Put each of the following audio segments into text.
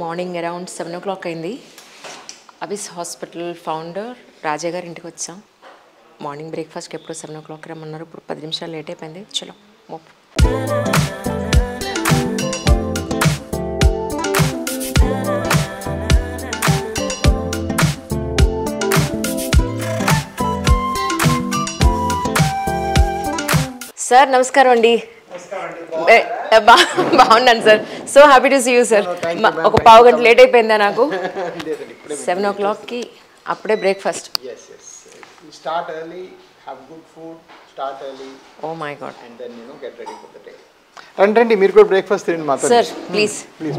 Morning around 7 o'clock అయింది. Abyss hospital founder రాజా గారి ఇంటికి వచ్చాం. మార్నింగ్ బ్రేక్ఫాస్ట్కి ఎప్పుడు 7 o'clock రమ్మన్నారు. ఇప్పుడు 10 నిమిషాలు లేట్ అయిపోయింది. చలో మోప్. సార్ నమస్కారం అండి. బాగున్నాను sir. So happy to see you sir. ఒక పావు గంట లేట్ అయిపోయిందా నాకు? 7 o'clockకి అప్పుడే breakfast. Start early, have good food, start early. Oh my God. And then get ready for the day. రండి మీరు కూడా బ్రేక్ఫాస్ట్ తినండి మాతో. సార్ ప్లీజ్ ప్లీజ్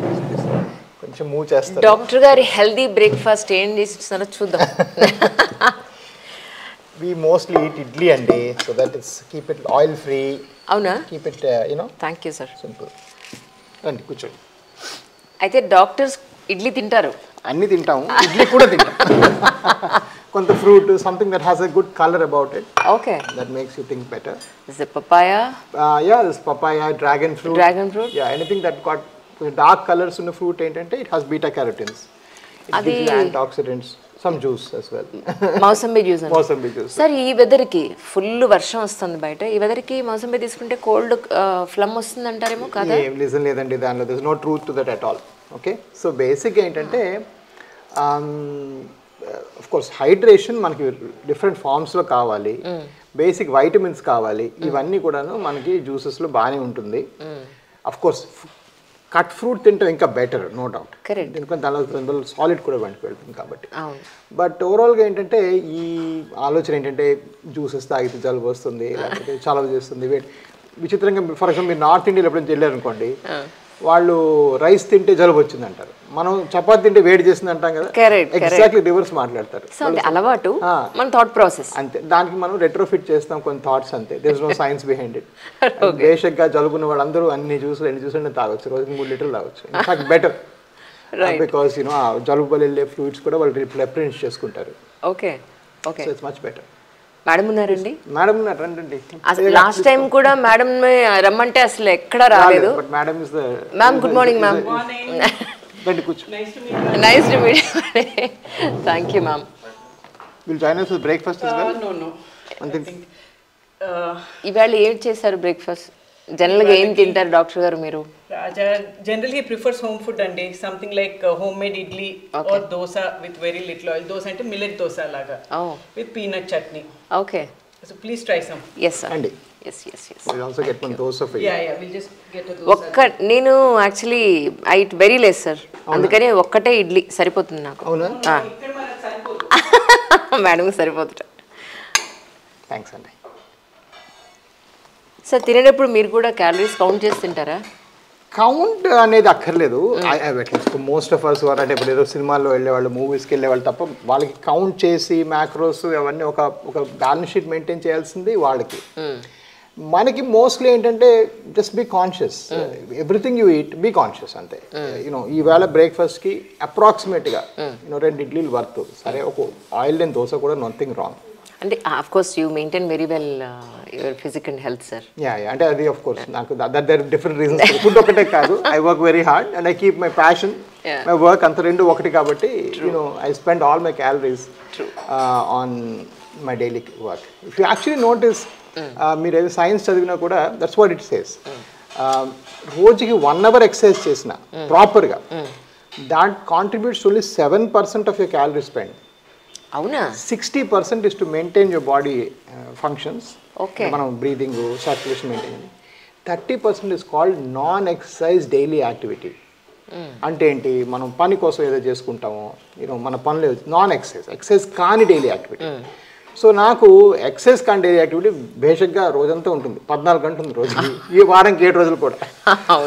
కొంచెం మూవ్ చేస్తారు. డాక్టర్ గారి హెల్దీ బ్రేక్ఫాస్ట్ ఏం చేసి ఇస్తున్నారో చూద్దాం. We mostly eat idli andi, so that is keep it oil free. అవునా? Keep it thank you sir. simple. రండి కూర్చోండి. అయితే డాక్టర్స్ ఇడ్లీ తింటారు? అన్ని తింటాము, ఇడ్లీ కూడా తింటాం. కొంత fruit, something that has a good color about it. Okay. That makes you think better. Is it papaya? Yeah, this papaya, dragon fruit. Dragon fruit? Yeah, anything that got dark colors in the fruit ఏంటంటే it has beta carotenes. It gives you antioxidants. Some juice as well. Mosambi juice. Mosambi juice. Sir ఈ వెదర్కి full వర్షం వస్తుంది బయట, ఈ వెదర్కి మౌసంబి తీసుకుంటే cold ఫ్లమ్ వస్తుంది అంటారేమో కదా? ఏం రీజన్ లేదండి దానిలో. This no truth to that at all. Okay, so బేసిక్గా ఏంటంటే ఆఫ్ కోర్స్ హైడ్రేషన్ మనకి డిఫరెంట్ ఫార్మ్స్లో కావాలి, బేసిక్ వైటమిన్స్ కావాలి, ఇవన్నీ కూడాను మనకి జ్యూసెస్లో బాగానే ఉంటుంది. అఫ్ కోర్స్ కట్ ఫ్రూట్ తింటాం ఇంకా బెటర్, నో డౌట్. ఎందుకంటే దానిలో సాలిడ్ కూడా వంటి వెళ్తుంది కాబట్టి. బట్ ఓవరాల్గా ఏంటంటే ఈ ఆలోచన ఏంటంటే జ్యూసెస్ తాగితే జలుబు వస్తుంది, లేకపోతే చలవ చేస్తుంది. విచిత్రంగా ఫర్ ఎగ్జాంపుల్ మీరు నార్త్ ఇండియాలో ఎప్పుడైనా వెళ్ళారనుకోండి, వాళ్ళు రైస్ తింటే జలుబు వచ్చింది అంటారు, మనం చపాతి తింటే వేడి చేసింది అంటాం కదా. ఎగ్జాక్ట్లీ రివర్స్ మాట్లాడతారు. అలవాటు, మన థాట్ ప్రాసెస్ అంతే. దానికి మనం రెట్రోఫిట్ చేస్తాం కొన్ని థాట్స్, అంతే. There is no science behind it. బేసిక్గా జలుబున్న వాళ్ళందరూ అన్ని జ్యూసులు ఎన్ని జ్యూసులు తాగొచ్చు, రోజుకి 3 లీటర్లు తాగొచ్చు. ఇన్ఫాక్ట్ బెటర్, బికాస్ జలుబు వల్ల వెళ్ళే ఫ్లూయిడ్స్ కూడా వాళ్ళు ప్రిఫరెన్స్ చేసుకుంటారు. Okay okay, so it's much better. Madam ఉన్నారండి? మేడం ఉన్నారు, రండి. అసలు లాస్ట్ టైం కూడా మేడం రమ్మంటే అసలు ఎక్కడ రాలేదు. Madam is the ma'am. Good morning ma'am. రండి కూర్చో. Nice to meet you. Thank you ma'am. Will join us for breakfast as well? No. ఇవాళ ఏం చేశారు బ్రేక్ఫాస్ట్? జనరల్గా ఏం తింటారు డాక్టర్ గారు మీరు? Generally he prefers home food and something like homemade idli or dosa with very little oil. Dosa ante millet dosa laga with peanut chutney. Okay. So please try some. Yes sir. Andi. Yes. We'll also get one dosa for you. Yeah. We'll just get a dosa. నేను actually I it very less sir, అందుకని ఒక్కటే ఇడ్లీ సరిపోతుంది నాకు. అవునా? ఇక్కడ మనకు సరిపోదు. Madam సరిపోతుంది. థ్యాంక్స్ అండి. సార్ తినేటప్పుడు మీరు కూడా క్యాలరీస్ కౌంట్ చేసి తింటారా? కౌంట్ అనేది అక్కర్లేదు. మోస్ట్ ఆఫ్ అస్ అంటే ఇప్పుడు ఏదో సినిమాల్లో వెళ్ళేవాళ్ళు, మూవీస్కి వెళ్ళేవాళ్ళు తప్ప వాళ్ళకి కౌంట్ చేసి మ్యాక్రోస్ అవన్నీ ఒక బ్యాలెన్స్ షీట్ మెయింటైన్ చేయాల్సింది వాళ్ళకి. మనకి మోస్ట్లీ ఏంటంటే just be conscious, everything you eat be conscious, అంతే. ఈవేళ బ్రేక్ఫాస్ట్కి అప్రాక్సిమేట్గా 2 ఇడ్లీలు వర్త్. సరే, ఒక ఆయిల్ లేని దోశ కూడా నథింగ్ రాంగ్. అంటే of course you maintain very well your physique and health sir. Yeah అంటే అది ఆఫ్ కోర్స్ నాకు దర్ డిఫరెంట్ రీజన్స్. ఫుడ్ ఒకటే కాదు, I work very hard and I keep my passion, my work, అంత రెండు ఒకటి కాబట్టి I spend all my calories on my daily work. If you actually notice, మీరు ఏదో సైన్స్ చదివినా కూడా దట్స్ వాట్ ఇట్ సేస్. రోజుకి 1 hour ఎక్సర్సైజ్ చేసిన ప్రాపర్గా, that contributes only 7% of your calorie spend. అవునా? 60% is to maintain your body functions. Okay, మనం breathing, circulation maintain. 30% is called non exercise daily activity. అంటే ఏంటి? మనం పని కోసం ఏదో చేసుకుంటామో, మన పనులు నాన్ ఎక్సర్సైజ్ కాని డైలీ యాక్టివిటీ. సో నాకు ఎక్సర్సైజ్ కాని డైలీ యాక్టివిటీ బేసిక్గా రోజంతా ఉంటుంది, 14 గంటలు ఉంది రోజుకి, ఈ వారానికి 7 రోజులు కూడా.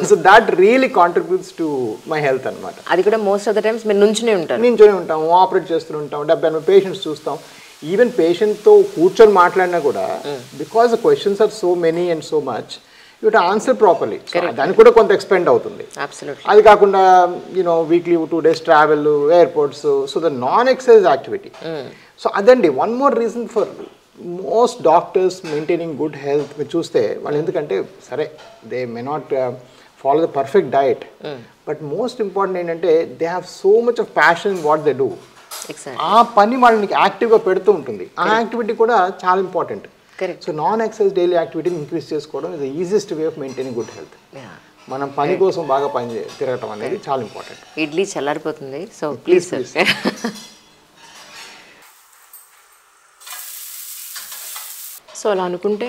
So that really contributes to my health అనమాట. అది కూడా మోస్ట్ ఆఫ్ ద టైమ్స్ మీరు నుంచునే ఉంటాం, ఆపరేట్ చేస్తుంటాం, 70 పేషెంట్స్ చూస్తాం. ఈవెన్ పేషెంట్తో కూర్చొని మాట్లాడినా కూడా, because the questions are so many and so much, you to answer properly. దానికి కూడా కొంత ఎక్స్పెండ్ అవుతుంది. అది కాకుండా weekly 2 days travel, airports, so the non exercise activity. So అదండి one more reason for most doctors maintaining good health. మీరు చూస్తే వాళ్ళు ఎందుకంటే సరే they may not follow the perfect diet, but most important ఏంటంటే they have so much of passion in what they do. Exact. ఆ పని వాళ్ళకి యాక్టివ్గా పెడుతూ ఉంటుంది. ఆ యాక్టివిటీ కూడా చాలా important. Correct. So non exercise daily యాక్టివిటీని ఇంక్రీజ్ చేసుకోవడం is the easiest way of maintaining good health. మనం పని కోసం బాగా తిరగటం అనేది చాలా ఇంపార్టెంట్. ఇడ్లీ చల్లారిపోతుంది, సో ప్లీజ్ సార్. సో అలా అనుకుంటే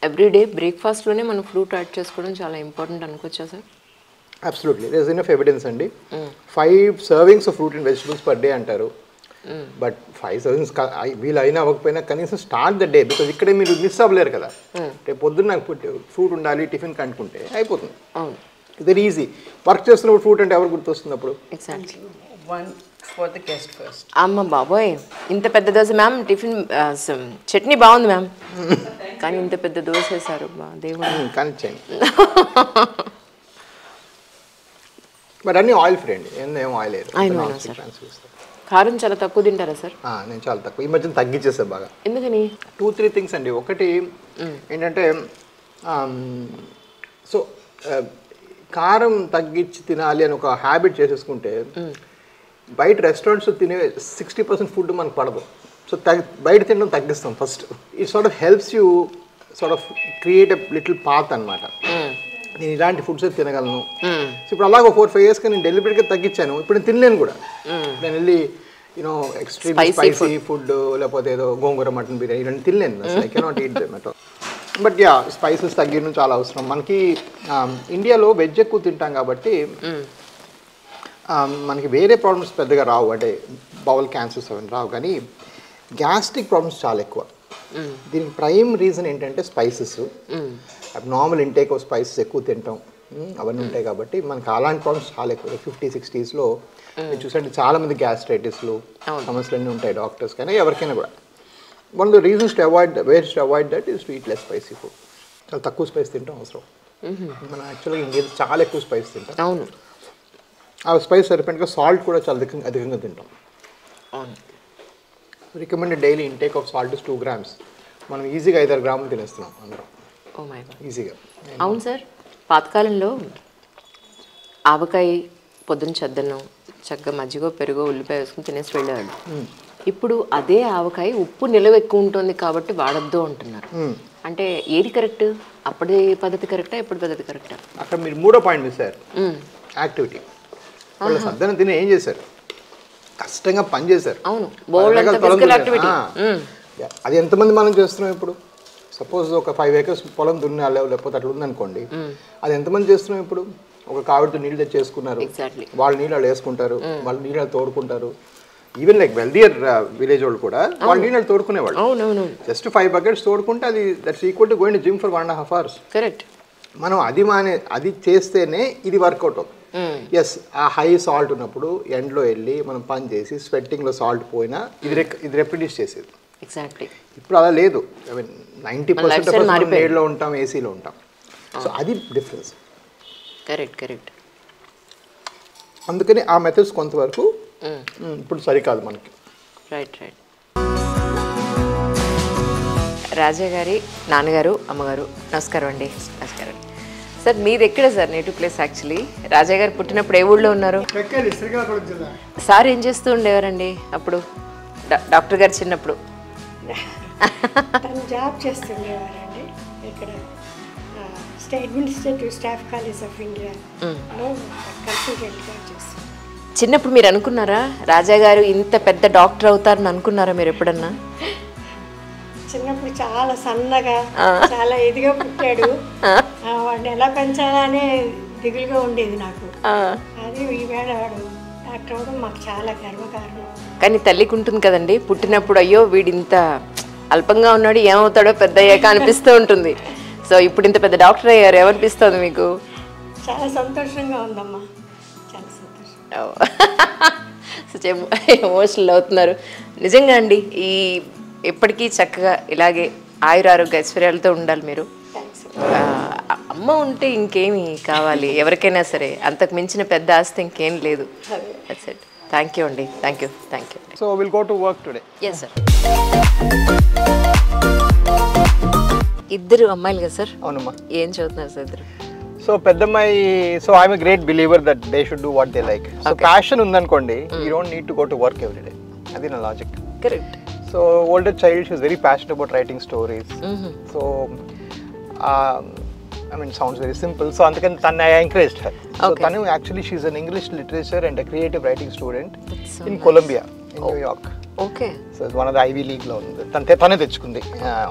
ఎవ్రీడే బ్రేక్ఫాస్ట్లోనే మనం ఫ్రూట్ యాడ్ చేసుకోవడం చాలా ఇంపార్టెంట్ అనుకోవచ్చా sir? Absolutely, there is enough evidence అండి. 5 servings of fruit and vegetables per day అంటారు. బట్ 5 servings వీళ్ళు అయినా అవ్వకపోయినా కనీసం స్టార్ట్ ద డే, బికాజ్ ఇక్కడే మీరు మిస్ అవ్వలేరు కదా. రేపు పొద్దున్న నాకు ఫ్రూట్ ఉండాలి టిఫిన్ కంటుకుంటే అయిపోతుంది. Very easy. వర్క్ చేస్తున్నప్పుడు ఫ్రూట్ అంటే ఎవరు గుర్తొస్తుంది అప్పుడు? Exactly. One for the guest first. అమ్మ బాబోయ్, ఇంత పెద్ద దోశ మ్యామ్. టిఫిన్ చట్నీ బాగుంది మ్యామ్, కానీ ఇంత పెద్ద దోశ వేసారు దేవుడు. కానీ చేయండి. బట్ అన్నీ ఆయిల్ ఫ్రీ అండి, ఏం ఆయిల్ వేయరు. కారం చాలా తక్కువ తింటారా సార్? నేను చాలా తక్కువ, ఈ మధ్యన తగ్గించేసా బాగా. ఎందుకని? 2-3 థింగ్స్ అండి. ఒకటి ఏంటంటే సో కారం తగ్గించి తినాలి అని ఒక హ్యాబిట్ చేసేసుకుంటే బయట రెస్టారెంట్స్ తినే 60% ఫుడ్ మనకు పడదు. సో బయట తినడం తగ్గిస్తాం first. It sort of helps you sort of create a little path అనమాట. నేను ఇలాంటి ఫుడ్స్ తినగలను. సో ఇప్పుడు అలాగ 4-5 years నేను డెలిబరేట్గా తగ్గించాను. ఇప్పుడు నేను తినలేను కూడా. నేను వెళ్ళి యూనో ఎక్స్ట్రీమ్ స్పైసీ ఫుడ్ లేకపోతే ఏదో గోంగూర మటన్ బిర్యానీ ఇలాంటి తినలేను. అసలు I cannot eat them at all. But yeah, spices తగ్గడం చాలా అవసరం. మనకి ఇండియాలో వెజ్ ఎక్కువ తింటాం కాబట్టి మనకి వేరే ప్రాబ్లమ్స్ పెద్దగా రావు, అంటే బౌల్ క్యాన్సర్స్ అవన్నీ రావు. కానీ గ్యాస్ట్రిక్ ప్రాబ్లమ్స్ చాలా ఎక్కువ. దీనికి ప్రైమ్ రీజన్ ఏంటంటే spices, normal intake of spices ఎక్కువ తింటాం, అవన్నీ ఉంటాయి కాబట్టి మనకి అలాంటి ప్రాబ్లమ్స్ చాలా ఎక్కువ. 50-60sలో మీరు చూసండి చాలామంది గ్యాస్ట్రైటిస్లు సమస్యలు అన్నీ ఉంటాయి డాక్టర్స్ కానీ ఎవరికైనా కూడా. One of the reasons to avoid that is to eat less spicy food. చాలా తక్కువ స్పైస్ తింటాం అవసరం. మనం యాక్చువల్గా ఇండియన్స్ చాలా ఎక్కువ స్పైస్ తింటాం. అవును. ఆ స్పైస్ సరిపోయినగా సాల్ట్ కూడా చాలా అధికంగా తింటాం. Recommended daily intake of salt is 2 grams. మనం ఈజీగా 5-6 grams తినేస్తున్నాం అందరం. ఓ మై గాడ్, ఈజీగా. అవును సార్. పాతకాలంలో ఆవకాయ పొద్దున్న చద్దన్నం చక్కగా మజ్జిగో పెరుగో ఉల్లిపాయ వేసుకుని తినేసి వెళ్ళేవాళ్ళు. ఇప్పుడు అదే ఆవకాయ ఉప్పు నిలవ ఎక్కువ ఉంటుంది కాబట్టి వాడద్దు అంటున్నారు. అంటే ఏది కరెక్ట్? అప్పటి పద్ధతి కరెక్టా, ఎప్పటి పద్ధతి కరెక్టా? అక్కడ మీరు 3వ పాయింట్ మిస్సారు, యాక్టివిటీ. వాళ్ళు సద్దనం తిని ఏం చేశారు? కష్టంగా పని చేశారు. అవును, ఫిజికల్ యాక్టివిటీ. అది ఎంతమంది మనం చేస్తున్నాం ఇప్పుడు? సపోజ్ ఒక 5 acres పొలం దున్నాలి లేకపోతే అట్లా ఉందనుకోండి, అది ఎంతమంది చేస్తున్నాం ఇప్పుడు? ఒక కావిడితో నీళ్ళు తెచ్చేసుకున్నారు, వాళ్ళు నీళ్ళు వేసుకుంటారు, వాళ్ళు నీళ్ళు తోడుకుంటారు. ఈవెన్ లైక్ వెల్దియర్ విలేజ్ వాళ్ళు కూడా వాళ్ళు నీళ్ళు తోడుకునేవాళ్ళు. జస్ట్ 5 buckets తోడుకుంటే అది that's equal to going to gym for 1.5 hours. Correct. మనం అది చేస్తేనే ఇది వర్కౌట్ అవుతుంది. ఎస్, ఆ హై సాల్ట్ ఉన్నప్పుడు ఎండ్లో వెళ్ళి మనం పని చేసి స్వెట్టింగ్లో సాల్ట్ పోయినా ఇది రెప్రొడ్యూస్ చేసేది. ఎగ్జాక్ట్లీ. ఇప్పుడు అలా లేదు. ఐ మీన్ 90% మనం నీళ్ళలో ఉంటాం, ఏసీలో ఉంటాం. సో అది డిఫరెన్స్. కరెక్ట్. అందుకని ఆ మెథడ్స్ కొంతవరకు ఇప్పుడు సరికాదు మనకి. రైట్. రాజా గారి నాన్నగారు అమ్మగారు నమస్కారం అండి. నమస్కారం సార్. మీది ఎక్కడ సార్ నేటివ్ ప్లేస్? యాక్చువల్లీ రాజా గారు పుట్టినప్పుడు ఏ ఊళ్ళో ఉన్నారు? సార్ ఏం చేస్తూ ఉండేవారండి అప్పుడు? డాక్టర్ గారు చిన్నప్పుడు జాబ్ చేస్తుండేవారండి ఇక్కడ state administrative staff college of ఇండియాలో కన్సల్టెంట్గా చేస్తాను. చిన్నప్పుడు మీరు అనుకున్నారా రాజా గారు ఇంత పెద్ద డాక్టర్ అవుతారని అనుకున్నారా మీరు ఎప్పుడన్నా? చిన్నప్పుడు చాలా సన్నగా చాలా ఎదిగా పుట్టాడు, వాడిని ఎలా పెంచాలా అనే దిగులుగా ఉండేది నాకు. అది ఈవేళ వాడు డాక్టర్ అవ్వడం మాకు చాలా గర్వకారణం. కానీ తల్లికి ఉంటుంది కదండి, పుట్టినప్పుడు అయ్యో వీడు ఇంత అల్పంగా ఉన్నాడు ఏమవుతాడో పెద్ద అయ్యాక అనిపిస్తూ ఉంటుంది. సో ఇప్పుడు ఇంత పెద్ద డాక్టర్ అయ్యారు, ఏమనిపిస్తుంది మీకు? చాలా సంతోషంగా ఉందమ్మా, చాలా సంతోషం. ఎమోషనల్ అవుతున్నారు నిజంగా అండి. ఈ ఎప్పటికీ చక్కగా ఇలాగే ఆయురారోగ్య ఐశ్వర్యాలతో ఉండాలి మీరు. అమ్మ ఉంటే ఇంకేమి కావాలి ఎవరికైనా సరే, అంతకు మించిన పెద్ద ఆస్తి ఇంకేం లేదు. థ్యాంక్ యూ అండి. Thank you. So will go to work today. Yes sir. ఇద్దరు అమ్మాయిలు కదా సార్? అవునమ్మా. ఏం చదువుతున్నారు సార్ ఇద్దరు? సో సో పెద్దమ్మాయి, so I'm a great believer that they should do what they like. So passion ఉందనుకోండి, you don't need to go to work every day. అది నా logic. Correct. So older child, she is very passionate about writing stories. So I mean, sounds very simple. So అందుకని తను I encouraged her. So తను actually she's an English literature and a creative writing student in Columbia, in New York. Okay. So it's one of the Ivy League లో ఉంది. తనే తెచ్చుకుంది.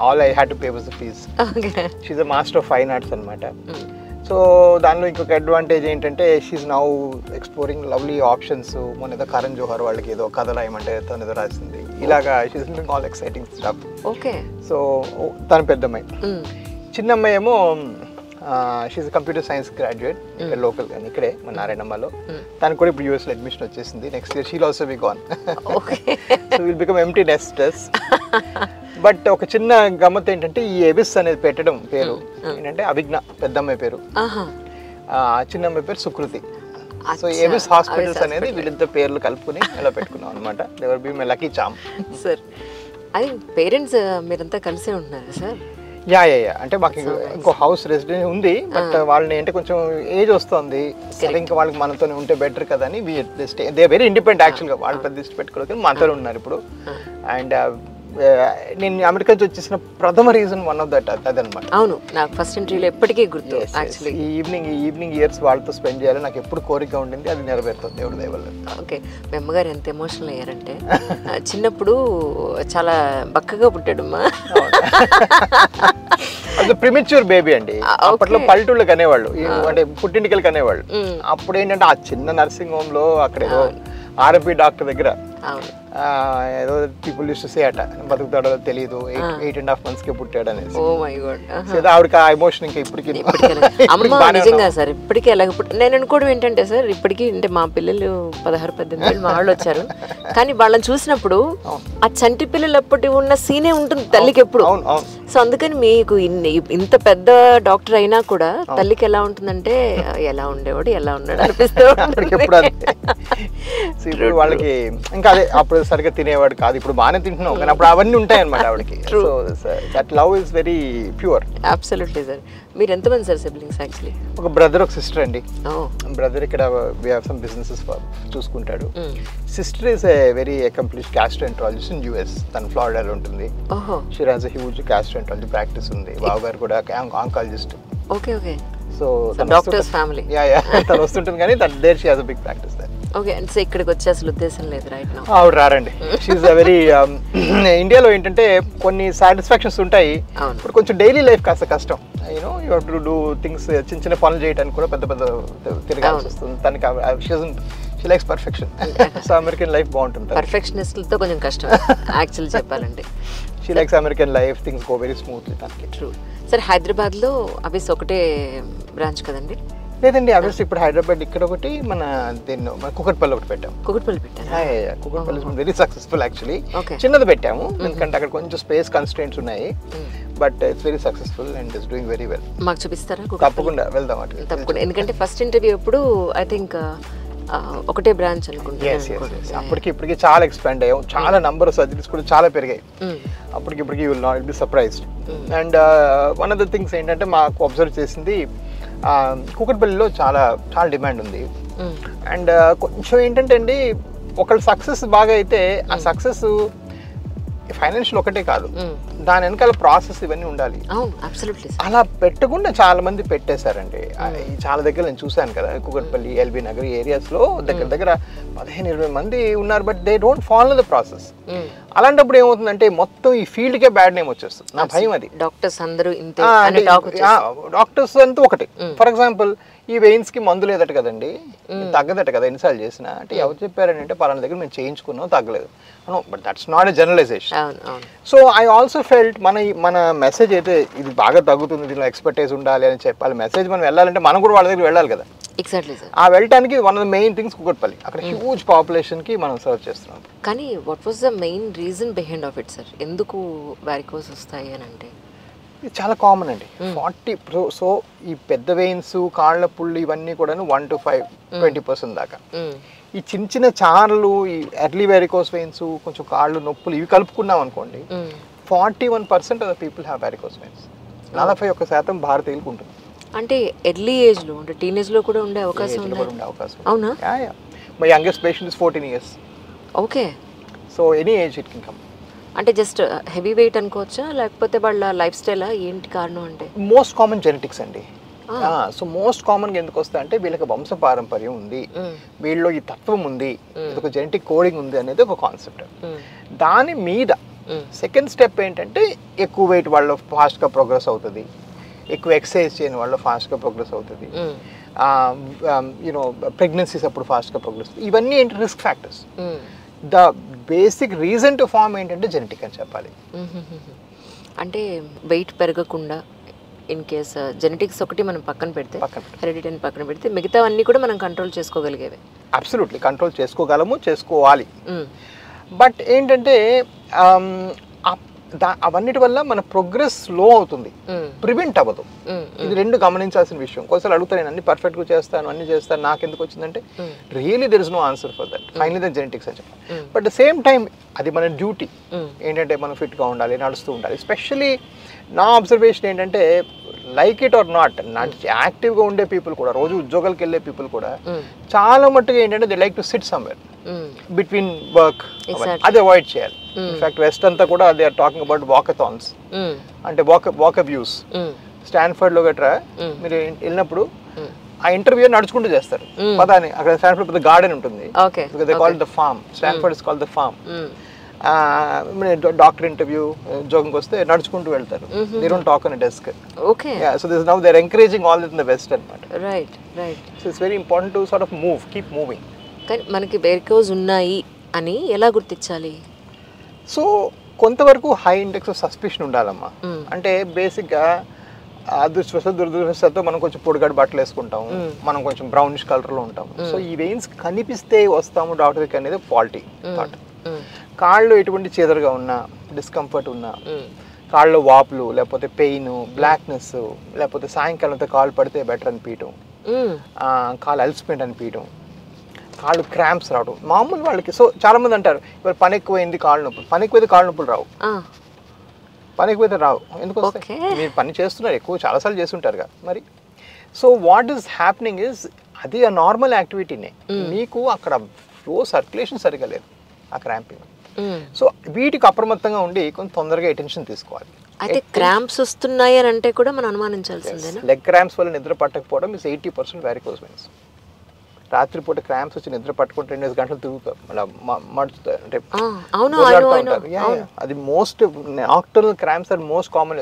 All I had to pay was the fees. Okay. She's a master of fine arts అన్నమాట. So దానిలో ఇంకొక advantage ఏంటంటే she's now exploring lovely options. మన ఏదో కరణ్ జోహర్ వాళ్ళకి ఏదో కథ రాయమంటే తను ఏదో రాసింది. ఇలాగా she's doing all exciting stuff. Okay. So తన పెద్దమ్మాయి. చిన్నమ్మాయి ఏమో షీఈ్ కంప్యూటర్ సైన్స్ గ్రాడ్యుయేట్, ఇక్కడ లోకల్ కానీ ఇక్కడే మన నారాయణమ్మలో. తనకు కూడా ఇప్పుడు యూఎస్లో అడ్మిషన్ వచ్చేసింది. Next year she'll also be gone. So will become empty nesters. But ఒక చిన్న గమ్మత్ ఏంటంటే ఈ ఎబిస్ అనేది పెట్టడం పేరు ఏంటంటే అభిజ్ఞ పెద్దమ్మాయి పేరు, చిన్నమ్మాయి పేరు సుకృతి. సో ఎబిస్ హాస్పిటల్స్ అనేది వీళ్ళిద్దరు పేర్లు కలుపుకుని ఇలా పెట్టుకున్నాం అనమాట. They were be my lucky charm. Sir అది పేరెంట్స్ మీరంతా కలిసే ఉంటున్నారా సార్? యా అంటే మాకు ఇంకో హౌస్ రెసిడెన్స్ ఉంది, బట్ వాళ్ళని అంటే కొంచెం ఏజ్ వస్తుంది, సరే ఇంకా వాళ్ళకి మనతోనే ఉంటే బెటర్ కదా అని దే వెరీ ఇండిపెండెంట్ యాక్చువల్గా. వాళ్ళు పెద్ద ఇష్టం పెట్టుకోలేదు, మనతోనే ఉన్నారు ఇప్పుడు. అండ్ నేను అమెరికా నుంచి వచ్చేసిన ప్రథమ రీజన్ వన్ ఆఫ్ దట్ అదనమాట. అవును, నాకు ఫస్ట్ ఇంటర్వ్యూలో ఎప్పటికీ గుర్తు. యాక్చువల్లీ ఈ ఈవినింగ్ ఇయర్స్ వాళ్ళతో స్పెండ్ చేయాలి నాకు ఎప్పుడు కోరిక ఉండింది, అది నెరవేరుతుంది దేవుడి దయ వల్ల. ఓకే. మీ అమ్మగారు ఎంత ఎమోషనల్ అయ్యారంటే చిన్నప్పుడు చాలా బక్కగా పుట్టాడమ్మా. అది ప్రిమిచ్యూర్ బేబీ అండి. అప్పట్లో పల్లెటూళ్ళకి అనేవాళ్ళు, అంటే పుట్టింటికలకి అనేవాళ్ళు. అప్పుడు ఏంటంటే ఆ చిన్న నర్సింగ్ హోమ్ లో అక్కడ ఏదో ఆర్ఎంపీ డాక్టర్ దగ్గర ఏదో పీపుల్ యూస్ టు సే అట బతుకుతాడో తెలియదు, 8.5 months కి పుట్టాడు అనేసి. Oh my God. ఆవిడకి ఆ ఎమోషన్ ఇంకా ఇప్పటికి నిజంగా సార్ ఇప్పటికీ ఎలాగ నేను అనుకోవడం ఏంటంటే సార్ ఇప్పటికీ అంటే మా పిల్లలు 16-18 మా వాళ్ళు వచ్చారు, కానీ వాళ్ళని చూసినప్పుడు ఆ చంటి పిల్లలు అప్పటి ఉన్న సీనే ఉంటుంది తల్లికి ఎప్పుడు. సో అందుకని మీకు ఇంత పెద్ద డాక్టర్ అయినా కూడా తల్లికి ఎలా ఉంటుందంటే ఎలా ఉండేవాడు ఎలా ఉన్నాడు అనిపిస్తూ వాళ్ళకి. ఇంకా అదే అప్పుడు సరిగ్గా తినేవాడు కాదు, ఇప్పుడు బాగానే తింటున్నావు, కానీ అప్పుడు అవన్నీ ఉంటాయి అన్నమాట ఆవిడకి. So that love is very pure. Absolutely sir. మీరు ఎంతమంది సార్ సిబ్లింగ్స్? యాక్చువల్లీ ఒక బ్రదర్ ఒక సిస్టర్ అండి. బ్రదర్ ఇక్కడ వి హావ్ సమ్ బిజినెసెస్ చూసుకుంటాడు. Sister is a very accomplished gastroenterologist in US. తను ఫ్లోరిడాలో ఉంటుంది. She has a huge gastroenterology practice ఉంది. బావ గారు కూడా oncologist. Okay okay. So doctors family. తను వస్తుంటుంది కానీ there she has a big practice there. Okay. అంటే ఇక్కడికి వచ్చే అసలు ఉద్దేశం లేదు రైట్ నౌ? ఆవిడ రారండి. షీఈ్ అ వెరీ ఇండియాలో ఏంటంటే కొన్ని సాటిస్ఫాక్షన్స్ ఉంటాయి, ఇప్పుడు కొంచెం డైలీ లైఫ్ కాస్త కష్టం. You know you have to do things, చిన్న చిన్న పనులు చేయడానికి కూడా పెద్ద పెద్ద తిరగాల్సి వస్తుంది. తనకి she likes perfection. So American life బాగుంటుంది. పర్ఫెక్షనిస్ట్లతో కొంచెం కష్టం యాక్చువల్లీ చెప్పాలంటే. She likes American life, things go very smoothly తనకి. ట్రూ. సార్ హైదరాబాద్లో అవి ఒకటే బ్రాంచ్ కదండి? లేదండి, అవి ఇప్పుడు హైదరాబాద్ ఇక్కడ ఒకటి, మన దీన్ని కుకట్పల్లి ఒకటి పెట్టాము. కుకట్పల్లి పెట్టాము. Kukatpally very successful actually. చిన్నది పెట్టాము ఎందుకంటే అక్కడ కొంచెం స్పేస్ కన్స్ట్రెయింట్స్ ఉన్నాయి, but it's very successful and it's doing very well. మాకు చూపిస్తారా? తప్పకుండా వెళ్దాం అటు. తప్పకుండా, ఎందుకంటే ఫస్ట్ ఇంటర్వ్యూ అప్పుడు ఐ థింక్ ఒకటే బ్రాంచ్ అనుకుంటున్నాను. అప్పటికి ఇప్పటికి చాలా ఎక్స్పాండ్ అయ్యాం, చాలా నంబర్ ఆఫ్ సర్జరీస్ కూడా చాలా పెరిగాయి. అప్పటికి ఇప్పటికి you will not be surprised. And one of the things ఏంటంటే మాకు అబ్జర్వ్ చేసింది కూకట్పల్లిలో చాలా చాలా డిమాండ్ ఉంది. అండ్ కొంచెం ఏంటంటే అండి, ఒకళ్ళు సక్సెస్ బాగా అయితే ఆ సక్సెస్ ఫైనాన్షియల్ ఒకటే కాదు, దాని వెనకాల ప్రాసెస్ ఇవన్నీ ఉండాలి. అలా పెట్టకుండా చాలా మంది పెట్టేశారండి. చాలా దగ్గర నేను చూశాను కదా, కూకట్పల్లి, ఎల్బీ నగర్ ఏరియాస్లో దగ్గర దగ్గర 15-20 మంది ఉన్నారు, but they don't follow the process. అలాంటప్పుడు ఏమవుతుందంటే మొత్తం ఈ ఫీల్డ్కే బ్యాడ్ నేమ్ వచ్చేస్తుంది. నా భయం అది. డాక్టర్స్ అందరూ డాక్టర్స్ అంతా ఒకటి. ఫర్ ఎగ్జాంపుల్ ఈ వెయిన్స్ కి మందు లేదట కదండి, తగ్గదట కదా ఎన్నిసార్లు చేసినా అంటే ఎవరు చెప్పారని అంటే పలానా దగ్గర మేము చేయించుకున్నాం తగ్గలేదు. But that's not a generalisation. So I also felt మన మెసేజ్ అయితే ఇది బాగా తగ్గుతుంది, దీనిలో ఎక్స్పర్టైజ్ ఉండాలి అని చెప్పాలి. మెసేజ్ మనం వెళ్ళాలంటే మనం కూడా వాళ్ళ దగ్గర వెళ్ళాలి కదా. Exactly sir. ఆ వెళ్ళటానికి one of the main things Kukatpally, అక్కడ హ్యూజ్ పాపులేషన్ కి మనం సర్వ్ చేస్తున్నాం. కానీ what was the main reason behind of it sir? ఎందుకు వారికోస్ వస్తాయి అని అంటే? ఇది చాలా కామన్ అండి. 40 సో ఈ పెద్ద వెయిన్స్, కాళ్ళ పుళ్ళు ఇవన్నీ కూడా 1 to 20% దాకా. ఈ చిన్న చిన్న చార్లు, ఈ ఎర్లీ వెరికోస్ వెయిన్స్, కొంచెం కాళ్ళు నొప్పులు ఇవి కలుపుకున్నాం అనుకోండి, 41% of the people have varicose veins. 41% భారతీయులకు ఉంటుంది. అంటే ఎర్లీ ఏజ్లో అంటే టీనేజ్లో కూడా ఉండే అవకాశం ఉంది. ఉండే అవకాశం. అవునా? My youngest patient is 14 years. Okay. So any age it can come. అంటే జస్ట్ హెవీ వెయిట్ అనుకోవచ్చా లేకపోతే వాళ్ళ లైఫ్ స్టైలా ఏంటి కారణం అంటే? మోస్ట్ కామన్ జెనెటిక్స్ అండి. సో మోస్ట్ కామన్గా ఎందుకు వస్తా అంటే వీళ్ళకి వంశ పారంపర్యం ఉంది, వీళ్ళలో ఈ తత్వం ఉంది, ఇది ఒక జెనెటిక్ కోడింగ్ ఉంది అనేది ఒక కాన్సెప్ట్. దాని మీద సెకండ్ స్టెప్ ఏంటంటే ఎక్కువ వెయిట్ వాళ్ళు ఫాస్ట్గా ప్రోగ్రెస్ అవుతుంది, ఎక్కువ ఎక్సర్సైజ్ చేయని వాళ్ళు ఫాస్ట్గా ప్రోగ్రెస్ అవుతుంది, యూనో ప్రెగ్నెన్సీస్ అప్పుడు ఫాస్ట్గా ప్రోగ్రెస్ అవుతుంది. ఇవన్నీ ఏంటి risk factors. The basic reason to form ఏంటంటే జెనెటిక్ అని చెప్పాలి. అంటే వెయిట్ పెరగకుండా ఇన్ కేస్ జెనెటిక్స్ ఒకటి మనం పక్కన పెడితే, హెరిడిటీని పక్కన పెడితే మిగతావన్నీ కూడా మనం కంట్రోల్ చేసుకోగలిగేవి. అబ్సల్యూట్లీ కంట్రోల్ చేసుకోగలము, చేసుకోవాలి. బట్ ఏంటంటే అవన్నిటి వల్ల మన ప్రోగ్రెస్ స్లో అవుతుంది, ప్రివెంట్ అవ్వదు. ఇది రెండు గమనించాల్సిన విషయం. ఒకసారి అడుగుతాను, నేను అన్ని పర్ఫెక్ట్గా చేస్తాను, అన్ని చేస్తాను, నాకు ఎందుకు వచ్చిందంటే really there is no answer for that. Finally the genetics అని చెప్పాలి. బట్ ద సేమ్ టైం అది మన డ్యూటీ ఏంటంటే మనం ఫిట్గా ఉండాలి, నడుస్తూ ఉండాలి. ఎస్పెషల్లీ నా అబ్జర్వేషన్ ఏంటంటే లైక్ ఇట్ ఆర్ నాట్ యాక్టివ్గా ఉండే పీపుల్ కూడా, రోజు ఉద్యోగాలకు వెళ్ళే పీపుల్ కూడా చాలా మట్టుగా ఏంటంటే they like to sit somewhere between work. అది అవాయిడ్ చేయాలి. ఇన్ఫాక్ట్ వెస్ట్ అంతా కూడా they are talking about walkathons, అంటే వాకవ్యూస్. స్టాన్ఫర్డ్ లో గట్రా మీరు వెళ్ళినప్పుడు ఆ ఇంటర్వ్యూ నడుచుకుంటూ చేస్తారు పదాన్ని. అక్కడ స్టాన్ఫర్డ్ పెద్ద గార్డెన్ ఉంటుంది, they call the farm. Stanford is call the farm. Doctor interview ఉద్యోగంకి వస్తే నడుచుకుంటూ వెళ్తారు. They don't talk on a desk. Okay. So this now they are encouraging all this in the west అన్నమాట. Right right. So it's very important to sort of move, keep moving. కానీ మనకి varicose ఉన్నాయి అని ఎలా గుర్తించాలి? So కొంతవరకు high index of suspicion ఉండాలమ్మా. అంటే బేసిక్గా అదృష్టవశాత్తు దురదృష్టవశాత్తు మనం కొంచెం పొడిగడ్డ బట్టలు వేసుకుంటాము, మనం కొంచెం బ్రౌనిష్ కలర్లో ఉంటాము. సో ఈ వెయిన్స్ కనిపిస్తే వస్తాము డాక్టర్కి అనేది ఫాల్టీ థాట్. కాళ్ళు ఎటువంటి చీదరగా ఉన్నా, డిస్కంఫర్ట్ ఉన్నా, కాళ్ళు వాపులు లేకపోతే పెయిన్, బ్లాక్నెస్, లేకపోతే సాయంకాలంతో కాళ్ళు పడితే బెటర్ అనిపించడం, కాళ్ళు అలసిపోయింది అనిపించడం, కాళ్ళు క్రాంప్స్ రావడం మామూలు వాళ్ళకి. సో చాలా మంది అంటారు ఇవాళ పని ఎక్కువైంది కాళ్ళు నొప్పులు. పని ఎక్కువైతే కాళ్ళు నొప్పులు రావు, పని ఎక్కువైతే రావు. ఎందుకు వస్తాయి? మీరు పని చేస్తున్నారు, ఎక్కువ చాలాసార్లు చేస్తుంటారుగా మరి. So what is happening is అది ఆ నార్మల్ యాక్టివిటీనే, మీకు అక్కడ ఫ్లో సర్క్యులేషన్ సరిగా లేదు, ఆ క్రాంపింగ్. సో వీటికి అప్రమత్తంగా ఉండి కొంచెం తొందరగా అటెన్షన్ తీసుకోవాలి. అయితే క్రాంప్స్ వస్తున్నాయి అని అంటే కూడా మనం అనుమానించాల్సిందేనా? లెగ్ క్రాంప్స్ వల్ల నిద్ర పట్టకపోవడం ఇస్ 80% వారికోస్ వెయిన్స్. రాత్రిపూట క్రాంప్స్ వచ్చి నిద్ర పట్టుకుంటే 2 గంటలు తిరుగుతారు, మడుచుతారు, అంటే అది most nocturnal cramps are most common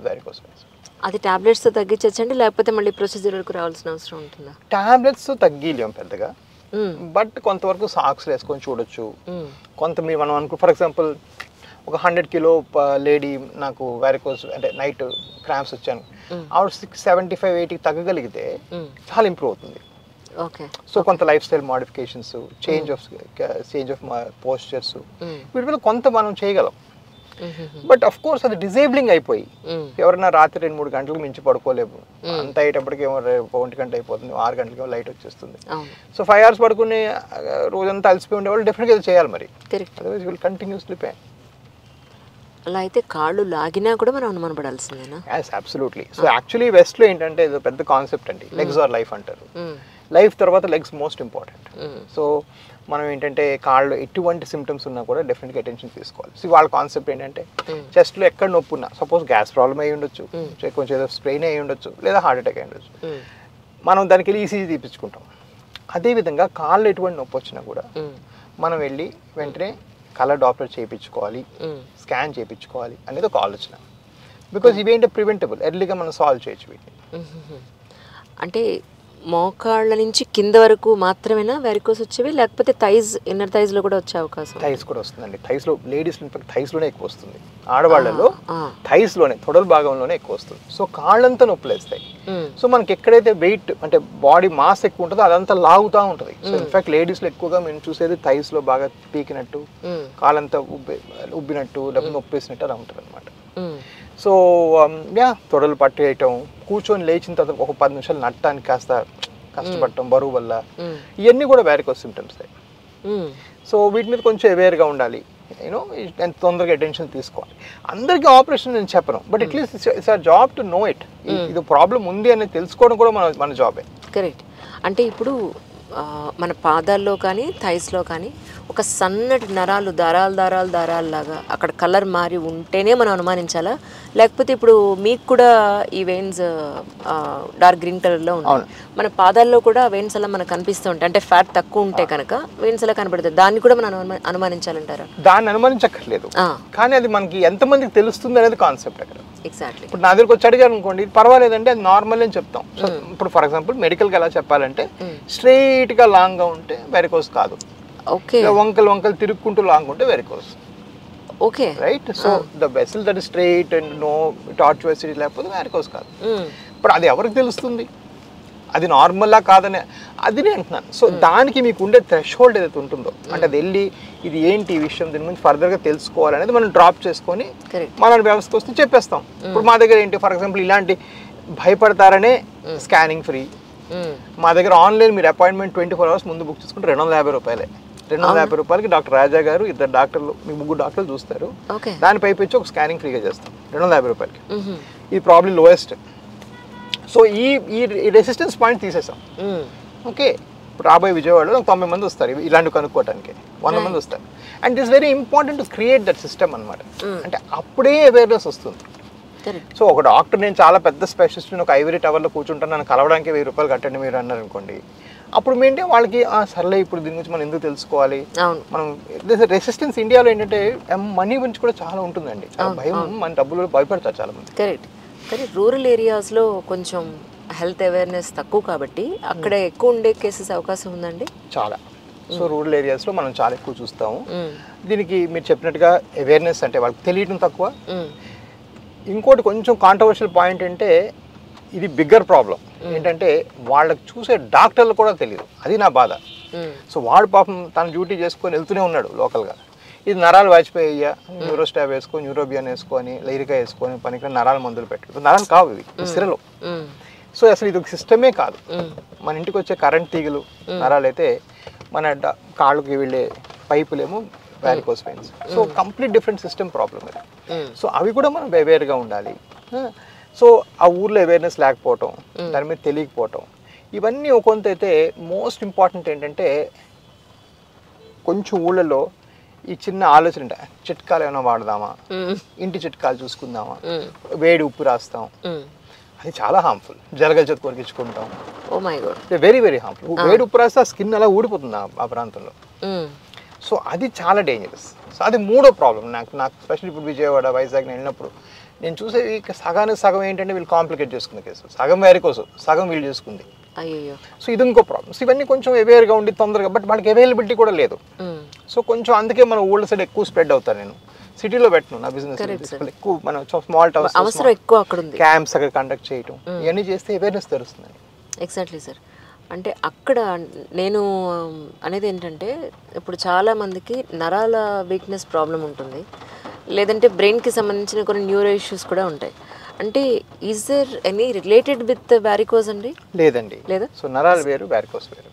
varicose veins. అది టాబ్లెట్స్ తో తగ్గించండి లేకపోతే మళ్ళీ ప్రొసీజర్ వరకు రావాల్సిన అవసరం ఉంటుందా? టాబ్లెట్స్ తగ్గిలేం పెద్దగా, బట్ కొంతవరకు సాక్స్ వేసుకొని చూడొచ్చు. కొంత మనం అనుకో ఫర్ ఎగ్జాంపుల్ ఒక 100 కిలో లేడీ నాకు వారికోస్ అంటే నైట్ క్రాంప్స్ వచ్చాను, ఆవిడ 75-80 తగ్గగలిగితే చాలా ఇంప్రూవ్ అవుతుంది. ఓకే. సో కొంత life style modifications, change of postures, వీటి వల్ల కొంత మనం చేయగలం. బట్ అఫ్ కోర్స్ అది డిజేబులింగ్ అయిపోయి ఎవరైనా రాత్రి 2-3 గంటలకు మించి పడుకోలేము, అంత అయ్యేటప్పటికి 1 గంట అయిపోతుంది, 6 గంటలకి లైట్ వచ్చేస్తుంది. సో 5 hours పడుకుని రోజంతా అలసిపోయి ఉండేవాళ్ళు డెఫినెట్గా ఇది చేయాలి మరి, అదర్వైజ్ విల్ కంటిన్యూస్లీ పెయిన్. అలా అయితే కాళ్ళు లాగినా కూడా మనం అనుమానపడాల్సిందేనా? Yes absolutely. సో యాక్చువల్లీ వెస్ట్లో ఏంటంటే ఇది పెద్ద కాన్సెప్ట్ అండి, లెగ్స్ ఆర్ లైఫ్ అంటారు. లైఫ్ తర్వాత లెగ్స్ మోస్ట్ ఇంపార్టెంట్. సో మనం ఏంటంటే కాళ్ళు ఎటువంటి సిమ్టమ్స్ ఉన్నా కూడా డెఫినెట్గా అటెన్షన్ తీసుకోవాలి. సో వాళ్ళ కాన్సెప్ట్ ఏంటంటే చెస్ట్లో ఎక్కడ నొప్పి ఉన్నా, సపోజ్ గ్యాస్ ప్రాబ్లమ్ అయ్యి ఉండొచ్చు, కొంచెం ఏదో స్ట్రెయిన్ అయ్యి ఉండొచ్చు, లేదా హార్ట్ అటాక్ అయ్యి ఉండొచ్చు, మనం దానికి వెళ్ళి ఈసీజీ తీపించుకుంటాం. అదేవిధంగా కాళ్ళు ఎటువంటి నొప్పి వచ్చినా కూడా మనం వెళ్ళి వెంటనే కళ్ళ డాక్టర్ చేయించుకోవాలి, స్కాన్ చేయించుకోవాలి అనేది ఒక ఆలోచన. బికాజ్ ఇవేంటే ప్రివెంటబుల్, ఎర్లీగా మనం సాల్వ్ చేయొచ్చు వీటిని. అంటే మోకాళ్ళ నుంచి కింద వరకు మాత్రమేనా వారికోస్ వచ్చేవి లేకపోతే థైస్, ఇన్నర్ థైస్ లో కూడా వచ్చే అవకాశం? థైస్ కూడా వస్తుందండి. థైస్ లో లేడీస్ ఇన్ఫాక్ట్ థైస్ లోనే ఎక్కువ వస్తుంది, ఆడవాళ్ళలో థైస్ లోనే తొడల భాగంలోనే ఎక్కువ వస్తుంది. సో కాళ్ళంతా నొప్పులు వేస్తాయి. సో మనకి ఎక్కడైతే వెయిట్ అంటే బాడీ మాస్ ఎక్కువ ఉంటుందో అదంతా లాగుతూ ఉంటుంది. సో ఇన్ఫాక్ట్ లేడీస్ లో ఎక్కువగా మేము చూసేది థైస్ లో బాగా పీకినట్టు, కాళ్ళంతా ఉబ్బినట్టు, లేకపోతే నొప్పి వేసినట్టు అలా ఉంటుంది అనమాట. సో తొడలు పట్టేయటం, కూర్చొని లేచిన తర్వాత ఒక 10 నిమిషాలు నట్టడానికి కాస్త కష్టపడటం బరువు వల్ల, ఇవన్నీ కూడా వారికోస్ సిమ్టమ్స్. సో వీటి మీద కొంచెం అవేర్గా ఉండాలి. యూనో ఎంత తొందరగా అటెన్షన్ తీసుకోవాలి. అందరికీ ఆపరేషన్ నేను చెప్పను, but at least it's our job to know it. ఇది ప్రాబ్లం ఉంది అని తెలుసుకోవడం కూడా మన జాబే. కరెక్ట్. అంటే ఇప్పుడు మన పాదాల్లో కానీ థైస్లో కానీ ఒక సన్నటి నరాలు దారాలు లాగా అక్కడ కలర్ మారి ఉంటేనే మనం అనుమానించాలా, లేకపోతే ఇప్పుడు మీకు కూడా ఈ వెయిన్స్ డార్క్ గ్రీన్ కలర్లో ఉంటాయి, మన పాదాల్లో కూడా వెయిన్స్ అలా మనకు కనిపిస్తూ ఉంటాయి, అంటే ఫ్యాట్ తక్కువ ఉంటే కనుక వెయిన్స్ అలా కనబడుతుంది, దాన్ని కూడా మనం అనుమానించాలంటారా? దాన్ని అనుమానించక్కర్లేదు, కానీ అది మనకి ఎంతమందికి తెలుస్తుంది అనేది కాన్సెప్ట్ అక్కడ. ఎగ్జాక్ట్లీ. ఇప్పుడు నా దగ్గరకు వచ్చి అడిగారు అనుకోండి, పర్వాలేదంటే అది నార్మల్ అని చెప్తాం. సో ఇప్పుడు ఫర్ ఎగ్జాంపుల్ మెడికల్గా ఎలా చెప్పాలంటే స్ట్రైట్గా లాంగ్గా ఉంటే వెరికోస్ కాదు, ఓకే, వంకలు తిరుక్కుంటూ లాంగ్ ఉంటే varicose. Okay, right. So the vessel that straight and no tortuosity లేకపోతే వెరికోస్ కాదు. ఇప్పుడు అది ఎవరికి తెలుస్తుంది, అది నార్మల్లా కాదని అది నేను అంటున్నాను. సో దానికి మీకు ఉండే థ్రెషోల్డ్ ఏదైతే ఉంటుందో, అంటే అది వెళ్ళి ఇది ఏంటి ఈ విషయం, దీని గురించి ఫర్దర్గా తెలుసుకోవాలనేది మనం డ్రాప్ చేసుకొని మన వ్యవస్థకు వస్తే చెప్పేస్తాం. ఇప్పుడు మా దగ్గర ఏంటి, ఫర్ ఎగ్జాంపుల్ ఇలాంటి భయపడతారనే స్కానింగ్ ఫ్రీ. మా దగ్గర ఆన్లైన్ మీరు అపాయింట్మెంట్ 24 hours ముందు బుక్ చేసుకుంటే 250 రూపాయలే. 250 రూపాయలకి డాక్టర్ రాజా గారు, 2 డాక్టర్లు, మీకు 3 డాక్టర్లు చూస్తారు. దానిపై పెంచి ఒక స్కానింగ్ ఫ్రీగా చేస్తాం 250 రూపాయలకి. ఇది ప్రాబ్లీ లోయెస్ట్. సో ఈ రెసిస్టెన్స్ పాయింట్ తీసేసాం. ఓకే, రాబోయే విజయవాడలో 90 మంది వస్తారు ఇలాంటివి కనుక్కోవడానికి, 100 మంది వస్తారు. And it's very important to create that system అనమాట. అంటే అప్పుడే అవేర్నెస్ వస్తుంది. సో ఒక డాక్టర్, నేను చాలా పెద్ద స్పెషలిస్ట్, ఒక ఐవరీ టవర్లో కూర్చుంటాను, నన్ను కలవడానికి 1000 రూపాయలు కట్టండి మీరు అన్నారు అనుకోండి, అప్పుడు ఏంటంటే వాళ్ళకి సర్లే ఇప్పుడు దీని గురించి మనం ఎందుకు తెలుసుకోవాలి. మనం రెసిస్టెన్స్ ఇండియాలో ఏంటంటే మనీ గురించి కూడా చాలా ఉంటుందండి, చాలా భయం, మన డబ్బులు భయపడతారు చాలా మంది. కరెక్ట్. కానీ రూరల్ ఏరియాస్లో కొంచెం హెల్త్ అవేర్నెస్ తక్కువ కాబట్టి అక్కడ ఎక్కువ ఉండే కేసెస్ అవకాశం ఉందండి చాలా. సో రూరల్ ఏరియాస్లో మనం చాలా ఎక్కువ చూస్తాము. దీనికి మీరు చెప్పినట్టుగా అవేర్నెస్ అంటే వాళ్ళకి తెలియడం తక్కువ. ఇంకోటి కొంచెం కాంట్రవర్షియల్ పాయింట్ అంటే ఇది బిగ్గర్ ప్రాబ్లం ఏంటంటే వాళ్ళకి చూసే డాక్టర్లు కూడా తెలియదు, అది నా బాధ. సో వాడు పాపం తన డ్యూటీ చేసుకొని వెళ్తూనే ఉన్నాడు లోకల్గా, ఇది నరాలు వాచిపోయ్యా, న్యూరోస్టాబ్ వేసుకొని, న్యూరోబియన్ వేసుకొని, లైరికా వేసుకొని పనికి నరాల మందులు పెట్టాడు. నరాలు కావు ఇవి, సిరలు. సో అసలు ఇది ఒక సిస్టమే కాదు. మన ఇంటికి వచ్చే కరెంట్ తీగలు నరాలు అయితే, మన కాళ్ళకి వెళ్ళే పైపులేమో varicose veins. So complete different system problem అది. సో అవి కూడా మనం అవేర్గా ఉండాలి. సో ఆ ఊర్లో అవేర్నెస్ లేకపోవటం, దాని మీద తెలియకపోవటం, ఇవన్నీ ఒక కొంత అయితే. మోస్ట్ ఇంపార్టెంట్ ఏంటంటే కొంచెం ఊళ్ళలో ఈ చిన్న ఆలోచన, చిట్కాలు ఏమైనా వాడదామా, ఇంటి చిట్కాలు చూసుకుందామా, వేడి ఉప్పు రాస్తాం, అది చాలా హార్మ్ఫుల్. జలగల చేతి కొరికించుకుంటాం, వెరీ వెరీ హార్మ్ఫుల్. వేడి ఉప్పు రాస్తే ఆ స్కిన్ అలా ఊడిపోతుంది ఆ ప్రాంతంలో. సో అది చాలా డేంజరస్. సో అది మూడో ప్రాబ్లం నాకు స్పెషల్. ఇప్పుడు విజయవాడ, వైజాగ్ వెళ్ళినప్పుడు నేను చూసేవి సగానికి సగం ఏంటంటే వీళ్ళు కాంప్లికేట్ చేసుకునే కేసు, సగం వేరికోస్, సగం వీళ్ళు చేసుకుంది. సో ఇది ఇంకో ప్రాబ్లమ్స్. ఇవన్నీ కొంచెం అవేర్గా ఉండి తొందరగా, బట్ వాళ్ళకి అవైలబిలిటీ కూడా లేదు. సో కొంచెం అందుకే మన ఊళ్ళ సైడ్ ఎక్కువ స్ప్రెడ్ అవుతారు. నేను సిటీలో పెట్టను నా బిజినెస్, ఎక్కువ మన స్మాల్ టౌన్స్ క్యాంప్స్ అక్కడ కండక్ట్ చేయటం, ఇవన్నీ చేస్తే అవేర్నెస్ తెలుస్తుంది. Exactly sir. అంటే అక్కడ నేను అనేది ఏంటంటే ఇప్పుడు చాలామందికి నరాల వీక్నెస్ ప్రాబ్లం ఉంటుంది, లేదంటే బ్రెయిన్కి సంబంధించిన కొన్ని న్యూరో ఇష్యూస్ కూడా ఉంటాయి. అంటే is there any related with varicose అండి? లేదండి, లేదా. సో నరాలు వేరు, వారికోస్ వేరు.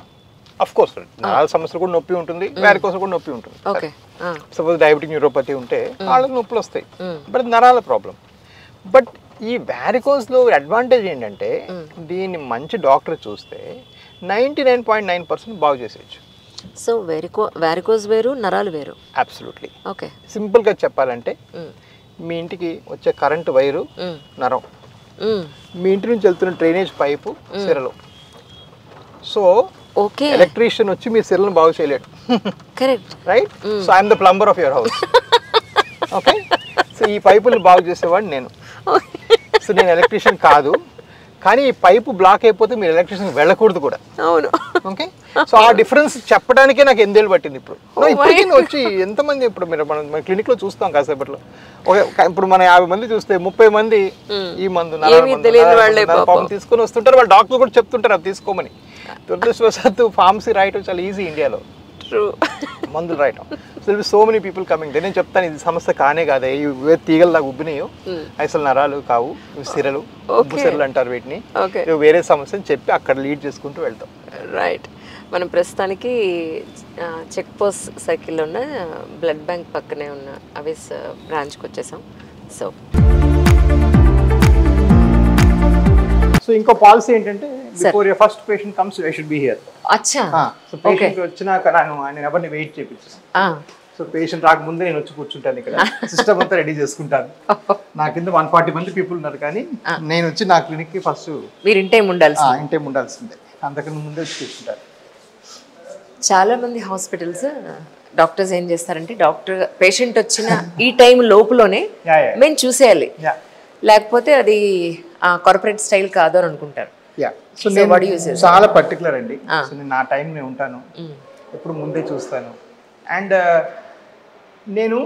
అఫ్ కోర్స్ నరాల సమస్యలు కూడా నొప్పి ఉంటుంది, వారికోస్ కూడా నొప్పి ఉంటుంది. ఓకే. సపోజ్ డయాబెటిక్ న్యూరోపతి ఉంటే వాళ్ళకి నొప్పులు వస్తాయి, బట్ నరాల ప్రాబ్లం. బట్ ఈ వారికోస్లో అడ్వాంటేజ్ ఏంటంటే దీన్ని మంచి డాక్టర్ చూస్తే 99.9% బాగు చేసేయచ్చు. సో వారికోస్ వేరు, నరాలు వేరు. అబ్సల్యూట్లీ. ఓకే. సింపుల్గా చెప్పాలంటే మీ ఇంటికి వచ్చే కరెంటు వైరు నరం, మీ ఇంటి నుంచి వెళ్తున్న డ్రైనేజ్ పైపు సిరలు. సో ఓకే, ఎలక్ట్రీషియన్ వచ్చి మీ సిరలను బాగు చేయలేడు. Correct, right. So I'm the plumber of your house. Okay. So ఈ పైపులు బాగు చేసేవాడు నేను. సో నేను ఎలక్ట్రీషియన్ కాదు, కానీ ఈ పైపు బ్లాక్ అయిపోతే మీరు ఎలక్ట్రీషియన్ వెళ్ళకూడదు కూడా. అవును. ఓకే. సో ఆ డిఫరెన్స్ చెప్పడానికే నాకు 8 ఏళ్ళు పట్టింది. ఇప్పటికీ వచ్చి ఎంతమంది, ఇప్పుడు మీరు మన క్లినిక్ లో చూస్తాం కాసేపట్లో, ఇప్పుడు మన 50 మంది చూస్తే 30 మంది ఈ మందు పాపం తీసుకొని వస్తుంటారు. వాళ్ళ డాక్టర్ కూడా చెప్తుంటారు అది తీసుకోమని. దురదృష్టవశాత్తు ఫార్మసీ రాయటం చాలా ఈజీ ఇండియాలో, మందులు రాయటం. So many people coming. నేను చెప్తాను ఇది సమస్య కానే కాదే, ఇవే తీగల్లాగా ఉబ్బినాయో, అసలు నరాలు కావు, సిరలు, ఉబ్బు సిరలు అంటారు వీటిని, వేరే సమస్యని చెప్పి అక్కడ లీడ్ చేసుకుంటూ వెళ్తాం. రైట్. మనం ప్రస్తుతానికి చెక్ పోస్ట్ సర్కిల్లో ఉన్న బ్లడ్ బ్యాంక్ పక్కనే ఉన్న అవిస్ బ్రాంచ్కి వచ్చేసాం. సో ఇంకో పాలసీ ఏంటంటే before your first patient comes I should be here. అచ్చా. సో పేషెంట్ వచ్చినాక నేను ఎవరిని వెయిట్ చేయించాను. సో పేషెంట్ రాకముందే నేను వచ్చి కూర్చుంటాను ఇక్కడ, సిస్టమ్ అంతా రెడీ చేసుకుంటాను. నా కింద 140 మంది పీపుల్ ఉన్నారు, కానీ నేను వచ్చి నా క్లినిక్ కి ఫస్ట్ మీరు ఇన్ టైం ఉండాల్సిందే, అంతకన్నా ముందే వచ్చి కూర్చుంటారు. చాలా మంది హాస్పిటల్స్ డాక్టర్స్ ఏం చేస్తారంటే పేషెంట్ వచ్చిన ఈ టైం లోపులోనే మేము చూసేయాలి, లేకపోతే అది కార్పొరేట్ స్టైల్ కాదు అని అనుకుంటారు. సో నేను చాలా పర్టికులర్ అండి. సో నేను నా టైం నేను ఉంటాను, ఎప్పుడు ముందే చూస్తాను. అండ్ నేను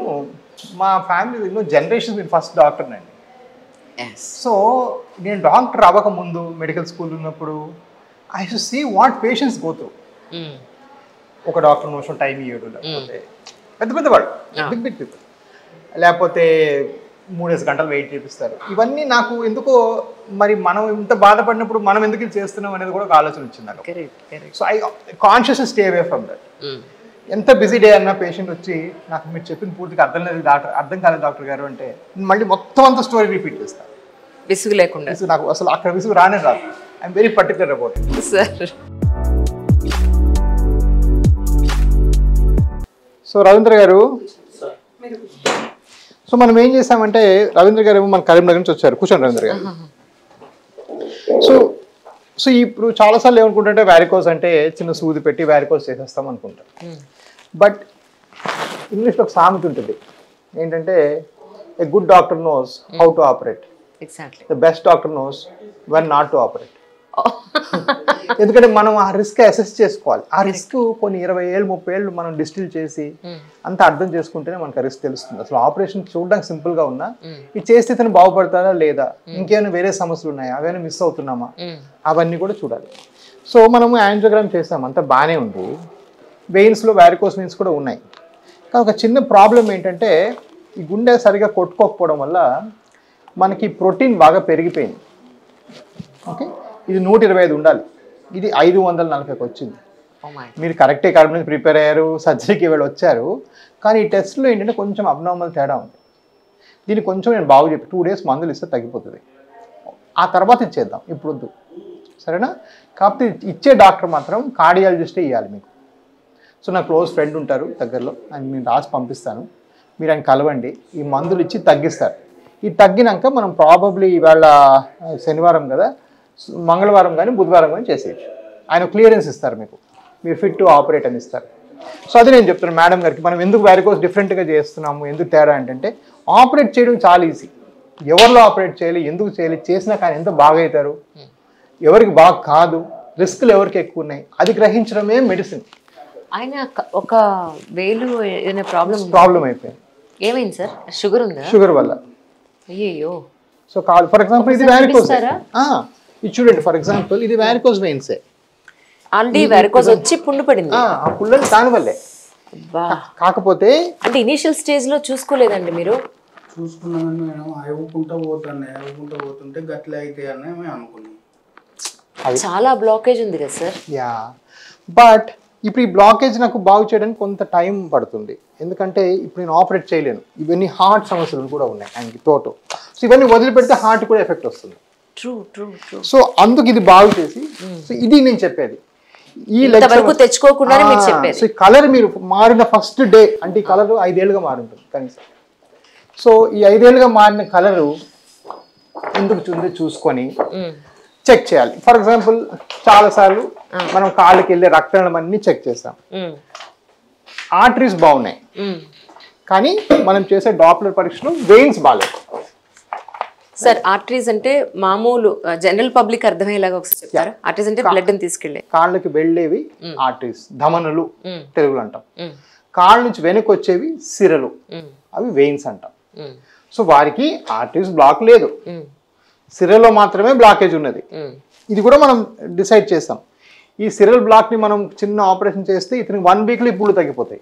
మా ఫ్యామిలీ జనరేషన్ నేను ఫస్ట్ డాక్టర్ అండి. సో నేను డాక్టర్ అవ్వక ముందు మెడికల్ స్కూల్ ఉన్నప్పుడు I should see what patients go through. ఒక డాక్టర్ మోషన్ టైం ఇవ్వడు, లేకపోతే పెద్ద వాళ్ళు బిగ్ పీపుల్, లేకపోతే 3 గంటలు వెయిట్ చేపిస్తారు. ఇవన్నీ నాకు ఎందుకో మరి మనం ఇంత బాధపడినప్పుడు మనం ఎందుకు ఇది చేస్తున్నాం అనేది కూడా ఒక ఆలోచన వచ్చింది నాకు. So I consciously stay away from that. ఎంత బిజీ డే అన్న పేషెంట్ వచ్చి నాకు మీరు చెప్పిన పూర్తిగా అర్థం కాలేదు డాక్టర్ గారు అంటే మళ్ళీ మొత్తం అంతా స్టోరీ రిపీట్ చేస్తాను, విసుగు లేకుండా. నాకు అసలు అక్కడ విసుగు రానే రాదు. I'm very particular about it. Sir so Ravindra గారు, సో మనం ఏం చేసామంటే రవీంద్ర గారు ఏమో మన కరీంనగర్ నుంచి వచ్చారు. కూర్చోండి రవీంద్ర గారు. సో ఇప్పుడు చాలాసార్లు ఏమనుకుంటుంటే వ్యారికోస్ అంటే చిన్న సూది పెట్టి వ్యారికోస్ చేసేస్తాం అనుకుంటాం. బట్ ఇంగ్లీష్లో ఒక సామెత ఉంటుంది ఏంటంటే a good doctor knows how to operate, the best doctor knows when not to operate. ఎందుకంటే మనం ఆ రిస్క్ అసెస్ చేసుకోవాలి. ఆ రిస్క్ కొన్ని 20 ఏళ్ళు 30 ఏళ్ళు మనం డిస్టిల్ చేసి అంత అర్థం చేసుకుంటేనే మనకు ఆ రిస్క్ తెలుస్తుంది. అసలు ఆపరేషన్ చూడడానికి సింపుల్ గా ఉన్నా ఇది చేస్తే ఇతను బాగుపడతారా లేదా, ఇంకేమైనా వేరే సమస్యలు ఉన్నాయా, అవైనా మిస్ అవుతున్నామా, అవన్నీ కూడా చూడాలి. సో మనము యాంజియోగ్రామ్ చేసాం, అంతా బాగానే ఉంది. వెయిన్స్లో వ్యారికోస్ వెయిన్స్ కూడా ఉన్నాయి. కానీ ఒక చిన్న ప్రాబ్లం ఏంటంటే ఈ గుండె సరిగా కొట్టుకోకపోవడం వల్ల మనకి ప్రోటీన్ బాగా పెరిగిపోయింది. ఓకే, ఇది 125 ఉండాలి, ఇది 540కి వచ్చింది. మీరు కరెక్టే కడుపు నుంచి ప్రిపేర్ అయ్యారు, సర్జరీకి వెళ్ళి వచ్చారు, కానీ ఈ టెస్ట్లో ఏంటంటే కొంచెం అబ్నార్మల్ తేడా ఉంది. దీన్ని కొంచెం నేను బాగు చెప్పి 2 days మందులు ఇస్తే తగ్గిపోతుంది. ఆ తర్వాత ఇచ్చేద్దాం, ఇప్పుడు వద్దు, సరేనా? కాకపోతే ఇచ్చే డాక్టర్ మాత్రం కార్డియాలజిస్టే ఇవ్వాలి మీకు. సో నా క్లోజ్ ఫ్రెండ్ ఉంటారు దగ్గరలో, ఆయన నేను రాసి పంపిస్తాను, మీరు ఆయన కలవండి, ఈ మందులు ఇచ్చి తగ్గిస్తారు. ఇది తగ్గినాక మనం ప్రాబబ్లీ ఇవాళ శనివారం కదా, మంగళవారం కానీ బుధవారం కానీ చేసేయచ్చు. ఆయన క్లియరెన్స్ ఇస్తారు మీకు, మీరు ఫిట్ టు ఆపరేట్ అని ఇస్తారు. సో అది నేను చెప్తున్నాను మేడం గారికి, మనం ఎందుకు వ్యారికోస్ డిఫరెంట్గా చేస్తున్నాము, ఎందుకు తేడా అంటే ఆపరేట్ చేయడం చాలా ఈజీ. ఎవరిలో ఆపరేట్ చేయాలి, ఎందుకు చేయాలి, చేసినా కానీ ఎంత బాగా అవుతారు, ఎవరికి బాగా కాదు, రిస్క్లు ఎవరికి ఎక్కువ ఉన్నాయి, అది గ్రహించడమే మెడిసిన్. ఆయన ఒక వేలు ప్రాబ్లం అయిపోయింది. ఏమైంది సార్? షుగర్ ఉందా? షుగర్ వల్ల. అయ్యో. సో ఫర్ ఎగ్జాంపుల్ ఇది వ్యారికోస్, ఇది చూడండి, ఫర్ ఎగ్జాంపుల్ ఇది వ్యారికోస్ వెయిన్సే. ఆల్రెడీ వ్యారికోస్ వచ్చి పుండు పడింది. ఆ పుల్లలు దానివల్లే. కాకపోతే అంటే ఇనిషియల్ స్టేజ్ లో చూసుకోలేదండి మీరు? చూసుకున్నామని మేడం, అవ్వకుంటా పోతుంటే గట్లే అయితే అని మేము అనుకున్నాం. చాలా బ్లాకేజ్ ఉంది కదా సార్? యా, బట్ ఇప్పుడు ఈ బ్లాకేజ్ నాకు బాగు చేయడానికి కొంత టైం పడుతుంది. ఎందుకంటే ఇప్పుడు నేను ఆపరేట్ చేయలేను, ఇవన్నీ హార్ట్ సమస్యలు కూడా ఉన్నాయి ఆయనకి తోటు. సో ఇవన్నీ వదిలిపెడితే హార్ట్ కూడా ఎఫెక్ట్ వస్తుంది. సో అందుకు ఇది బాగు చేసి, సో ఇది నేను చెప్పేది. ఈ వరకు తెచ్చుకోకుండానే మీరు చెప్పేది. సో ఈ కలర్ మీరు మారిన ఫస్ట్ డే అంటే ఈ కలర్ 5 ఏళ్ళుగా మారుంటుంది కనీసం. సో ఈ 5 ఏళ్ళుగా మారిన కలరు ఎందుకు చూసుకొని చెక్ చేయాలి. ఫర్ ఎగ్జాంపుల్ చాలాసార్లు మనం కాళ్ళకి వెళ్ళే రక్తనాళం అన్ని చెక్ చేస్తాం, ఆర్టరీస్ బాగున్నాయి, కానీ మనం చేసే డాప్లర్ పరీక్షలో వెయిన్స్ బాగాలేదు. సార్ ఆర్టరీస్ అంటే మామూలు జనరల్ పబ్లిక్ అర్థమయ్యేలాగా ఒకసారి చెప్తారా? ఆర్టరీస్ అంటే బ్లడ్ ని తీసుకెళ్ళే, కాళ్ళకి వెళ్ళేవి ఆర్టరీస్, ధమనులు తెలుగులో అంటాం. కాళ్ళ నుంచి వెనక్కి వచ్చేవి సిరలు, అవి వెయిన్స్ అంటాం. సో వారికి ఆర్టరీస్ బ్లాక్ లేదు, సిరల్లో మాత్రమే బ్లాకేజ్ ఉన్నది. ఇది కూడా మనం డిసైడ్ చేస్తాం. ఈ సిరల్ బ్లాక్ ని మనం చిన్న ఆపరేషన్ చేస్తే ఇతనికి 1 weekలో ఈ పుళ్ళు తగ్గిపోతాయి.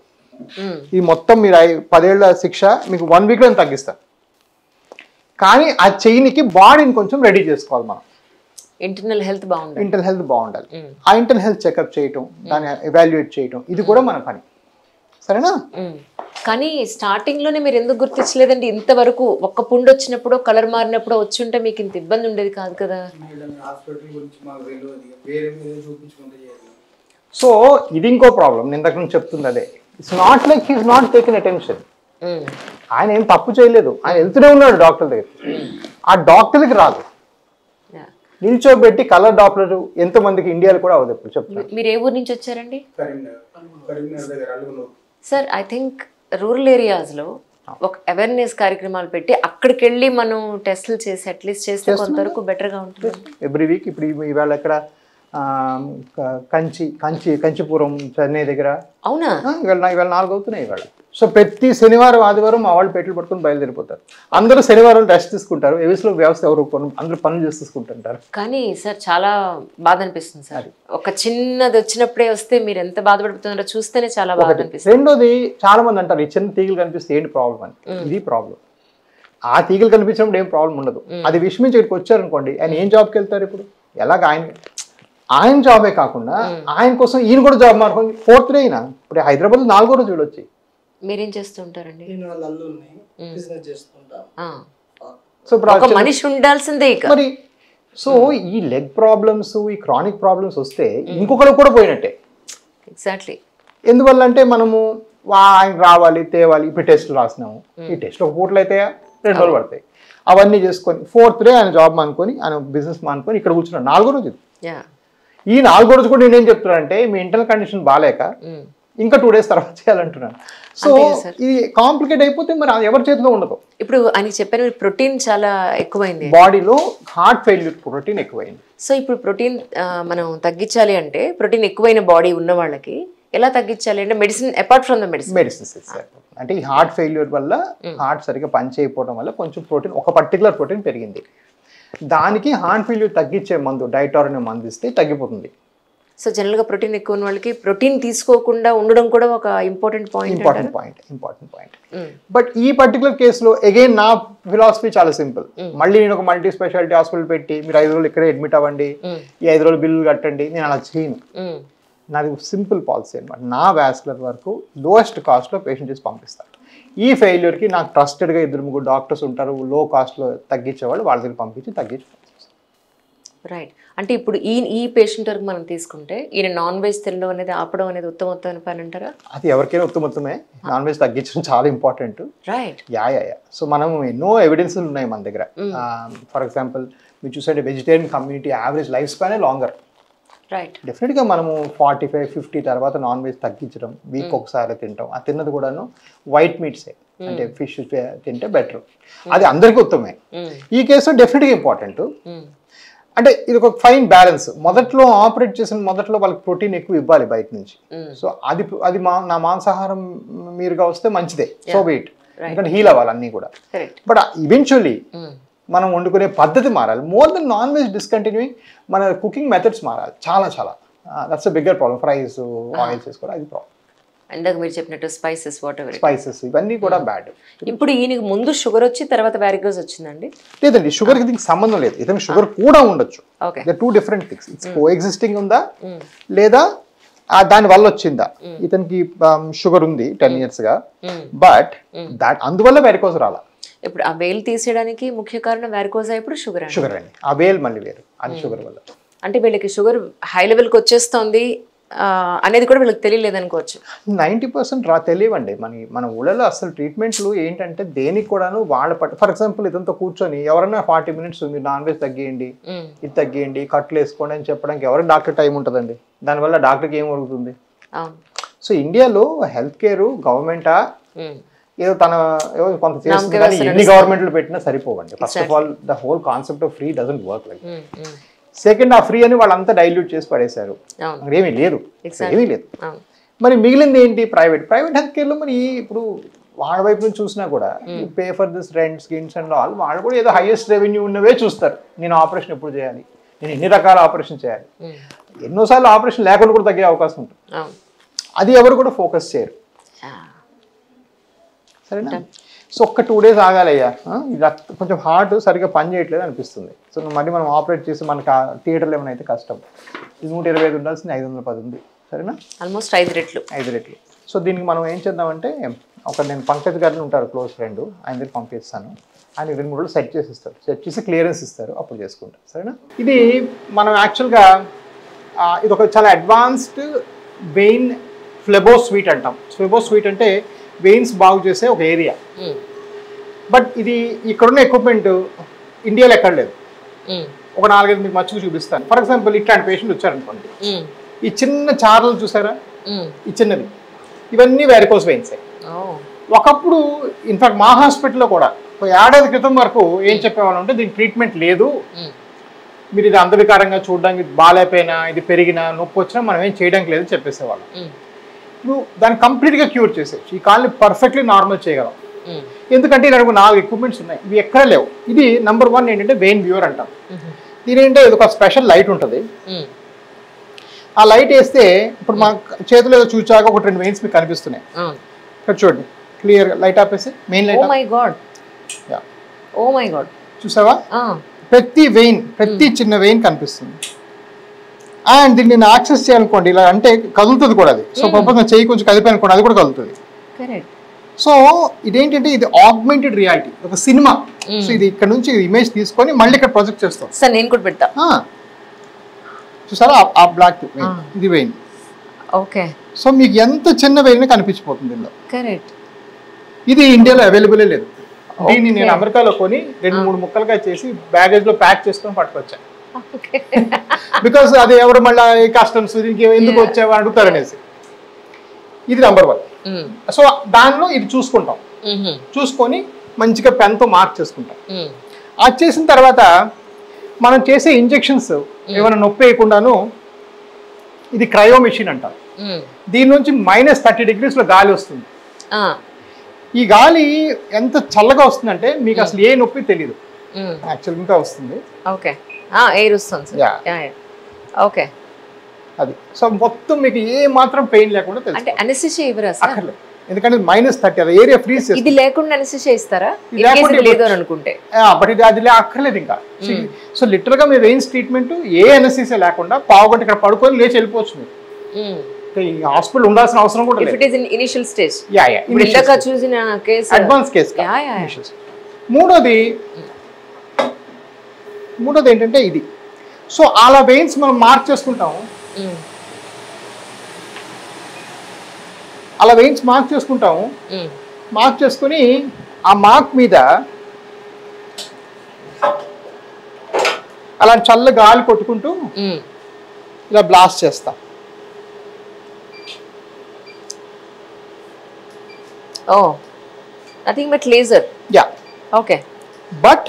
ఈ మొత్తం మీరు 10 ఏళ్ల శిక్ష మీకు 1 weekలో తగ్గిస్తారు. కానీ ఆ చైన్కి బాడీని కొంచెం రెడీ చేసుకోవాలి మనం. ఇంటర్నల్ హెల్త్ బాగుండాలి. ఇంటర్నల్ హెల్త్ బాగుండాలి. ఆ ఇంటర్నల్ హెల్త్ చెకప్ చేయటం, దాన్ని ఎవాల్యుయేట్ చేయటం, ఇది కూడా మన పని. సరేనా? కానీ స్టార్టింగ్ లోనే మీరు ఎందుకు గుర్తించలేదండి? ఇంతవరకు ఒక్క పుండు వచ్చినప్పుడు కలర్ మారినప్పుడు వచ్చి ఉంటే మీకు ఇంత ఇబ్బంది ఉండేది కాదు కదా. హాస్పిటల్ గురించి మాకు తెలియదు, వేరే మీద చూపించుకుంటే చేయాలి. సో ఇది ఇంకో ప్రాబ్లం. నేను ఇంతకు నుంచి చెప్తుంది అదే. It's not like he's not taken attention. ఆయన ఏం తప్పు చేయలేదు, ఆయన వెళ్తూనే ఉన్నాడు డాక్టర్ దగ్గర. ఆ డాక్టర్కి రాదు. నిల్చోబెట్టి కలర్ డాక్టర్ ఎంతమందికి ఇండియాలో కూడా అవదు. ఎప్పుడు చెప్తాను. మీరు ఏ ఊరు నుంచి వచ్చారండి? కరీంనగర్ దగ్గర అలుగులో. సార్ ఐ థింక్ రూరల్ ఏరియాస్లో ఒక అవేర్నెస్ కార్యక్రమాలు పెట్టి అక్కడికి వెళ్ళి మనం టెస్టులు చేసి అట్లీస్ట్ చేస్తే కొంతవరకు బెటర్గా ఉంటుంది. ఎవ్రీ వీక్ ఇప్పుడు ఇవాళ ఎక్కడ కంచిపురం చెన్నై దగ్గర అవునా? ఇవాళ 4 అవుతున్నాయి ఇవాళ. సో ప్రతి శనివారం ఆదివారం మా వాళ్ళు పెట్లు పట్టుకుని బయలుదేరిపోతారు. అందరూ శనివారం రెస్ట్ తీసుకుంటారు. ఎవిస్లో వ్యవస్థ ఎవరు అందరూ పనులు చేసి తీసుకుంటుంటారు. కానీ సార్ చాలా బాధ అనిపిస్తుంది సార్. ఒక చిన్నది వచ్చినప్పుడే వస్తే మీరు ఎంత బాధపడుతున్నారో చూస్తేనే చాలా బాధ అనిపిస్తుంది. రెండోది, చాలా మంది అంటారు ఈ చిన్న తీగలు కనిపిస్తే ఏంటి ప్రాబ్లం అని. ఇది ప్రాబ్లం. ఆ తీగలు కనిపించినప్పుడు ఏం ప్రాబ్లం ఉండదు. అది విషమించి ఇక్కడికి వచ్చారనుకోండి, ఆయన ఏం జాబ్కి వెళ్తారు ఇప్పుడు? ఎలాగ ఆయన జాబే కాకుండా ఆయన కోసం ఈయన కూడా జాబ్ మార్చుకొని 4th డే అయినా ఇప్పుడు హైదరాబాద్ 4వ రోజు వచ్చి. మీరేం చేస్తూ ఉంటారండి? బిజినెస్ చేస్తుంటా. సో ఇప్పుడు మనిషి ఉండాల్సిందే ఇక మరి. సో ఈ లెగ్ ప్రాబ్లమ్స్, ఈ క్రానిక్ ప్రాబ్లమ్స్ వస్తే ఇంకొకరు కూడా పోయినట్టే. ఎగ్జాక్ట్లీ. ఎందువల్ల అంటే మనము ఆయన రావాలి, తేవాలి. ఇప్పుడు టెస్ట్లు రాసినాము. ఈ టెస్ట్లు ఒక పూటలు అయితే 2 రోజులు పడతాయి. అవన్నీ చేసుకొని 4th డే ఆయన జాబ్ మానుకొని, ఆయన బిజినెస్ మానుకొని ఇక్కడ కూర్చున్నాడు. 4వ రోజు. ఈ 4వ రోజు కూడా నేనేం చెప్తున్నానంటే, మీ ఇంటర్నల్ కండిషన్ బాగాలేక ఇంకా 2 days తర్వాత చేయాలంటున్నాను. సో ఇది కాంప్లికేట్ అయిపోతే మరి ఎవరి చేతిలో ఉండదు. ఇప్పుడు అని చెప్పారు, ప్రోటీన్ చాలా ఎక్కువైంది బాడీలో. హార్ట్ ఫెయిల్యూర్ ప్రోటీన్ ఎక్కువైంది. సో ఇప్పుడు ప్రోటీన్ మనం తగ్గించాలి అంటే, ప్రోటీన్ ఎక్కువైన బాడీ ఉన్న వాళ్ళకి ఎలా తగ్గించాలి అంటే, medicine apart from the medicines అంటే ఈ హార్ట్ ఫెయిల్యూర్ వల్ల హార్ట్ సరిగ్గా పనిచేయకపోవడం వల్ల కొంచెం ప్రోటీన్, ఒక పర్టికులర్ ప్రోటీన్ పెరిగింది. దానికి హార్ట్ ఫెయిల్యూర్ తగ్గించే మందు డైటార్ అనే మందు ఇస్తే తగ్గిపోతుంది. సో జనరల్గా ప్రోటీన్ ఎక్కువ ఉన్న వాళ్ళకి ప్రోటీన్ తీసుకోకుండా ఉండడం కూడా ఒక ఇంపార్టెంట్ పాయింట్. బట్ ఈ పర్టికులర్ కేసులో అగైన్ నా ఫిలాసఫీ చాలా సింపుల్. మళ్ళీ నేను ఒక మల్టీ స్పెషాలిటీ హాస్పిటల్ పెట్టి మీరు 5 రోజులు ఇక్కడే అడ్మిట్ అవ్వండి, ఈ 5 రోజులు బిల్లు కట్టండి, నేను అలా చేయను. నాది సింపుల్ పాలసీ అనమాట. నా వాస్కులర్ వరకు లోయెస్ట్ కాస్ట్లో పేషెంట్ చేసి పంపిస్తాను. ఈ ఫెయిల్యూర్కి నాకు ట్రస్టెడ్గా 2-3 డాక్టర్స్ ఉంటారు, లో కాస్ట్లో తగ్గించేవాళ్ళు, వాళ్ళ దగ్గర పంపించి తగ్గించి. రైట్. అంటే ఇప్పుడు ఈ పేషెంట్ వరకు మనం తీసుకుంటే ఈయన నాన్ వెజ్ తినడం అనేది ఆపడం అనేది ఉత్తమోత్తమైన పని అంటారా? అది ఎవరికైనా ఉత్తమోత్తమే. నాన్ వెజ్ తగ్గించడం చాలా ఇంపార్టెంట్. రైట్. యా. సో మనం ఎన్నో ఎవిడెన్స్లు ఉన్నాయి మన దగ్గర. ఫర్ ఎగ్జాంపుల్ మీరు చూసే వెజిటేరియన్ కమ్యూనిటీ యావరేజ్ లైఫ్ స్పానే లాంగర్. రైట్. డెఫినెట్గా మనము 45-50 తర్వాత నాన్ వెజ్ తగ్గించడం, వీక్ ఒకసారి తింటాం. ఆ తిన్నది కూడాను వైట్ మీట్సే, అంటే ఫిష్ తింటే బెటర్. అది అందరికీ ఉత్తమే. ఈ కేసులో డెఫినెట్గా ఇంపార్టెంట్. అంటే ఇది ఒక ఫైన్ బ్యాలెన్స్. మొదట్లో ఆపరేట్ చేసిన మొదట్లో వాళ్ళకి ప్రోటీన్ ఎక్కువ ఇవ్వాలి బయట నుంచి. సో అది నా మాంసాహారం మీరుగా వస్తే మంచిదే, సో వెయిట్, ఎందుకంటే హీల్ అవ్వాలి అన్నీ కూడా. బట్ ఈవెన్చువల్లీ మనం వండుకునే పద్ధతి మారాలి. మోర్ దెన్ నాన్ వెజ్ డిస్కంటిన్యూయింగ్, మన కుకింగ్ మెథడ్స్ మారాలి. చాలా that's a bigger problem. Fries, oils వేసుకోవడం, అది ప్రాబ్లం. ఇందాక మీరు చెప్పినట్టు స్పైసెస్ ఇవన్నీ కూడా బ్యాడ్. ఇప్పుడు ఈయనకి ముందు షుగర్ వచ్చి తర్వాత వ్యారికోస్ వచ్చిందండి? లేదండి, షుగర్కి దీనికి సంబంధం లేదు. ఇతనికి షుగర్ కూడా ఉండొచ్చు. The 2 different things. It's co existing ఉందా లేదా దాని వల్ల వచ్చిందా. ఇతనికి షుగర్ ఉంది 10 years గా, బట్ అందువల్ల వ్యారికోస్ రాలా. ఇప్పుడు ఆ వేలు తీసేయడానికి ముఖ్య కారణం వ్యారికోస్. ఇప్పుడు షుగర్ అండి. ఆ వేలు మళ్ళీ వేరు, అది షుగర్ వల్ల. అంటే వీళ్ళకి షుగర్ హై లెవెల్కి వచ్చేస్తుంది అనేది కూడా వీళ్ళకి తెలియలేదు అనుకోవచ్చు. 90% తెలియవండి. మన ఊళ్ళలో అసలు ట్రీట్మెంట్లు ఏంటంటే దేనికి కూడాను వాళ్ళ ఫర్ ఎగ్జాంపుల్ ఇదంతా కూర్చొని ఎవరైనా 40 minutes మీరు నాన్ వెజ్ తగ్గియండి, ఇది తగ్గియండి, కట్లు వేసుకోండి అని చెప్పడానికి ఎవరికి డాక్టర్ టైం ఉంటుందండి? దానివల్ల డాక్టర్కి ఏం జరుగుతుంది? సో ఇండియాలో హెల్త్ కేర్ గవర్నమెంటా ఏదో కొంత చేస్తుంది, కానీ ఎన్ని గవర్నమెంట్లు పెట్టినా సరిపోవండి. First of all the whole concept of free doesn't work like. Second, ఆ ఫ్రీ అని వాళ్ళంతా డైల్యూట్ చేసి పడేశారు. ఏమీ లేదు. మరి మిగిలింది ఏంటి? ప్రైవేట్ హెల్త్ కేర్లో మరి ఇప్పుడు వాళ్ళ వైపు నుంచి చూసినా కూడా pay for this rents, gins and all, వాళ్ళు కూడా ఏదో హైయెస్ట్ రెవెన్యూ ఉన్నవే చూస్తారు. నేను ఆపరేషన్ ఎప్పుడు చేయాలి, నేను ఎన్ని రకాల ఆపరేషన్ చేయాలి, ఎన్నోసార్లు ఆపరేషన్ లేకుండా కూడా తగ్గే అవకాశం ఉంటుంది. అది ఎవరు కూడా ఫోకస్ చేయరు. సరేనా? సో ఒక్క 2 days ఆగాలయ్యా, ఇది కొంచెం హార్ట్ సరిగ్గా పని చేయట్లేదు అనిపిస్తుంది. సో మళ్ళీ మనం ఆపరేట్ చేసి మనకు థియేటర్లో ఏమైనా అయితే కష్టం. ఇది 125 ఉండాల్సింది 510 ఉంది, సరేనా? ఆల్మోస్ట్ 5 రెట్లు. 5 రెట్లు. సో దీనికి మనం ఏం చేద్దామంటే, నేను పంకజ్ గారిని ఉంటారు క్లోజ్ ఫ్రెండ్, ఆయన దగ్గర పంపిస్తాను. ఆయన 2-3 రోజులు సెట్ చేసి ఇస్తారు, సెట్ చేసి క్లియరెన్స్ ఇస్తారు, అప్పుడు చేసుకుంటాం, సరేనా? ఇది మనం యాక్చువల్గా ఇది ఒక చాలా అడ్వాన్స్డ్ వెయిన్ ఫ్లెబోస్వీట్ అంటాం. ఫ్లెబోస్వీట్ అంటే వెయిన్స్ బాగు చేసే ఒక ఏరియా. బట్ ఇది ఇక్కడున్న ఎక్విప్మెంట్ ఇండియాలో ఎక్కడ లేదు. ఒక 4-5 మీకు మచ్చుకు చూపిస్తాను. ఫర్ ఎగ్జాంపుల్ ఇట్లాంటి పేషెంట్ వచ్చారనుకోండి, ఈ చిన్న చారలు చూసారా, ఈ చిన్నది, ఇవన్నీ వారికోస్ వెయిన్స్. ఒకప్పుడు ఇన్ఫాక్ట్ మా హాస్పిటల్లో కూడా 1 ఏడాది క్రితం వరకు ఏం చెప్పేవాళ్ళు అంటే, దీనికి ట్రీట్మెంట్ లేదు, మీరు ఇది అందవికారంగా చూడడానికి బాగాలేకపోయినా, ఇది పెరిగినా, నొప్పి వచ్చినా మనం ఏం చేయడానికి లేదు చెప్పేసేవాళ్ళం. ఇప్పుడు దాన్ని కంప్లీట్గా క్యూర్ చేసేసి ఈ కాల్ని పర్ఫెక్ట్లీ నార్మల్ చేయగలం. ఎందుకంటే ఇలాంటి 4 ఎక్విప్మెంట్స్ ఉన్నాయి, ఇవి ఎక్కడ లేవు. ఇది నెంబర్ 1 ఏంటంటే వెయిన్ వ్యూవర్ అంటాం. దీని ఏంటంటే ఇది ఒక స్పెషల్ లైట్ ఉంటుంది. ఆ లైట్ వేస్తే ఇప్పుడు మా చేతిలో ఏదో చూచాక 1-2 వెయిన్స్ మీకు కనిపిస్తున్నాయి. ఇక్కడ చూడండి క్లియర్, లైట్ ఆపేసి main light. Oh my God, చూసావా? ప్రతి వెయిన్, ప్రతి చిన్న వెయిన్ కనిపిస్తుంది. అండ్ దీన్ని నేను యాక్సెస్ చేయాలనుకోండి, ఇలా అంటే కదులుతుంది కూడా అది. సో పర్పస్ చెయ్యి కొంచెం కదిపి అనుకోండి, అది కూడా కదులుతుంది. సో ఇదేంటంటే ఇది ఆగ్మెంటెడ్ రియాలిటీ, ఒక సినిమా. సో ఇది ఇక్కడ నుంచి ఇమేజ్ తీసుకొని మళ్ళీ ఇక్కడ ప్రొజెక్ట్ చేస్తాం. సార్ నేను కూడా పెడతా. చూసారా ఆ బ్లాక్ ఇది వెయిన్. ఓకే. సో మీకు ఎంత చిన్న వెయిన్ కనిపించిపోతుంది ఇందులో. కరెక్ట్. ఇది ఇండియాలో అవైలబుల్ లేదు. దీన్ని నేను అమెరికాలో కొని 2-3 ముక్కలుగా చేసి బ్యాగేజ్ లో ప్యాక్ చేసుకొని పట్టుకొచ్చా. బికాస్ అది ఎవరు మళ్ళీ కస్టమ్స్ దీనికి ఎందుకు వచ్చావు అడుగుతారు అనేసి. ఇది నెంబర్ 1. సో దానిలో ఇది చూసుకుంటాం, చూసుకొని మంచిగా పెన్తో మార్క్ చేసుకుంటాం. అది చేసిన తర్వాత మనం చేసే ఇంజెక్షన్స్ ఏమైనా నొప్పి వేయకుండాను, ఇది క్రయో మెషిన్ అంటాం. దీని నుంచి -30 degreesలో గాలి వస్తుంది. ఈ గాలి ఎంత చల్లగా వస్తుందంటే మీకు అసలు ఏ నొప్పి తెలియదు, యాక్చువల్ ఇంకా వస్తుంది. ఓకే, ఎయిర్ వస్తుంది. ఓకే, అది. సో మొత్తం మీకు ఏ మాత్రం పెయిన్ లేకుండా తెలుసు. అంటే అనెస్థీషియా ఇవ్వరా సార్? అక్కర్లేదు, ఎందుకంటే -30 అది ఏరియా ఫ్రీజ్ చేస్తుంది. ఇది లేకుండా అనెస్థీషియా ఇస్తారా? లేదు అని అనుకుంటే. బట్ ఇది అది అక్కర్లేదు ఇంకా. సో లిటరల్ గా మీ వెయిన్స్ ట్రీట్మెంట్ ఏ అనెస్థీషియా లేకుండా పావుగంట ఇక్కడ పడుకొని లేచి వెళ్ళిపోవచ్చు మీరు. హాస్పిటల్ ఉండాల్సిన అవసరం కూడా లేదు. It is in initial stage. ఇప్పుడు ఇందాక చూసిన కేసు అడ్వాన్స్ కేసు. మూడోది ఏంటంటే ఇది. సో అలా వెయిన్స్ మనం మార్క్ చేసుకుంటాం. అలా వెయిన్స్ మార్క్ చేసుకుంటాము. మార్క్ చేసుకుని ఆ మార్క్ మీద అలా చల్ల గాలి కొట్టుకుంటూ ఇలా బ్లాస్ట్ చేస్తాం. Nothing but laser. Okay, but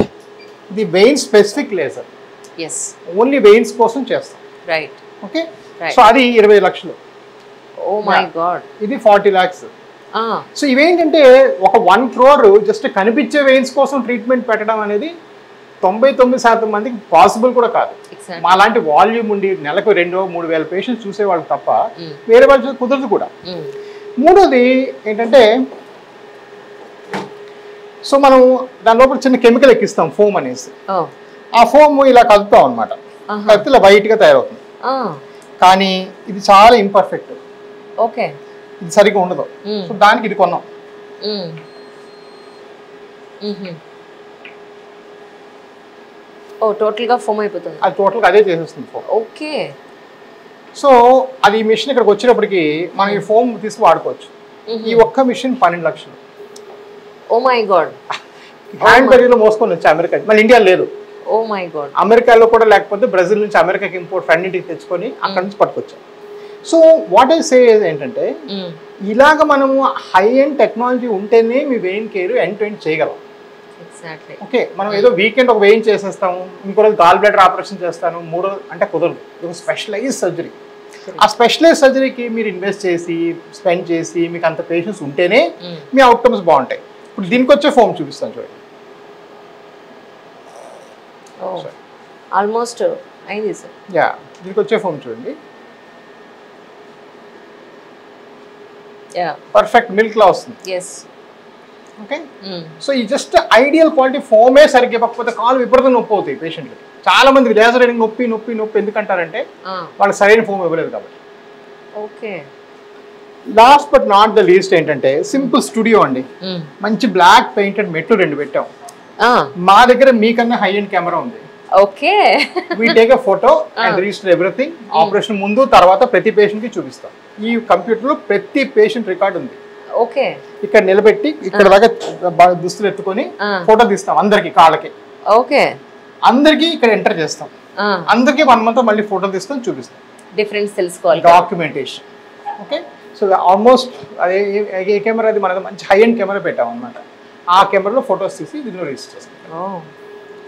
the vein specific laser. Only veins కోసం చేస్తాం. రైట్. ఓకే. సో అది 20 లక్షలు. Oh my God. ఇది 40 lakhs. సో ఇవేంటంటే ఒక 1 crore జస్ట్ కనిపించే వెయిన్స్ కోసం ట్రీట్మెంట్ పెట్టడం అనేది 99% మందికి పాసిబుల్ కూడా కాదు. మా లాంటి వాల్యూమ్ ఉండి నెలకు 2-3 వేల పేషెంట్స్ చూసేవాళ్ళు తప్ప వేరే వాళ్ళు కుదరదు కూడా. మూడోది ఏంటంటే, సో మనం దాని లోపల చిన్న కెమికల్ ఎక్కిస్తాం, ఫోమ్ అనేసి. ఆ ఫోమ్ ఇలా కలుపుతాం అనమాట, కలిపితే ఇలా వైట్గా తయారవుతుంది. కానీ ఇది చాలా ఇంపర్ఫెక్ట్. ఓకే, ఇది సరిగ్గా ఉండదు. సో దానికి ఇది కొన్నాం. టోటల్గా ఫోమ్ అయిపోతుంది. అది టోటల్గా అదే చేసేస్తుంది ఫోమ్. ఓకే. సో అది మిషన్ ఇక్కడికి వచ్చినప్పటికి మనం ఈ ఫోమ్ తీసి వాడుకోవచ్చు. ఈ ఒక్క మిషన్ 12 లక్షలు. Oh my God. హ్యాండ్ బ్యాగ్లో మోసుకొని వచ్చి అమెరికా, మళ్ళీ ఇండియా లేదు. Oh my God. అమెరికాలో కూడా లేకపోతే బ్రెజిల్ నుంచి అమెరికాకి ఇంపోర్ట్ ఫ్రెండ్కి తెచ్చుకొని అక్కడ నుంచి పట్టుకొచ్చాం. సో వాట్ ఐ సే ఏంటంటే, ఇలాగ మనము హై ఎండ్ టెక్నాలజీ ఉంటేనే మీ vein care end to end చేయగలం. ఓకే, మనం ఏదో వీకెండ్ ఒక వెయిన్ చేసేస్తాము, ఇంకో రోజు గాల్ బ్లాడర్ ఆపరేషన్ చేస్తాను, 3 రోజులు అంటే కుదరదు. ఇది స్పెషలైజ్ సర్జరీ. ఆ స్పెషలైజ్ సర్జరీకి మీరు ఇన్వెస్ట్ చేసి స్పెండ్ చేసి మీకు అంత పేషెన్స్ ఉంటేనే మీ అవుట్కమ్స్ బాగుంటాయి. ఇప్పుడు దీనికి వచ్చే ఫోమ్ చూపిస్తాను చూడండి. ఆల్మోస్ట్ అయింది సార్. దీనికి వచ్చే ఫోమ్ చూడండి. పర్ఫెక్ట్ మిల్క్ లా వస్తుంది. ఓకే, సో ఈ జస్ట్ ఐడియల్ క్వాలిటీ ఫోమే సరిగ్గా ఇవ్వకపోతే కాలు విపరీతం నొప్పి అవుతాయి పేషెంట్కి. చాలా మందికి లేజర్ రైడింగ్ నొప్పి నొప్పి నొప్పి ఎందుకంటారంటే వాళ్ళకి సరైన ఫోమ్ ఇవ్వలేదు కాబట్టి. Okay. Last but not the least ఏంటంటే సింపుల్ స్టూడియో అండి. మంచి బ్లాక్ పెయింటెడ్ మెట్లు 2 పెట్టాం. మా దగ్గర మీకన్నా హై ఎండ్ కెమెరా ఉంది. Okay. We take a photo and register everything. Operation ముందు తర్వాత ప్రతి పేషెంట్ కి చూపిస్తాం. ఈ కంప్యూటర్ లో ప్రతి పేషెంట్ రికార్డ్ ఉంది. ఓకే. ఇక్కడ నిలబెట్టి ఇక్కడ దాకా దుస్తులు ఎత్తుకొని ఫోటో తీస్తాం అందరికి కాళ్ళకి. ఓకే. అందరికి ఇక్కడ ఎంటర్ చేస్తాం. అందరికి 1 month మళ్ళీ ఫోటో తీసుకొని చూపిస్తాం. డిఫరెన్స్ తెలుసుకోవాలి. డాక్యుమెంటేషన్. ఓకే, సో ఆల్మోస్ట్ అదే ఏ కెమెరా అది మనది మంచి హై ఎండ్ కెమెరా పెట్టాం అనమాట. ఆ కెమెరాలో ఫొటోస్ తీసి దీనిలో రిజిస్టర్ చేస్తాం.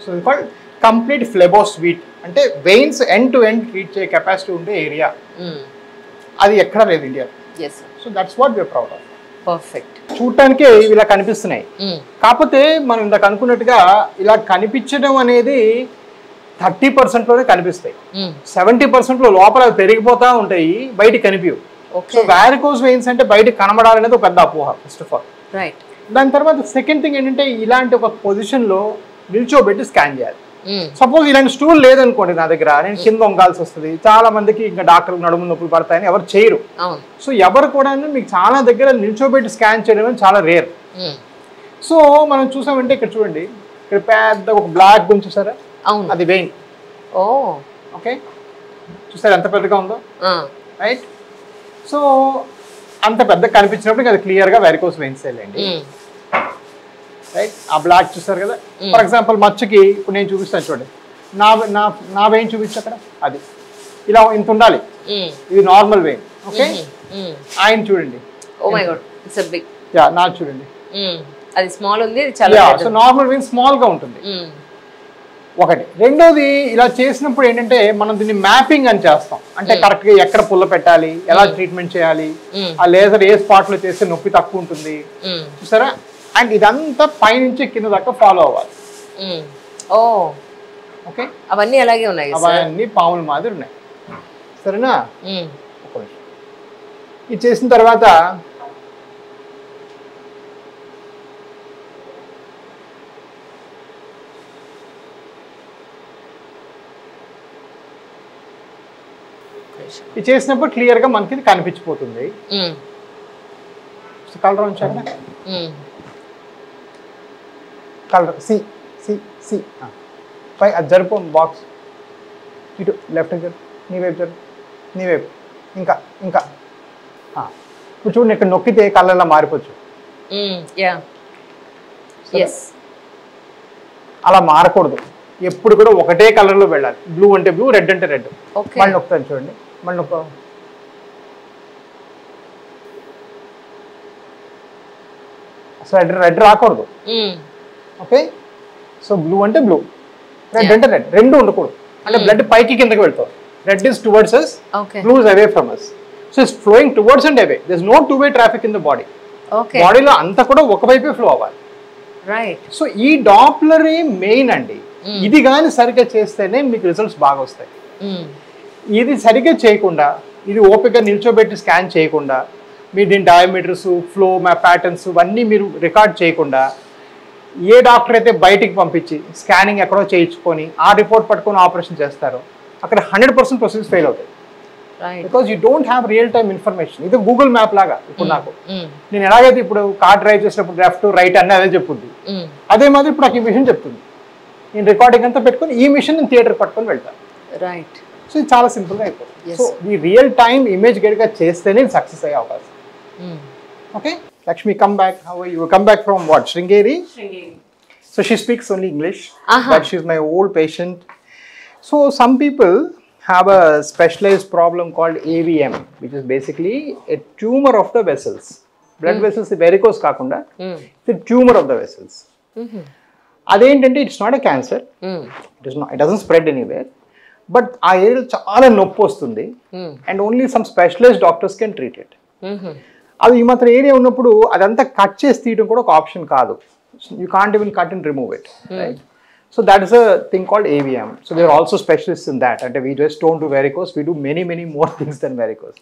సో ఇది కాల్డ్ కంప్లీట్ ఫ్లెబో స్వీట్. అంటే veins end to end treat చేసే కెపాసిటీ ఉండే ఏరియా. అది ఎక్కడా లేదు ఇండియాలో. So that's what we're proud of. Perfect. చూడటానికే ఇలా కనిపిస్తున్నాయి. కాకపోతే మనం ఇందాక అనుకున్నట్టుగా ఇలా కనిపించడం అనేది 30%లోనే కనిపిస్తాయి. 70%లో లోపల పెరిగిపోతా ఉంటాయి, బయటికి కనిపించవు. సో వారికోస్ వెయిన్స్ అంటే బయటకు కనబడాలనేది ఒక పెద్ద అపోహ ఫస్ట్ ఆఫ్ ఆల్. రైట్. దాని తర్వాత సెకండ్ థింగ్ ఏంటంటే ఇలాంటి ఒక పొజిషన్లో నిల్చోబెట్టి స్కాన్ చేయాలి. సపోజ్ ఇలాంటి స్టూల్ లేదనుకోండి నా దగ్గర, నేను కింద వంగాల్సి వస్తుంది. చాలా మందికి ఇంకా డాక్టర్ నడుము నొప్పులు పడతాయని ఎవరు చేయరు. సో ఎవరు కూడా మీకు చాలా దగ్గర నిల్చోబెట్టి స్కాన్ చేయడం చాలా రేర్. సో మనం చూసామంటే ఇక్కడ చూడండి, ఇక్కడ పెద్ద ఒక బ్లాక్ గురించి చూసారా, అది వెయిన్. ఓకే, చూసారా ఎంత పెద్దగా ఉందో, రైట్. సో అంత పెద్ద కనిపించినప్పుడు అది క్లియర్గా వెరికోస్ వెయిన్స్ అండి, రైట్. ఆ బ్లాక్ చూసారు కదా. ఫర్ ఎగ్జాంపుల్ మచ్చకి ఇప్పుడు నేను చూపిస్తాను చూడండి, నా వెయిన్ చూపించు అక్కడ, అది ఇలా ఇంత ఉండాలి, ఇది నార్మల్ వెయిన్. ఓకే, ఆయన చూడండి, నా చూడండి అది స్మాల్ ఉంది, చాలా సో నార్మల్ వెయిన్ స్మాల్ గా ఉంటుంది. ఒకటి. రెండోది, ఇలా చేసినప్పుడు ఏంటంటే మనం దీన్ని మ్యాపింగ్ అని చేస్తాం. అంటే కరెక్ట్ గా ఎక్కడ పుల్ల పెట్టాలి, ఎలా ట్రీట్మెంట్ చేయాలి, ఆ లేజర్ ఏ స్పాట్ లో చేస్తే నొప్పి తక్కువ ఉంటుంది చూసారా. అండ్ ఇదంతా పైనుంచి కింద దాకా ఫాలో అవ్వాలి. ఓకే, అవన్నీ అలాగే ఉన్నాయి, అవన్నీ పాముల మాదిరి ఉన్నాయి, సరేనా. ఇది చేసిన తర్వాత ఇది చేసినప్పుడు క్లియర్ గా మనకి ఇది కనిపించిపోతుంది. కలర్ ఉంచాక కలర్ సి సి సి పై అది జరుపు బాక్స్, ఇటు లెఫ్ట్ జరుపు, నీ వైపు జరుపు, నీ వైపు, ఇంకా ఇంకా ఇప్పుడు చూడండి, ఇక్కడ నొక్కితే కలర్లా మారిపోవచ్చు. అలా మారకూడదు, ఎప్పుడు కూడా ఒకటే కలర్లో వెళ్ళాలి. బ్లూ అంటే బ్లూ, రెడ్ అంటే రెడ్. మళ్ళీ నొక్కుతాను చూడండి, మళ్ళీ నొక్క, అసలు రెడ్ రాకూడదు. ఓకే, సో బ్లూ అంటే బ్లూ, రెడ్ అంటే రెడ్, రెండు ఉండకూడదు. అంటే బ్లడ్ పైకి కిందకి వెళ్తుంది. Red is towards us, blue is away from us. So it's flowing towards and away. There's no two-way traffic in the body. బాడీలో అంతా కూడా ఒకవైపే ఫ్లో అవ్వాలి. రైట్. సో ఈ డాప్లరే మెయిన్ అండి. ఇది కానీ సరిగ్గా చేస్తేనే మీకు రిజల్ట్స్ బాగా వస్తాయి. ఇది సరిగ్గా చేయకుండా, ఇది ఓపిక నిల్చోబెట్టి స్కాన్ చేయకుండా, మీరు దీని డయామీటర్స్, ఫ్లో ప్యాటర్న్స్ ఇవన్నీ మీరు రికార్డ్ చేయకుండా, ఏ డాక్టర్ అయితే బయటికి పంపించి స్కానింగ్ ఎక్కడో చేయించుకొని ఆ రిపోర్ట్ పట్టుకొని ఆపరేషన్ చేస్తారో అక్కడ 100% ప్రొసీజర్స్ ఫెయిల్ అవుతాయి. Because you don't have real time information. ఇది గూగుల్ మ్యాప్ లాగా. ఇప్పుడు నాకు నేను ఎలాగైతే ఇప్పుడు కార్ డ్రైవ్ చేసినప్పుడు లెఫ్ట్ రైట్ అన్నీ అదే చెప్పుద్ది, అదే మాదిరి ఇప్పుడు నాకు ఈ మిషన్ చెప్తుంది. నేను రికార్డింగ్ అంతా పెట్టుకుని ఈ మిషన్ నేను థియేటర్ పట్టుకొని వెళ్తాను. రైట్. సో ఇది చాలా సింపుల్గా అయిపోతుంది. సో ఈ రియల్ టైమ్ ఇమేజ్ గట్టిగా చేస్తేనే సక్సెస్ అయ్యే అవకాశం. Okay, Lakshmi, come back. How are you? You come back from what? Sringeri? Sringeri. So she speaks only English. But she's my old patient. So some people have a specialized problem called AVM, which is basically a tumor of the vessels. Blood vessels, varicose కాకుండా, it's a tumor of the vessels. అదేంటంటే it's not a cancer, it doesn't spread anywhere, but ఆ ఏరియాలో చాలా నొప్పి వస్తుంది. And only some specialised doctors can treat it. అది ఈ మాత్రం ఏరియా ఉన్నప్పుడు అదంతా కట్ చేసి తీయడం కూడా ఒక ఆప్షన్ కాదు. You can't even cut and remove it, right? So that is a thing called AVM. So they are also specialist in that. అంటే we just don't do varicose, we do many more things than varicose.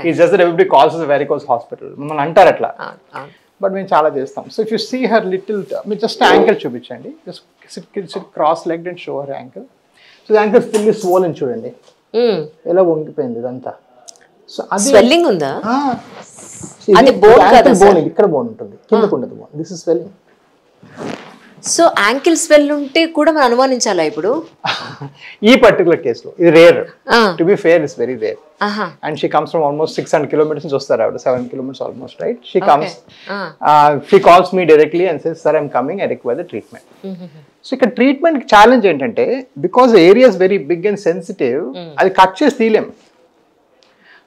It's just that everybody calls is varicose hospital. మమ్మల్ని అంటారు అట్లా. But మేము చాలా చేస్తాం. So if you see her little, మీరు just ankle చూపించండి, just cross leg and show her ankle. So ankle fully swollen చూడండి ఎలా వంగిపోయింది ఇదంతా. సో అది స్వెల్లింగ్ ఉందా? అది బోన్ కదా బోన్, ఇక్కడ బోన్ ఉంటుంది, కిందకు ఉండదు bone. This is swelling. So ankle swell ఉంటే కూడా మనం అనుమానించాలా ఇప్పుడు? ఈ పర్టికులర్ కేసులో ఇది rare. To be fair, it's very rare. And she comes from almost 600 kilometers నుంచి వస్తారు ఆవిడ, 7 kilometers almost, right? She comes, she calls me directly and says sir I'm coming, I require the treatment. So ఇక్కడ treatment challenge ఏంటంటే because areas very big and sensitive, అది cut చేసి తీయలేం.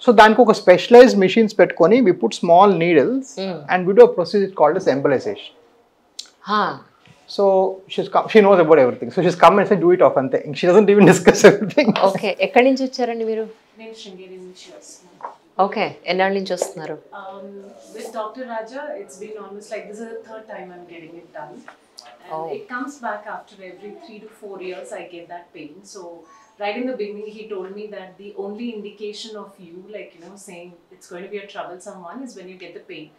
So దానికి ఒక specialised machines పెట్టుకొని we put small needles and we do a procedure called as embolization. So she knows about everything. So she's come and said do it off ante. She doesn't even discuss everything. Okay. ఎక్కడి నుంచి వచ్చారండి మీరు? నేను శృంగేరి నుంచి వస్తున్నాను. Okay, ఎన్నాళ్ళ నుంచి వస్తున్నారు? With Dr. Raja, it's been almost like this is the third time I'm getting it done. And it comes back after every 3 to 4 years I get that pain. So right in the beginning he told me that the only indication of you, like, you know, saying it's going to be a troublesome one is when you get the pain.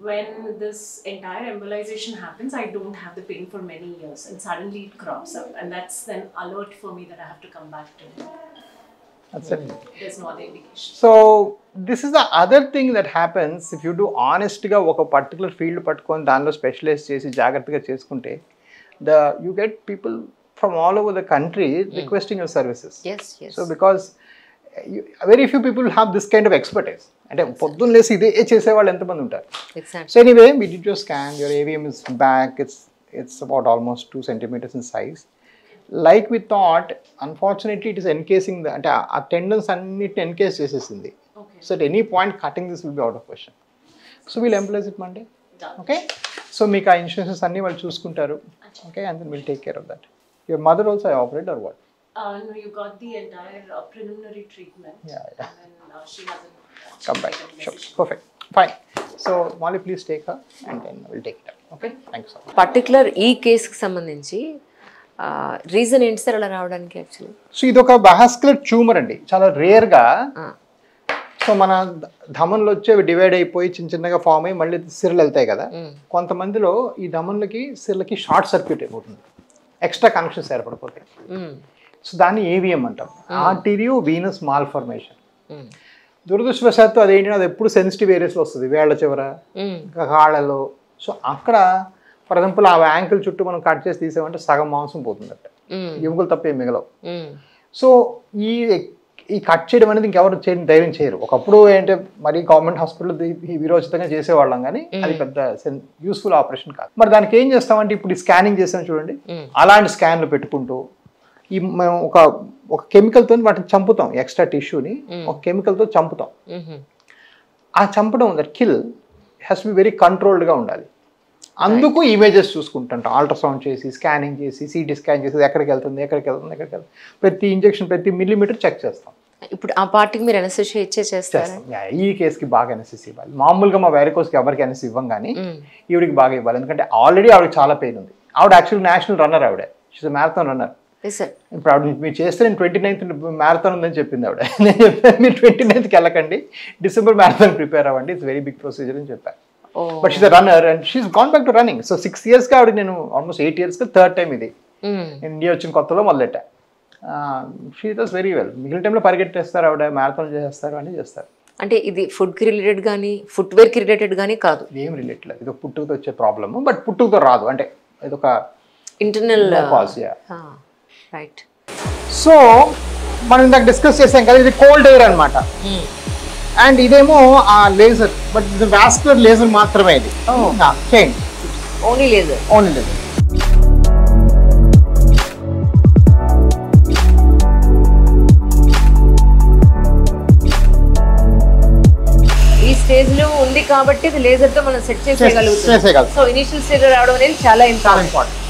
When this entire embolization happens, I don't have the pain for many years, and suddenly it crops up, and that's then alert for me that I have to come back to him. That's it. There's no other indication. So this is the other thing that happens if you do honest ga oka particular field pattukoni danlo specialize chesi jagrataga cheskunte, you get people from all over the country requesting your services. Yes. So because very few people have this kind of expertise. అంటే పొద్దున్న లేసి ఇదే చేసేవాళ్ళు ఎంతమంది ఉంటారు? So anyway we did your scan, your AVM is back, it's about almost 2 centimeters in size. Like we thought, unfortunately it is encasing the, అంటే ఆ tendons అన్నిటిని ఎన్కేస్ చేసేసింది. So at any point cutting this will be out of question. So we'll embolise it Monday. Okay, so మీకు ఆ insurances అన్నీ వాళ్ళు చూసుకుంటారు. Okay, and then will take care of that. Your mother also I operate or what? No, you got the entire preliminary treatment. Yeah. And then she hasn't come back. Sure. Perfect. Fine. So Molly, please take her and then we'll take it up. Okay? Thanks so much. Particular ఈ కేసుకి సంబంధించి reason ఏంటి sir అలా రావడానికి actually? So ఇది ఒక vascular tumour అండి, చాలా రేర్గా. సో మన ధమన్లు వచ్చి అవి డివైడ్ అయిపోయి చిన్న చిన్నగా ఫామ్ అయ్యి మళ్ళీ సిరలు వెళ్తాయి కదా. కొంతమందిలో ఈ ధమన్లకి సిరలకి షార్ట్ సర్క్యూట్ అయిపోతుంది, ఎక్స్ట్రా కనెక్షన్స్ ఏర్పడిపోతాయి. సో దాన్ని AVM అంటాం, ఆర్టీరియో వీనస్ మాల్ఫార్మేషన్. దురదృష్టవశాత్తు అదేంటి, అది ఎప్పుడు సెన్సిటివ్ ఏరియాస్లో వస్తుంది, వేళ్ల చివర, కాళ్ళలో. సో అక్కడ ఫర్ ఎగ్జాంపుల్ ఆ యాంకిల్ చుట్టూ మనం కట్ చేసి తీసామంటే సగం మాంసం పోతుందట, ఎముకలు తప్ప ఏం మిగలవు. సో ఈ కట్ చేయడం అనేది ఇంకెవరు ధైర్యం చేయరు. ఒకప్పుడు ఏంటంటే మరి గవర్నమెంట్ హాస్పిటల్ విరోచితంగా చేసేవాళ్ళం, కానీ అది పెద్ద యూస్ఫుల్ ఆపరేషన్ కాదు. మరి దానికి ఏం చేస్తామంటే ఇప్పుడు ఈ స్కానింగ్ చేసాం చూడండి, అలాంటి స్కాన్లు పెట్టుకుంటూ ఈ మేము ఒక కెమికల్తో వాటిని చంపుతాం, ఎక్స్ట్రా టిష్యూని ఒక కెమికల్తో చంపుతాం. ఆ చంపడం that kill has to be very కంట్రోల్డ్గా ఉండాలి. అందుకు ఇమేజెస్ చూసుకుంటుంటాం, అల్ట్రాసౌండ్ చేసి, స్కానింగ్ చేసి, CT స్కాన్ చేసి ఎక్కడికి వెళ్తుంది, ప్రతి ఇంజెక్షన్, ప్రతి మిల్లీమీటర్ చెక్ చేస్తాం. ఇప్పుడు ఆ పార్టీకి మీరు ఎనస్థీషియా చేస్తారు? ఈ కేసుకి బాగా ఎనస్థీషియా ఇవ్వాలి. మామూలుగా మా వెరికోస్కి ఎవరికి ఎనస్థీషియా ఇవ్వం, కానీ ఈవిడికి బాగా ఇవ్వాలి. ఎందుకంటే ఆల్రెడీ ఆవిడకి చాలా పెయిన్ ఉంది. ఆవిడ యాక్చువల్లీ నేషనల్ రన్నర్, ఆవిడ షీస్ మ్యారథాన్ రన్నర్. ఇప్పుడు ఆవిడ మీరు చేస్తే నేను 29th మ్యారథాన్ ఉందని చెప్పింది ఆవిడ. నేను చెప్పాను మీరు 29th వెళ్ళకండి, డిసెంబర్ మ్యారథాన్ ప్రిపేర్ అవ్వండి, ఇట్స్ వెరీ బిగ్ ప్రొసీజర్ అని చెప్పాను. But she's runner and she's gone back to running. So 6 years ఆవిడ, నేను ఆల్మోస్ట్ 8 years థర్డ్ టైం ఇది. నేను ఇండియా వచ్చిన కొత్తలో మొదలెట్టా. She does very well. మిగిలిన టైంలో పరిగెట్టేస్తారు ఆవిడ, మ్యారథాన్ చేస్తారు, అని చేస్తారు. అంటే ఇది ఫుడ్కి రిలేటెడ్ కానీ ఫుట్వేర్కి రిలేటెడ్ కానీ కాదు, ఏం రిలేటెడ్ లేదు. ఇది ఒక పుట్టుకతో వచ్చే ప్రాబ్లమ్, బట్ పుట్టుకతో రాదు, అంటే ఇది ఒక ఇంటర్నల్ కాజ్. రైట్. సో మనం ఇందాక డిస్కస్ చేసాం కదా, ఇది కోల్డ్ ఎయిర్ అనమాట. అండ్ ఇదేమో ఆ లేజర్, బట్ ఇది వాస్కులర్ లేజర్ మాత్రమే. ఇది చేయండి, ఓన్లీ లేజర్. ఈ స్టేజ్ లో ఉంది కాబట్టి ఇది లేజర్ తో మనం సెట్ చేసేయగలుగుతాం. సో ఇనిషియల్ స్టేజ్ రావడం అనేది చాలా ఇంపార్టెంట్.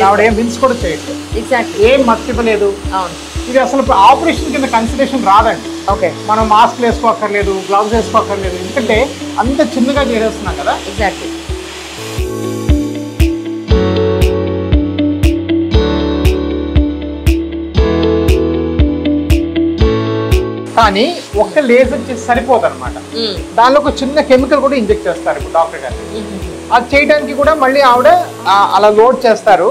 ఆవిడ ఏం విన్స్ కూడా చేయట్లేదు, ఎగ్జాక్ట్లీ ఏం మర్చిపోలేదు. అవును, ఇది అసలు ఆపరేషన్ కింద కన్సిడరేషన్ రాదండి. ఓకే, మనం మాస్క్ వేసుకోక్కర్లేదు, గ్లౌజ్ వేసుకోక్కర్లేదు, ఎందుకంటే అంత చిన్నగా చేసేస్తున్నాం కదా. ఎగ్జాక్ట్లీ. కానీ ఒక్క లేజర్ చేసి సరిపోదు అనమాట. దానిలో ఒక చిన్న కెమికల్ కూడా ఇంజెక్ట్ చేస్తారు ఇప్పుడు డాక్టర్ గారు. అది చేయడానికి కూడా మళ్ళీ ఆవిడ అలా లోడ్ చేస్తారు.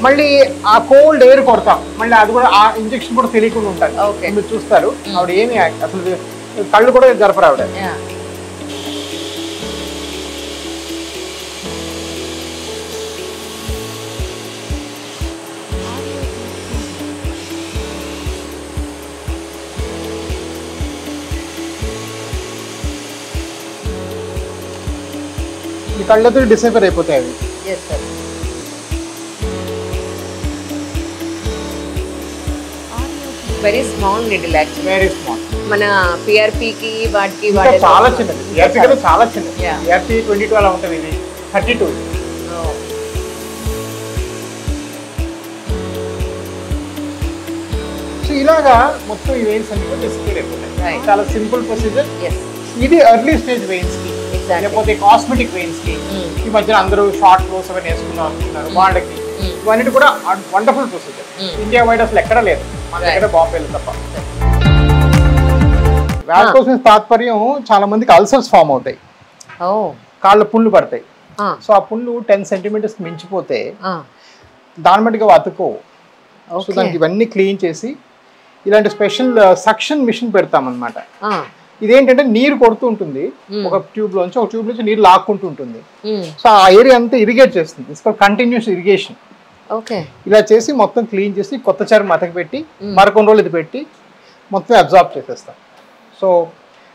మళ్ళీ ఆ కోల్డ్ ఎయిర్ కొడతాం, మళ్ళీ అది కూడా ఆ ఇంజెక్షన్ కూడా తెలియకుండా ఉంటారు. మీరు చూస్తారు ఆవిడ ఏమి అసలు కళ్ళు కూడా జరపరు ఆవిడ. ఈ కళ్ళతో డిసైపర్ అయిపోతాయి అవి. Very small needle actually. Very small. మన పిఆర్పికి వాటికి చాలా చిన్నది. పిఆర్పి కూడా చాలా చిన్నది. పిఆర్పి 22 అలా ఉంటుంది, ఇది 32. సో ఇలాగా మొత్తం ఈ వెయిన్స్ అన్ని కూడా డిస్ప్లే అయిపోతాయి. చాలా సింపుల్ ప్రొసీజర్. ఇది ఎర్లీ స్టేజ్ వెయిన్స్ కి, లేకపోతే కాస్మెటిక్ వెయిన్స్ కి ఈ మధ్యన అందరూ షార్ట్ క్లోస్ అవన్నీ వేసుకుందాం అనుకుంటున్నారు వాళ్ళకి. ఇవన్నీ కూడా వండర్ఫుల్ ప్రొసీజర్. ఇండియా వైడ్ అసలు ఎక్కడ లేదు, మన దగ్గర బాంబేలో తప్ప. వారికోస్ వెయిన్స్ తాత్పర్యం చాలా మందికి అల్సర్స్ ఫామ్ అవుతాయి, కాళ్ళ పుండ్లు పడతాయి. సో ఆ పుండ్లు 10 సెంటీమీటర్స్ మించిపోతే దాని మట్టుగా అతుకోవు. సో దానికి ఇవన్నీ క్లీన్ చేసి ఇలాంటి స్పెషల్ సక్షన్ మిషన్ పెడతాం అనమాట. ఇదేంటంటే నీరు కొడుతూ ఉంటుంది, ఒక ట్యూబ్ లోంచి నీరు లాక్కుంటూ ఉంటుంది. సో ఆ ఏరియా అంతా ఇరిగేట్ చేస్తుంది. It's called continuous irrigation. ఇలా చేసి మొత్తం క్లీన్ చేసి కొత్త చర్మం మతక పెట్టి మరికొన్ని రోజులు ఇది పెట్టి మొత్తం అబ్జార్బ్ చేసేస్తాం. So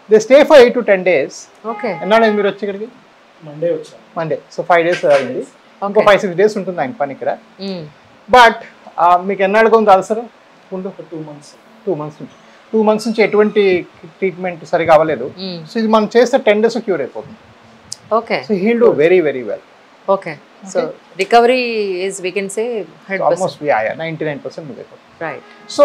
they stay for 8 to 10 days. ఎన్నాళ్ళు మీరు వచ్చి ఇక్కడికి? మండే. సో 5 days అయింది. ఇంకో 5-6 days ఉంటుంది ఆయన పని ఇక్కడ. బట్ మీకు ఎన్నాళ్ళుగా ఉంది అల్సర్? 2 months నుంచి ఎటువంటి ట్రీట్మెంట్ సరిగా అవ్వలేదు. సో ఇది మనం చేస్తే 10 days క్యూర్ అయిపోతుంది. So heal do very very well. So recovery is we can say almost 99% right. So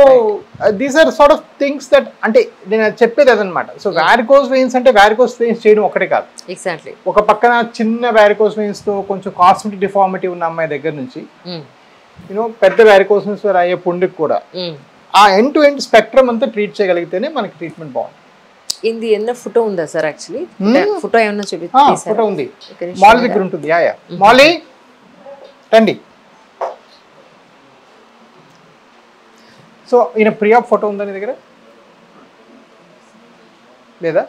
these are sort of things that, అంటే నేను చెప్పేది అదనమాట. సో వారికోస్ వెయిన్స్ అంటే వారికోస్ వెయిన్స్ చేయడం ఒకటే కాదు. ఎగ్జాక్ట్లీ. ఒక పక్కన చిన్న వారికోస్ వెయిన్స్ తో కొంచెం కాస్మెటిక్ డిఫార్మిటీ ఉన్న అమ్మాయి దగ్గర నుంచి పెద్ద వారికోస్ వెయిన్స్ అయ్యే పుండుకి కూడా ఆ ఎండ్ టు ఎండ్ స్పెక్ట్రమ్ అంతా ట్రీట్ చేయగలిగితేనే మనకి ట్రీట్మెంట్ బాగుంది. ఇది ఎన్న ఫోటో ఉందా సార్? యాక్చువల్లీ ఫోటో ఏమన్నా చూపిస్తారా? ఫోటో ఉంది, మాల్ దగ్గర ఉంటుంది. మాలీ రండి. సో ఈయన ప్రియాప్ ఫోటో ఉందా నీ దగ్గర లేదా?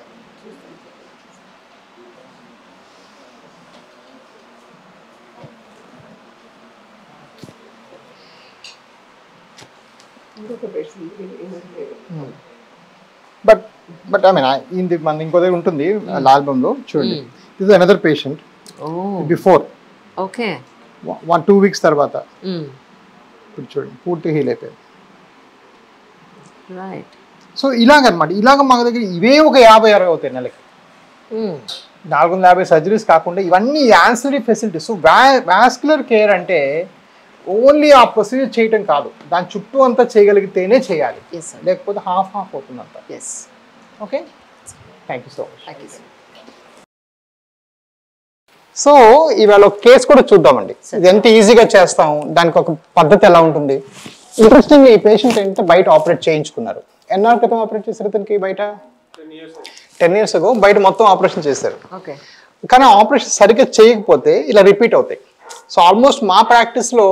బట్ ఐ మీన్ ఇది మన ఇంకో దగ్గర ఉంటుంది ఆల్బమ్ లో. చూడండి, this is another patient before 1-2 weeks తర్వాత. ఇప్పుడు చూడండి పూర్తి హీల్ అయిపోయింది. సో ఇలాగనమాట. ఇలాగ మా దగ్గర ఇవే ఒక 50-60 అవుతాయి నెలకి. 450 సర్జరీస్ కాకుండా ఇవన్నీ ancillary facilities. So vascular care అంటే ఓన్లీ ఆ ప్రొసీజర్ చేయటం కాదు, దాని చుట్టూ అంతా చేయగలిగితేనే చేయాలి, లేకపోతే హాఫ్ అవుతుంది అంతా. Okay, thank you so much. So ఇవాళ ఒక కేసు కూడా చూద్దామండి. ఇది ఎంత ఈజీగా చేస్తాం, దానికి ఒక పద్ధతి ఎలా ఉంటుంది. ఇంట్రెస్టింగ్, ఈ పేషెంట్ ఏంటంటే బయట ఆపరేట్ చేయించుకున్నారు. ఎన్నాళ్ళ క్రితం ఆపరేట్ చేశారు ఇతనికి? బయట 10 years ago బయట మొత్తం ఆపరేషన్ చేశారు. కానీ ఆపరేషన్ సరిగ్గా చేయకపోతే ఇలా రిపీట్ అవుతాయి. సో ఆల్మోస్ట్ మా ప్రాక్టీస్లో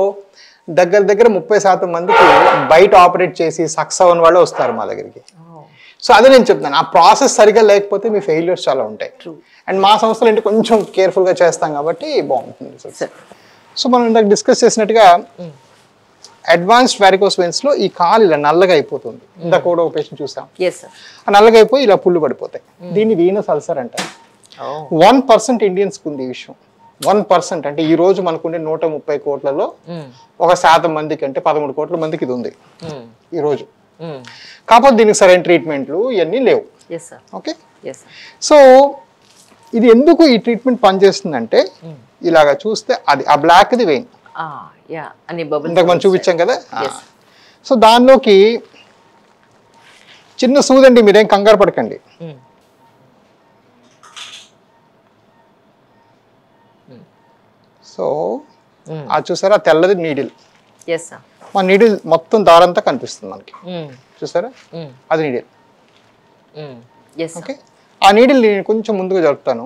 దగ్గర 30% మందికి బయట ఆపరేట్ చేసి సక్సెస్ అవ్వని వాళ్ళు వస్తారు మా దగ్గరికి. సో అదే నేను చెప్తున్నాను, ఆ ప్రాసెస్ సరిగ్గా లేకపోతే మీ ఫెయిల్యూర్స్ చాలా ఉంటాయి. అండ్ మా సంస్థలు ఏంటి కొంచెం కేర్ఫుల్గా చేస్తాం కాబట్టి బాగుంటుంది. సో మనం ఇందాక డిస్కస్ చేసినట్టుగా అడ్వాన్స్డ్ వారికోస్ వెయిన్స్ లో ఈ కాలు ఇలా నల్లగా అయిపోతుంది. ఇందాక కూడా ఒక పేషెంట్ చూసాం, ఆ నల్లగా అయిపోయి ఇలా పుళ్ళు పడిపోతాయి. దీన్ని వీనస్ అల్సర్ అంటారు. 1% ఇండియన్స్కి ఉంది ఈ విషయం. 1% అంటే ఈ రోజు మనకుండే 130 కోట్లలో 1% మందికి, అంటే 13 కోట్ల మందికి ఇది ఉంది ఈ రోజు. కాకపోతే దీనికి సరైన ట్రీట్మెంట్లు ఇవన్నీ లేవు. ఓకే, సో ఇది ఎందుకు ఈ ట్రీట్మెంట్ పనిచేస్తుందంటే ఇలాగా చూస్తే అది ఆ బ్లాక్ ది వెయిన్ ఇంతకు మనం చూపించాం కదా. సో దానిలోకి చిన్న సూదండి, మీరేం కంగారు పడకండి. సో అది చూసారా, తెల్లది నీడిల్. మా నీడిల్ మొత్తం దారంతా కనిపిస్తుంది మనకి, చూసారా, అది నీడిల్. ఎస్ ఓకే, ఆ నీడిల్ని కొంచెం ముందుగా జరుపుతాను.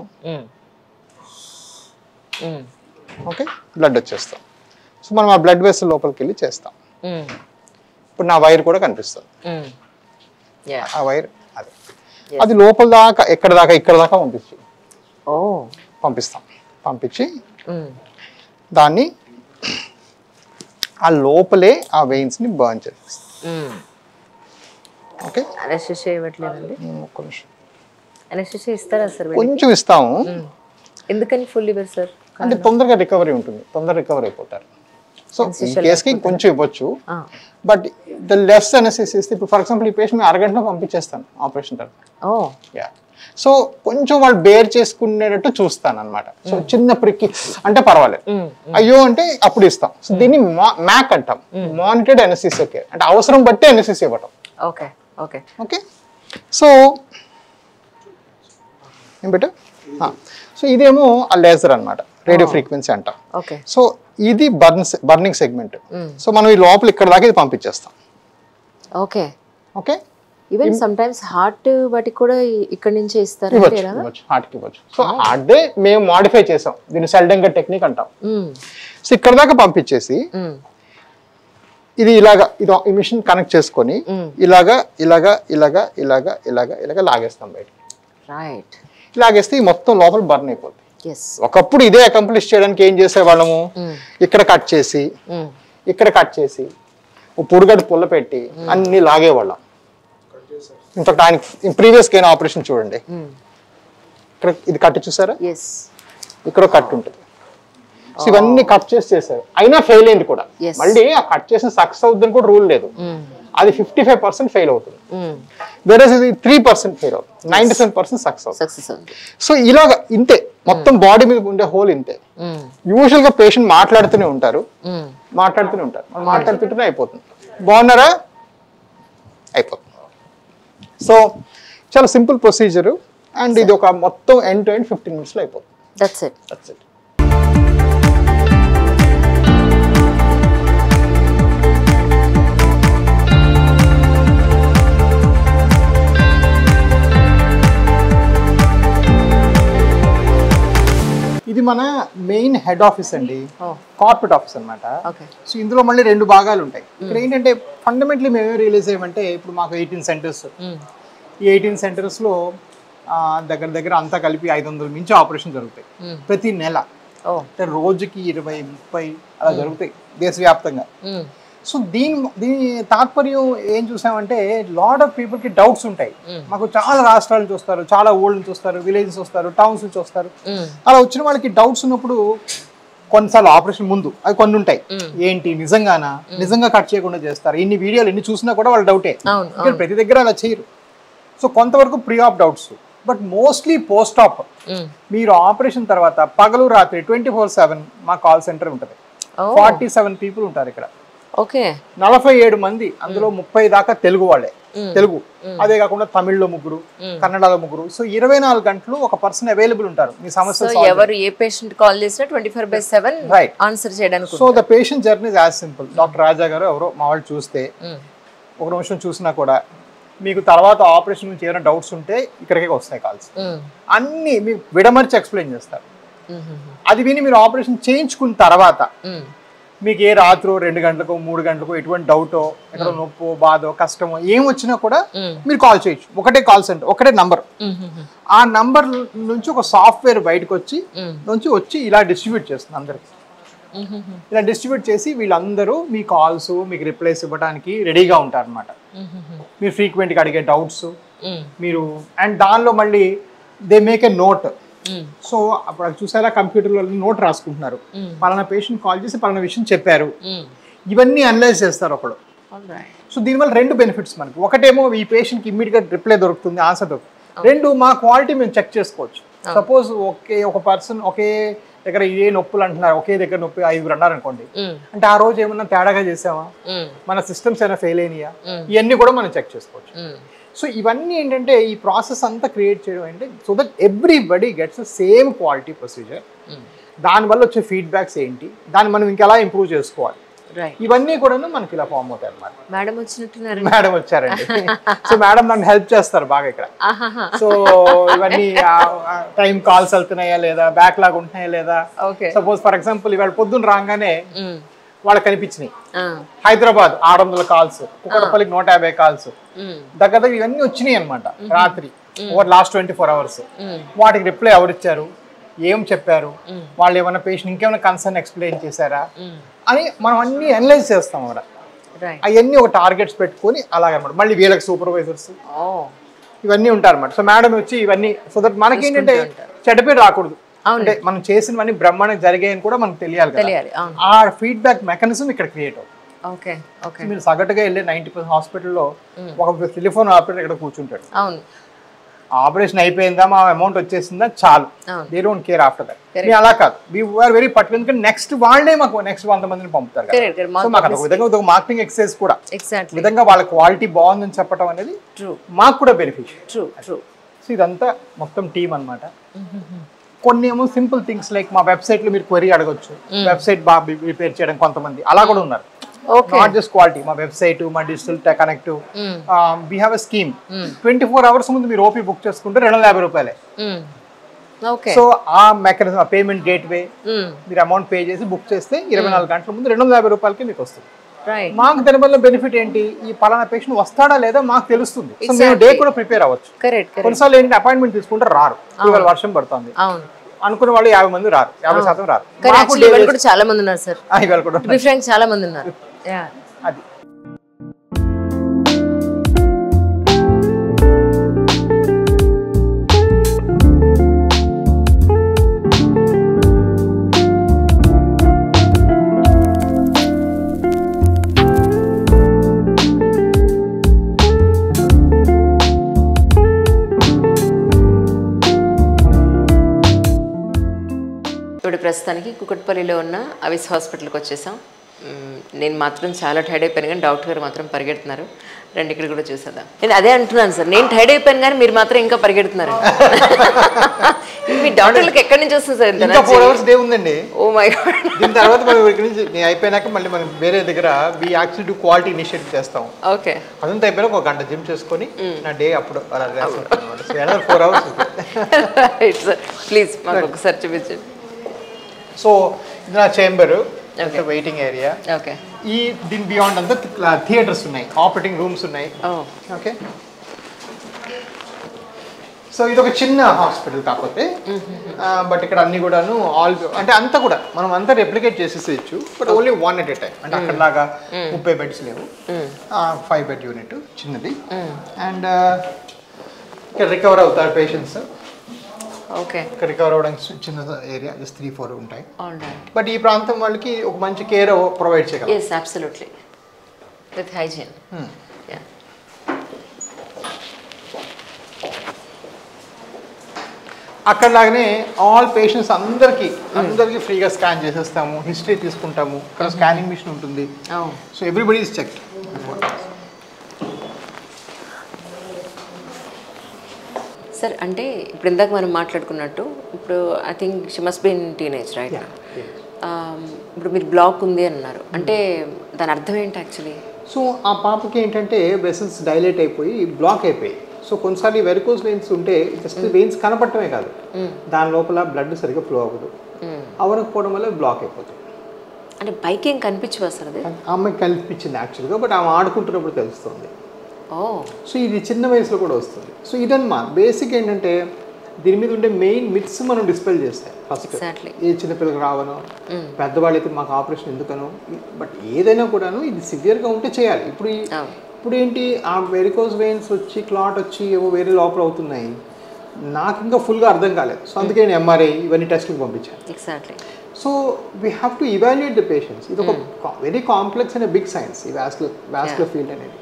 ఓకే, బ్లడ్ వచ్చేస్తాం. సో మనం ఆ బ్లడ్ వెసల్ లోపలికి వెళ్ళి చేస్తాం. ఇప్పుడు నా వైర్ కూడా కనిపిస్తుంది. ఆ వైర్ అది లోపల దాకా ఎక్కడ దాకా ఇక్కడ దాకా పంపిస్తాం. పంపించి దాన్ని ఆ లోపలే ఆ వెయిన్స్ని బర్న్ చేస్తాం. ఓకే, అనెస్థీషియా ఇవ్వట్లేదండి? ఒక్క నిమిషం, అనెస్థీషియా ఇస్తారా సార్? కొంచెం ఇస్తాము. ఎందుకని ఫుల్ లివర్ సార్? అంటే తొందరగా రికవరీ ఉంటుంది, తొందరగా రికవర్ అయిపోతారు. సో ఈ కేసుకి కొంచెం ఇవ్వచ్చు. బట్ ద లెస్ అనెస్థీషియా ఇస్తే, ఇప్పుడు ఫర్ ఎగ్జాంపుల్ ఈ పేషెంట్ అరగంటలో పంపించేస్తాను ఆపరేషన్ తర్వాత. యా, సో కొంచెం వాళ్ళు బేర్ చేసుకునేటట్టు చూస్తాను అనమాట. సో చిన్న ప్రిక్కి అంటే పర్వాలేదు, అయ్యో అంటే అప్పుడు ఇస్తాం. సో దీన్ని మ్యాక్ అంటాం, మానిటర్డ్ అనెస్థీషియా కేర్. అంటే అవసరం బట్టి అనెస్థీషియా ఇవ్వటం. ఓకే ఓకే ఓకే, సో ఏం బెటర్. సో ఇదేమో ఆ లేజర్ అనమాట, రేడియో ఫ్రీక్వెన్సీ అంటాం. ఓకే, సో ఇది బర్నింగ్ సెగ్మెంట్. సో మనం ఈ లోపల ఇక్కడ దాకా ఇది పంపించేస్తాం. Okay okay, even some times heart వాటికి కూడా ఇక్కడ నుంచే ఇస్తారు. ఇవ్వచ్చు, హార్ట్కి ఇవ్వచ్చు. సో అదే మేము మాడిఫై చేసాం, దీన్ని సెల్డెంగర్ టెక్నిక్ అంటాం. సో ఇక్కడ దాకా పంపించేసి ఇది ఇలాగా, ఇది ఈ మిషన్ కనెక్ట్ చేసుకొని ఇలాగా ఇలాగా ఇలాగా ఇలాగా ఇలాగా ఇలాగా లాగేస్తాం బయట. రైట్, లాగేస్తే ఈ మొత్తం లోపల బర్న్ అయిపోతుంది. ఎస్, ఒకప్పుడు ఇదే అకంప్లిష్ చేయడానికి ఏం చేసేవాళ్ళము, ఇక్కడ కట్ చేసి ఇక్కడ కట్ చేసి పొడుగడు పుల్ల పెట్టి అన్ని లాగేవాళ్ళం. ఇన్ఫాక్ట్ ఆయన ప్రీవియస్ గైన్ ఆపరేషన్ చూడండి, ఇక్కడ ఇది కట్ చూసారా, ఎస్, ఇక్కడ కట్ ఉంటుంది. సో ఇవన్నీ కట్ చేసి చేశారు, అయినా ఫెయిల్ అయింది కూడా. మళ్ళీ ఆ కట్ చేసిన సక్సెస్ అవుతుందని కూడా రూల్ లేదు. అది 55% ఫెయిల్ అవుతుంది, వేరే ఇది 3% ఫెయిల్ అవుతుంది, 97% సక్సెస్ అవుతుంది. సో ఇలాగ ఇంతే మొత్తం బాడీ మీద ఉండే హోల్ ఇంతే. యూజువల్ గా పేషెంట్ మాట్లాడుతూనే ఉంటారు, మాట్లాడుతుంటేనే అయిపోతుంది. బాగున్నారా, అయిపోతుంది. సో చాలా సింపుల్ ప్రొసీజర్, అండ్ ఇది ఒక మొత్తం ఎండ్ టు ఎండ్ 15 minutes లో అయిపోతుంది. That's it. ఇది మన మెయిన్ హెడ్ ఆఫీస్ అండి, కార్పొరేట్ ఆఫీస్ అనమాట. ఓకే, సో ఇందులో మళ్ళీ 2 భాగాలు ఉంటాయి. ఇక్కడ ఏంటంటే ఫండమెంటలీ మేము రియలైజ్ అయ్యామంటే, ఇప్పుడు మాకు 18 సెంటర్స్, ఈ 18 సెంటర్స్లో దగ్గర దగ్గర అంతా కలిపి 500 మించి ఆపరేషన్ జరుగుతాయి ప్రతి నెల. అంటే రోజుకి 20-30 అలా జరుగుతాయి దేశవ్యాప్తంగా. సో దీని తాత్పర్యం ఏం చూసామంటే, లాట్ ఆఫ్ పీపుల్కి డౌట్స్ ఉంటాయి. మాకు చాలా రాష్ట్రాల నుంచి వస్తారు, చాలా ఊళ్ళ నుంచి వస్తారు, విలేజెస్ వస్తారు, టౌన్స్ నుంచి వస్తారు. అలా వచ్చిన వాళ్ళకి డౌట్స్ ఉన్నప్పుడు కొన్నిసార్లు ఆపరేషన్ ముందు అవి కొన్ని ఉంటాయి, ఏంటి నిజంగా కట్ చేయకుండా చేస్తారు, ఇన్ని వీడియోలు ఎన్ని చూసినా కూడా వాళ్ళ డౌటే. ఇక్కడ ప్రతి దగ్గర అలా చేయరు. సో కొంతవరకు pre op doubts, but mostly post op. మీరు ఆపరేషన్ తర్వాత పగలు రాత్రి 24/7 మా కాల్ సెంటర్ ఉంటుంది. 47 పీపుల్ ఉంటారు ఇక్కడ. ఓకే, 47 మంది, అందులో 30 దాకా తెలుగు వాళ్ళే, తెలుగు. అదే కాకుండా తమిళ్లో 3, కన్నడలో 3. సో 24 గంటలు ఒక పర్సన్ అవైలబుల్ ఉంటారు మీ సమస్య. ఎవరు ఏ పేషెంట్ కాల్ చేసినా 24/7 ఆన్సర్ చేయడానికి. So the patient journey is as simple. Doctor Raja garu ఎవరో మా వాళ్ళు చూస్తే ఒక నిమిషం చూసినా కూడా మీకు తర్వాత ఆపరేషన్ నుంచి ఏమైనా డౌట్స్ ఉంటే ఇక్కడికే వస్తాయి కాల్స్. అన్ని మీకు విడమర్చి ఎక్స్ప్లెయిన్ చేస్తారు. అది విని మీరు ఆపరేషన్ చేయించుకున్న తర్వాత మీకు ఏ రాత్రో 2 గంటలకు 3 గంటలకు ఎటువంటి డౌటో, ఎక్కడ నొప్పో, బాధో, కష్టమో ఏం వచ్చినా కూడా మీరు కాల్ చేయొచ్చు. ఒకటే కాల్ సెంటర్, ఒకటే నంబర్. ఆ నంబర్ నుంచి ఒక సాఫ్ట్వేర్ బయటకు వచ్చి ఇలా డిస్ట్రిబ్యూట్ చేస్తుంది అందరికి. ఇలా డిస్ట్రిబ్యూట్ చేసి వీళ్ళందరూ మీ కాల్స్, మీకు రిప్లైస్ ఇవ్వడానికి రెడీగా ఉంటారు అనమాట. మీరు ఫ్రీక్వెంట్గా అడిగే డౌట్స్ మీరు, అండ్ దానిలో మళ్ళీ they make a note. So అప్పుడు చూసారా, కంప్యూటర్లో నోట్ రాసుకుంటున్నారు, పలానా పేషెంట్ కాల్ చేసి పలానా విషయం చెప్పారు, ఇవన్నీ అనలైజ్ చేస్తారు ఒకడు. సో దీనివల్ల 2 బెనిఫిట్స్ మనకి. ఒకటేమో ఈ పేషెంట్కి ఇమ్మీడియట్గా రిప్లై దొరుకుతుంది, ఆన్సర్ దొరుకుతుంది. 2, మా క్వాలిటీ మేము చెక్ చేసుకోవచ్చు. సపోజ్ ఒక పర్సన్ ఒకే దగ్గర ఏ నొప్పులు అంటున్నారు, ఒకే దగ్గర నొప్పి 5 అన్నారు అనుకోండి, అంటే ఆ రోజు ఏమన్నా తేడాగా చేసామా, మన సిస్టమ్స్ ఏమైనా ఫెయిల్ అయినాయా, ఇవన్నీ కూడా మనం చెక్ చేసుకోవచ్చు. సో ఇవన్నీ ఏంటంటే ఈ ప్రాసెస్ అంతా క్రియేట్ చేయడం ఏంటంటే, so that everybody gets the same quality procedure. దానివల్ల వచ్చే ఫీడ్బ్యాక్స్ ఏంటి, దాన్ని మనం ఇంకెలా ఇంప్రూవ్ చేసుకోవాలి. రైట్. ఇవన్నీ కూడాను మనకి ఇలా ఫామ్ అవుతాయి అన్నమాట. మేడం వచ్చినట్టున్నారు. మేడం వచ్చారండి. సో మేడం నన్ను హెల్ప్ చేస్తారు బాగా ఇక్కడ. సో ఇవన్నీ టైం కాల్స్ వెళ్తున్నాయా లేదా, బ్యాక్ లాగ్ ఉంటున్నాయా లేదా. సపోజ్ ఫర్ ఎగ్జాంపుల్ ఇవాళ పొద్దున్న రాగానే వాళ్ళకి కనిపించినాయి హైదరాబాద్ 600 కాల్స్, కుక్కడపల్లికి 150 కాల్స్, దగ్గర ఇవన్నీ వచ్చినాయి అనమాట రాత్రి ఓవర్ లాస్ట్ 24 hours. వాటికి రిప్లై ఎవరు ఇచ్చారు, ఏం చెప్పారు, వాళ్ళు ఏమైనా పేషెంట్ ఇంకేమైనా కన్సర్న్ ఎక్స్ప్లెయిన్ చేశారా అని మనం అన్ని అనలైజ్ చేస్తాం అక్కడ. అవన్నీ ఒక టార్గెట్స్ పెట్టుకొని అలాగనమాట. మళ్ళీ వీళ్ళకి సూపర్వైజర్స్ ఇవన్నీ ఉంటారన్నమాట. సో మేడం వచ్చి ఇవన్నీ సో దట్ మనకి ఏంటంటే చెడ్డ పేరు రాకూడదు, అంటే మనం చేసినవన్నీ బ్రహ్మాండంగా జరిగాయని కూడా మనకు తెలియాలి కదా. ఆ ఫీడ్బ్యాక్ మెకానిజం ఇక్కడ క్రియేట్ అవుతుంది. మీరు సగటుగా వెళ్ళే 90% హాస్పిటల్లో ఒక టెలిఫోన్ ఆపరేటర్ ఇక్కడ కూర్చుంటాడు. ఆపరేషన్ అయిపోయిందా, మా అమౌంట్ వచ్చేసిందా, చాలు, they don't care after that. అలా కాదు, వి ఆర్ వెరీ పర్టికులర్, ఎందుకంటే నెక్స్ట్ వాళ్ళే మాకు నెక్స్ట్ 100 మందిని పంపుతారు. సో మాకు ఒక విధంగా ఒక మార్కెటింగ్ ఎక్సర్సైజ్ కూడా విధంగా వాళ్ళ క్వాలిటీ బాగుందని చెప్పడం అనేది మాకు కూడా బెనిఫిషియల్. సో ఇదంతా మొత్తం టీమ్ అన్నమాట. కొన్ని ఏమో సింపుల్ థింగ్స్ లైక్ మా వెబ్సైట్ లో మీరు క్వరీ అడగొచ్చు, వెబ్సైట్ బాగా రిపేర్ చేయడం కొంతమంది అలా కూడా ఉన్నారు. నాట్ జస్ట్ క్వాలిటీ, మా వెబ్సైట్, మా digital connect, we have a scheme 24 hours ముందు మీరు ఓపీ బుక్ చేసుకుంటే 250 రూపాయలే. సో ఆ మెకానిజం, ఆ పేమెంట్ గేట్ వే, మీరు అమౌంట్ పే చేసి బుక్ చేస్తే 24 గంటల ముందు 250 రూపాయలకి మీకు వస్తుంది. మాకు దాని వల్ల బెనిఫిట్ ఏంటి, ఈ పలానా పేషెంట్ వస్తాడా లేదా మాకు తెలుస్తుంది. సో మేము డే కూడా ప్రిపేర్ అవ్వచ్చు. కొన్నిసార్లు ఏంటి అపాయింట్మెంట్ తీసుకుంటే రారు, ఇవాళ వర్షం పడుతుంది అనుకున్న వాళ్ళు 50 మంది రారు, 50% రారు. చాలా మంది ఉన్నారు సార్, చాలా మంది ఉన్నారు. అది ఇప్పుడు ప్రస్తుతానికి కుకట్పల్లిలో ఉన్న అవిస్ హాస్పిటల్కి వచ్చేసాం. నేను మాత్రం చాలా టైర్డ్ అయిపోయాను, కానీ డాక్టర్ గారు మాత్రం పరిగెడుతున్నారు. రండి ఇక్కడ కూడా చూసేద్దాం. నేను అదే అంటున్నాను సార్, నేను టైర్డ్ అయిపోయాను కానీ మీరు మాత్రం ఇంకా పరిగెడుతున్నారు. మీ డాక్టర్లకు ఎక్కడి నుంచి వస్తుంది సార్? ఇంకా 4 hours డే ఉందండి. Oh my God. దీని తర్వాత మనం ఇక్కడ నుంచి నేను అయిపోయినాక మళ్ళీ మనం వేరే దగ్గర we actually do quality initiative చేస్తాం. ఓకే, అదంతా అయిపోయినా ఒక గంట జిమ్ చేసుకొని నా డే అప్పుడు అలా చేస్తాను. So 4 hours. Right sir, please మాకు ఒకసారి చూపించండి. సో ఇది నా చేంబరు, వెయిటింగ్ ఏరియా. ఓకే, ఈ దీని బియాండ్ అంతా థియేటర్స్ ఉన్నాయి, ఆపరేటింగ్ రూమ్స్ ఉన్నాయి. ఓకే, సో ఇది ఒక చిన్న హాస్పిటల్ కాకపోతే, బట్ ఇక్కడ అన్ని కూడాను ఆల్ అంటే అంతా కూడా మనం అంతా రెప్లికేట్ చేసేసేయచ్చు, but only 1 at a time. అంటే అక్కడలాగా 30 బెడ్స్ లేవు, 5 bed యూనిట్ చిన్నది. అండ్ ఇక్కడ రికవర్ అవుతారు పేషెంట్స్. ఓకే, ఇక్కడ రికవర్ అవ్వడానికి చిన్న ఏరియా జస్ట్ 3-4 ఉంటాయి. బట్ ఈ ప్రాంతం వాళ్ళకి ఒక మంచి కేర్ ప్రొవైడ్ చేయగలం. yes absolutely with hygiene. yeah, అక్కడలాగానే ఆల్ పేషెంట్స్ అందరికి ఫ్రీగా స్కాన్ చేసేస్తాము, హిస్టరీ తీసుకుంటాము. ఇక్కడ స్కానింగ్ మిషన్ ఉంటుంది. So everybody is checked. Sir అంటే ఇప్పుడు ఇందాక మనం మాట్లాడుకున్నట్టు, ఇప్పుడు I think she must be in teenage right? ఇప్పుడు మీరు బ్లాక్ ఉంది అన్నారు, అంటే దాని అర్థం ఏంటి యాక్చువల్లీ? సో ఆ పాపకి ఏంటంటే వెసల్స్ డైలేట్ అయిపోయి బ్లాక్ అయిపోయి, సో కొన్నిసార్లు వెరికోస్ వెయిన్స్ ఉంటే జస్ట్ వెయిన్స్ కనపడటమే కాదు, దాని లోపల బ్లడ్ సరిగ్గా ఫ్లో అవ్వదు, అవ్వకపోవడం వల్ల బ్లాక్ అయిపోతుంది. అంటే పైకి ఏం కనిపించవా సార్? అది అమ్మాయికి కనిపించింది యాక్చువల్గా, బట్ ఆమె ఆడుకుంటున్నప్పుడు తెలుస్తుంది. సో ఇది చిన్న వయసులో కూడా వస్తుంది. సో ఇదన్నమా బేసిక్ ఏంటంటే దీని మీద ఉండే మెయిన్ మిత్స్ మనం డిస్పెల్ చేస్తాయి. ఫస్ట్ ఏ చిన్నపిల్లలకు రావనో, పెద్దవాళ్ళు అయితే మాకు ఆపరేషన్ ఎందుకనో, బట్ ఏదైనా కూడాను ఇది సివియర్గా ఉంటే చేయాలి. ఇప్పుడు ఏంటి ఆ వెరికోస్ వెయిన్స్ వచ్చి క్లాట్ వచ్చి ఏవో వేరే లోపల అవుతున్నాయి, నాకు ఇంకా ఫుల్గా అర్థం కాలేదు. సో అందుకే నేను ఎంఆర్ఐ ఇవన్నీ టెస్ట్కి పంపించాను. Exactly. So we have to evaluate the patients. ఇది ఒక very complex and big science ఈ వాస్కులర్ ఫీల్డ్ అనేది.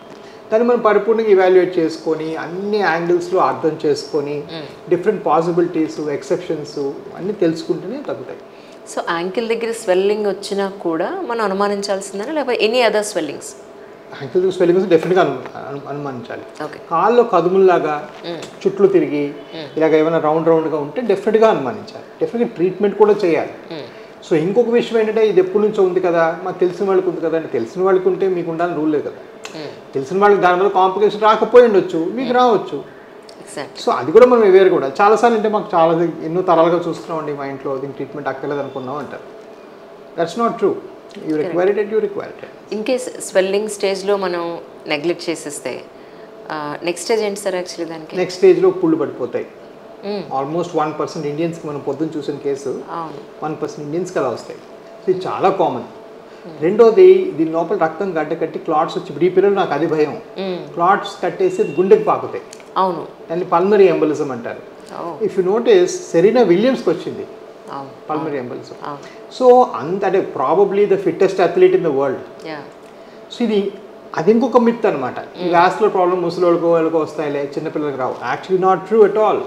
దాన్ని మనం పరిపూర్ణంగా ఇవాల్యుయేట్ చేసుకొని అన్ని యాంగిల్స్లో అర్థం చేసుకొని డిఫరెంట్ పాసిబిలిటీస్, ఎక్సెప్షన్స్ అన్నీ తెలుసుకుంటేనే తగ్గుతాయి. సో యాంకిల్ దగ్గర స్వెల్లింగ్ వచ్చినా కూడా మనం అనుమానించాల్సిందేనా, లేకపోతే any other swellings? Ankle swellings డెఫినెట్గా అనుమానించాలి. కాల్లో కదుముల్లాగా చుట్లు తిరిగి ఇలాగ ఏమైనా రౌండ్గా ఉంటే డెఫినెట్గా అనుమానించాలి. డెఫినెట్గా ట్రీట్మెంట్ కూడా చేయాలి. సో ఇంకొక విషయం ఏంటంటే ఇది ఎప్పటి నుంచో ఉంది కదా, మాకు తెలిసిన వాళ్ళకి ఉంది కదా అని. తెలిసిన వాళ్ళకి ఉంటే మీకు ఉండాలని రూల్ లేదు కదా. తెలిసిన వాళ్ళకి దాని వల్ల కాంప్లికేషన్ రాకపోయి ఉండొచ్చు, మీకు రావచ్చు. సో అది కూడా మనం అవేర్ కూడా చాలాసార్లు అంటే మాకు చాలా ఎన్నో తరాలుగా చూస్తున్నామండి మా ఇంట్లో దీనికి ట్రీట్మెంట్ అక్కర్లేదు అనుకున్నాం అంటారు. That's not true. You require it, you require it. In case swelling స్టేజ్లో మనం నెగ్లెక్ట్ చేసేస్తే నెక్స్ట్ స్టేజ్ ఏంటి సార్ యాక్చువల్లీ దానికి? నెక్స్ట్ స్టేజ్లో పుళ్ళు పడిపోతాయి. ఆల్మోస్ట్ 1% ఇండియన్స్కి మనం పొద్దున్న చూసిన కేసు 1% ఇండియన్స్కి అలా వస్తాయి. సో ఇది చాలా కామన్. రెండోది దీని లోపల రక్తం గడ్డ కట్టి క్లాట్స్ వచ్చి ఇప్పుడు ఈ పిల్లలు నాకు అది భయం. క్లాట్స్ కట్టేసి గుండెకి పాకుతాయి. అవును, దాన్ని పల్మరీ ఎంబలిజం అంటారు. ఇఫ్ యూ నోటీస్ సెరీనా విలియమ్స్కి వచ్చింది పల్మరీ ఎంబలిజం. సో అంటే probably the fittest athlete in the world. So ఇది అది ఇంకొక మిత్ అనమాట. ఈ వాస్కులర్ ప్రాబ్లమ్ ముసలి వాళ్ళకి వస్తాయిలే, చిన్నపిల్లలకి రావు. Actually not true at all.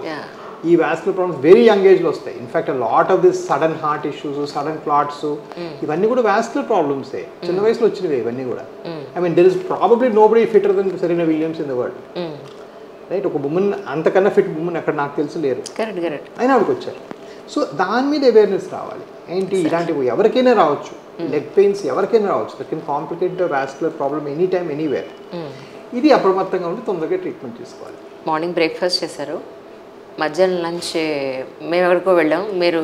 ఈ వాస్కులర్ ప్రాబ్లమ్స్ వెరీ యంగ్ ఏజ్లో వస్తాయి. In fact lot of this sudden heart issues, sudden clots, ఇవన్నీ కూడా వాస్కులర్ ప్రాబ్లమ్సే, చిన్న వయసులో వచ్చినవి ఇవన్నీ కూడా. I mean there is probably nobody fitter than Serena Williams in the world. Right, ఒక ఉమెన్ అంతకన్నా ఫిట్ ఉమెన్ ఎక్కడ నాకు తెలిసి లేరు, అయినా ఆవిడకి వచ్చారు. సో దాని మీద అవేర్నెస్ రావాలి. ఏంటి ఇలాంటివి ఎవరికైనా రావచ్చు, లెగ్ పెయిన్స్ ఎవరికైనా రావచ్చు. That can complicate the vascular problem any time anywhere. ఇది అప్రమత్తంగా ఉండి తొందరగా ట్రీట్మెంట్ తీసుకోవాలి. మార్నింగ్ బ్రేక్ఫాస్ట్ చేశారు, మధ్యాహ్నం లంచ్ మేము ఎక్కడికో వెళ్ళాం, మీరు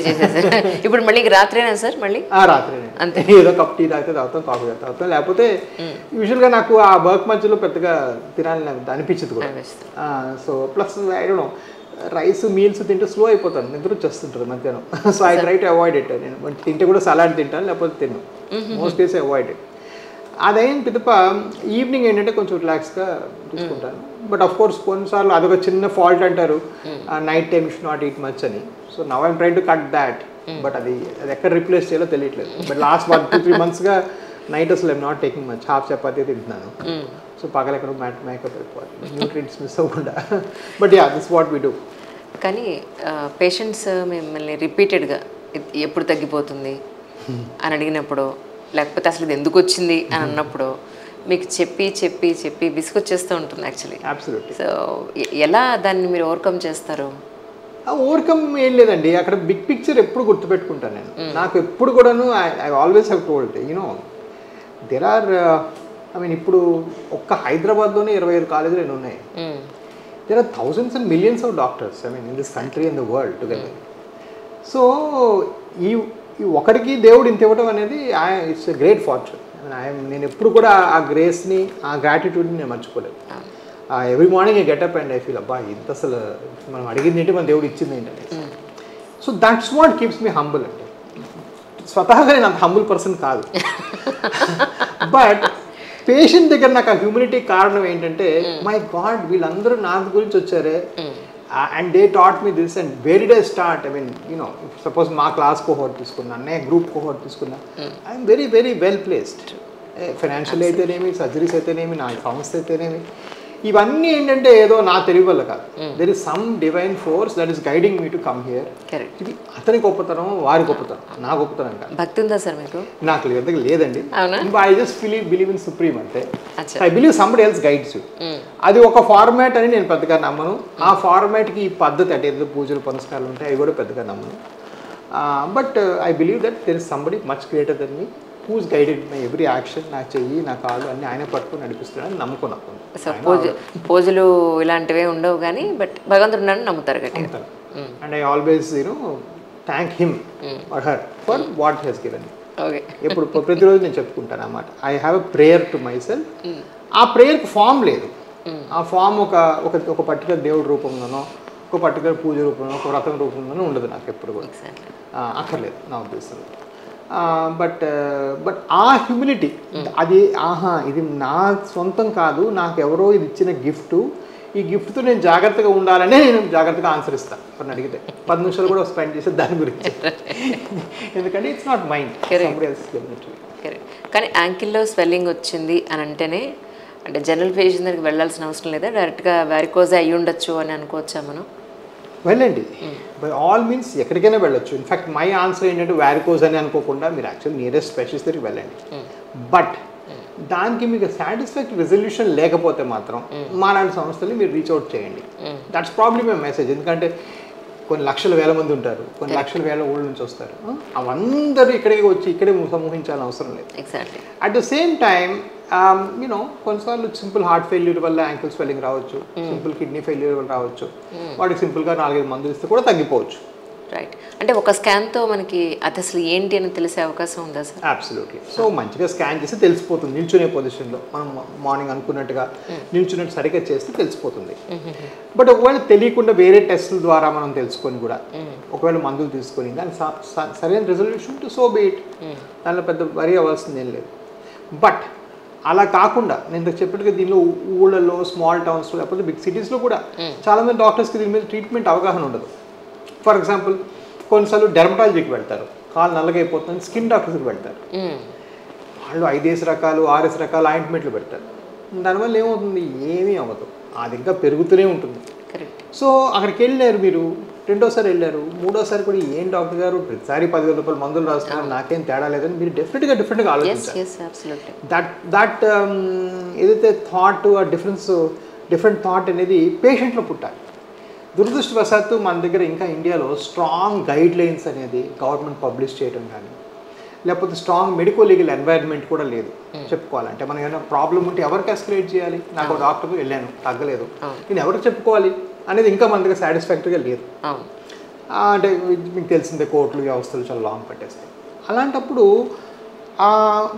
చేసేసారు. ఇప్పుడు మళ్ళీ రాత్రేనా సార్? మళ్ళీ రాత్రేనే అంతే. ఏదో కప్ టీ తాగితే తాగుతాం, కాఫీ తాగుతాం. లేకపోతే యూజువల్గా నాకు ఆ వర్క్ మధ్యలో పెద్దగా తినాలని అనిపించదు కూడా. So plus I don't know, rice meals తింటే స్లో అయిపోతాను, నిద్ర వచ్చేస్తుంటుంది మధ్యాహ్నం. So I try to avoid it. నేను తింటే కూడా సలాడ్ తింటాను, లేకపోతే తిన్నాను. Most case avoid it. అదైన పిదప ఈవినింగ్ ఏంటంటే కొంచెం రిలాక్స్గా తీసుకుంటాను. బట్ ఆఫ్ కోర్స్ కొన్నిసార్లు అదొక చిన్న ఫాల్ట్ అంటారు, night time should not eat much అని. So now I'm trying to cut that. But అది ఎక్కడ రీప్లేస్ చేయాలో తెలియట్లేదు. బట్ లాస్ట్ 1-2-3 monthsగా నైట్ అసలు I'm not taking much, half chapati తింటున్నాను. సో పగల ఎక్కడ మేకప్ అయిపోవాలి, న్యూట్రియంట్స్ మిస్ అవ్వకుండా. But yeah, this what we do. కానీ పేషెంట్స్ మిమ్మల్ని రిపీటెడ్గా ఎప్పుడు తగ్గిపోతుంది అని అడిగినప్పుడు, లేకపోతే అసలు ఇది ఎందుకు వచ్చింది అని అన్నప్పుడు మీకు చెప్పి చెప్పి చెప్పి విసుగొచ్చేస్తూ ఉంటుంది యాక్చువల్లీ. అబ్సల్యూట్లీ. సో ఎలా దాన్ని మీరు ఓవర్కమ్ చేస్తారు? ఓవర్కమ్ ఏం లేదండి, అక్కడ బిగ్ పిక్చర్ ఎప్పుడు గుర్తుపెట్టుకుంటాను నేను. నాకు ఎప్పుడు కూడాను I always have told you know there are I mean ఇప్పుడు ఒక్క హైదరాబాద్లోనే 25 కాలేజీలు ఎన్ని ఉన్నాయి. There are thousands and millions of doctors I mean in this country and the world together. So ఈ ఒకరికి దేవుడు ఇంత ఇవ్వడం అనేది ఇట్స్ ఎ గ్రేట్ ఫార్చ్యూన్. నేను ఎప్పుడు కూడా ఆ గ్రేస్ని, ఆ గ్రాటిట్యూడ్ని నేను మర్చిపోలేదు. Every morning I get up and I feel అబ్బా ఇంత అసలు మనం అడిగింది ఏంటి, మన దేవుడు ఇచ్చింది ఏంటనేసి. So that's what keeps me humble అండి. స్వతహాగా నేను అంత హంబుల్ పర్సన్ కాదు. బట్ పేషెంట్ దగ్గర నాకు ఆ హ్యూమినిటీ కారణం ఏంటంటే, మై గాడ్ వీళ్ళందరూ నా గురించి వచ్చారే, and they taught me this. And where did I start? I mean you know suppose మా క్లాస్ కోహోర్ట్ తీసుకున్నా, నే గ్రూప్ కోహోర్ట్ తీసుకున్నా, I'm very very well placed. Financial అయితేనేమి, సర్జరీస్ అయితేనేమి, నా సంస్థ అయితేనేమి, ఇవన్నీ ఏంటంటే ఏదో నా తెలివి వల్ల కాదు. There is some divine force that is guiding me to come here. ఇది అతని గొప్పతనం, వారి గొప్పతనం, నా గొప్పతనం కాదు. భక్తి ఉందా సార్ మీకు? నాకు లేదండి. I just believe in supreme అంటే. I believe somebody else guides you. అది ఒక ఫార్మాట్ అని నేను పెద్దగా నమ్మను. ఆ ఫార్మాట్కి ఈ పద్ధతి అంటే ఏదో పూజలు పునస్కారాలు ఉంటాయి, అవి కూడా పెద్దగా నమ్మను. But I believe that there is somebody much greater than me who's guided my every action. నా చెయ్యి, నా కాలు అన్నీ ఆయన పట్టుకుని నడిపిస్తున్నాడని నమ్ముకున్నాను. పూజలు ఇలాంటివే ఉండవు కానీ బట్ భగవంతుడు నన్ను నమ్ముతారు గట్టిగా. And I always thank him or her for what he's given. Okay, ఎప్పుడు ప్రతిరోజు నేను చెప్పుకుంటాను అన్నమాట. I have a prayer to myself. ఆ ప్రేయర్కి ఫామ్ లేదు. ఆ ఫామ్ ఒక పర్టికులర్ దేవుడి రూపంలోనో, ఒక పర్టికులర్ పూజ రూపంలో, ఒక వ్రతం రూపంలోనో ఉండదు నాకు ఎప్పుడు కూడా. అక్కర్లేదు నా ఉద్దేశంలో. బట్ ఆ హ్యూమిలిటీ, అది ఇది నా సొంతం కాదు, నాకు ఎవరో ఇది ఇచ్చిన గిఫ్ట్, ఈ గిఫ్ట్తో నేను జాగ్రత్తగా ఉండాలనే నేను జాగ్రత్తగా ఆన్సర్ ఇస్తాను. ఎవరిని అడిగితే 10 నిమిషాలు కూడా స్పెండ్ చేసే దాని గురించి. ఎందుకంటే ఇట్స్ నాట్ మైండ్. కానీ యాంకిల్లో స్వెల్లింగ్ వచ్చింది అని అంటేనే అంటే జనరల్ ఫిజిషియన్ దగ్గరికి వెళ్ళాల్సిన అవసరం లేదా? డైరెక్ట్గా వారికోజ్ అయ్యి ఉండొచ్చు అని అనుకోవచ్చా మనం? వెళ్ళండి, బై ఆల్ మీన్స్ ఎక్కడికైనా వెళ్ళొచ్చు. ఇన్ఫ్యాక్ట్ మై ఆన్సర్ ఏంటంటే వారికోజ్ అని అనుకోకుండా మీరు యాక్చువల్లీ నియరెస్ట్ స్పెషలిస్ట్ దగ్గరికి వెళ్ళండి. బట్ దానికి మీకు సాటిస్ఫాక్టరీ రిజల్యూషన్ లేకపోతే మాత్రం మా లాంటి సంస్థల్ని మీరు రీచ్ అవుట్ చేయండి. That's probably my message. ఎందుకంటే కొన్ని లక్షల వేల మంది ఉంటారు, కొన్ని లక్షల వేల ఊళ్ళ నుంచి వస్తారు. అవందరూ ఇక్కడికి వచ్చి ఇక్కడే సమూహించాలని అవసరం లేదు. Exactly. At the same time you know కొన్నిసార్లు సింపుల్ హార్ట్ ఫెయిల్యూర్ వల్ల యాంకిల్ స్వెల్లింగ్ రావచ్చు, సింపుల్ కిడ్నీ ఫెయిల్యూర్ వల్ల రావచ్చు. వాటికి సింపుల్గా 4-5 మందులు ఇస్తే కూడా తగ్గిపోవచ్చు. రైట్. అంటే ఒక స్కాన్తో మనకి అది అసలు ఏంటి అని తెలిసే అవకాశం ఉందా సార్? అబ్సల్యూట్లీ. సో మంచిగా స్కాన్ చేస్తే తెలిసిపోతుంది. నిల్చునే పొజిషన్లో మనం మార్నింగ్ అనుకున్నట్టుగా నిల్చున్నట్టు సరిగ్గా చేస్తే తెలిసిపోతుంది. బట్ ఒకవేళ తెలియకుండా వేరే టెస్టుల ద్వారా మనం తెలుసుకొని కూడా ఒకవేళ మందులు తీసుకొని దాని సరైన resolution to so be it, దానిలో పెద్ద వరి అవ్వాల్సింది ఏం లేదు. బట్ అలా కాకుండా నేను ఇంతకు చెప్పినట్టుగా దీనిలో ఊళ్ళలో స్మాల్ టౌన్స్లో లేకపోతే బిగ్ సిటీస్లో కూడా చాలామంది డాక్టర్స్కి దీని మీద ట్రీట్మెంట్ అవగాహన ఉండదు. ఫర్ ఎగ్జాంపుల్ కొన్నిసార్లు డెర్మటాలజీకి వెళ్తారు, కాలు నల్లగైపోతుంది, స్కిన్ డాక్టర్స్కి వెళ్తారు. వాళ్ళు 5 రకాలు 6 రకాల ఆయింట్మెంట్లు పెడతారు. దానివల్ల ఏమవుతుంది? ఏమీ అవ్వదు, అది ఇంకా పెరుగుతూనే ఉంటుంది. సో అక్కడికి వెళ్ళారు, మీరు రెండోసారి వెళ్ళారు, మూడోసారి కూడా ఏం డాక్టర్ గారు ప్రతిసారి 10,000 రూపాయలు మందులు రాస్తున్నారు, నాకేం తేడా లేదని మీరు డిఫరెంట్గా ఆలోచించారు. దట్ ఏదైతే థాట్ ఆ డిఫరెంట్ థాట్ అనేది పేషెంట్లో పుట్టాలి. దురదృష్టవశాత్తు మన దగ్గర ఇంకా ఇండియాలో స్ట్రాంగ్ గైడ్ లైన్స్ అనేది గవర్నమెంట్ పబ్లిష్ చేయడం కానీ లేకపోతే స్ట్రాంగ్ మెడికల్ లీగల్ ఎన్వైర్న్మెంట్ కూడా లేదు. చెప్పుకోవాలంటే మనం ఏమైనా ప్రాబ్లం ఉంటే ఎవరికి ఎస్కలేట్ చేయాలి? నాకు డాక్టర్ వెళ్ళాను తగ్గలేదు, నేను ఎవరికి చెప్పుకోవాలి అనేది ఇంకా మన దగ్గర సాటిస్ఫాక్టరీగా లేదు. అంటే మీకు తెలిసిందే కోర్టులు వ్యవస్థలు చాలా లాంగ్ పట్టేస్తాయి. అలాంటప్పుడు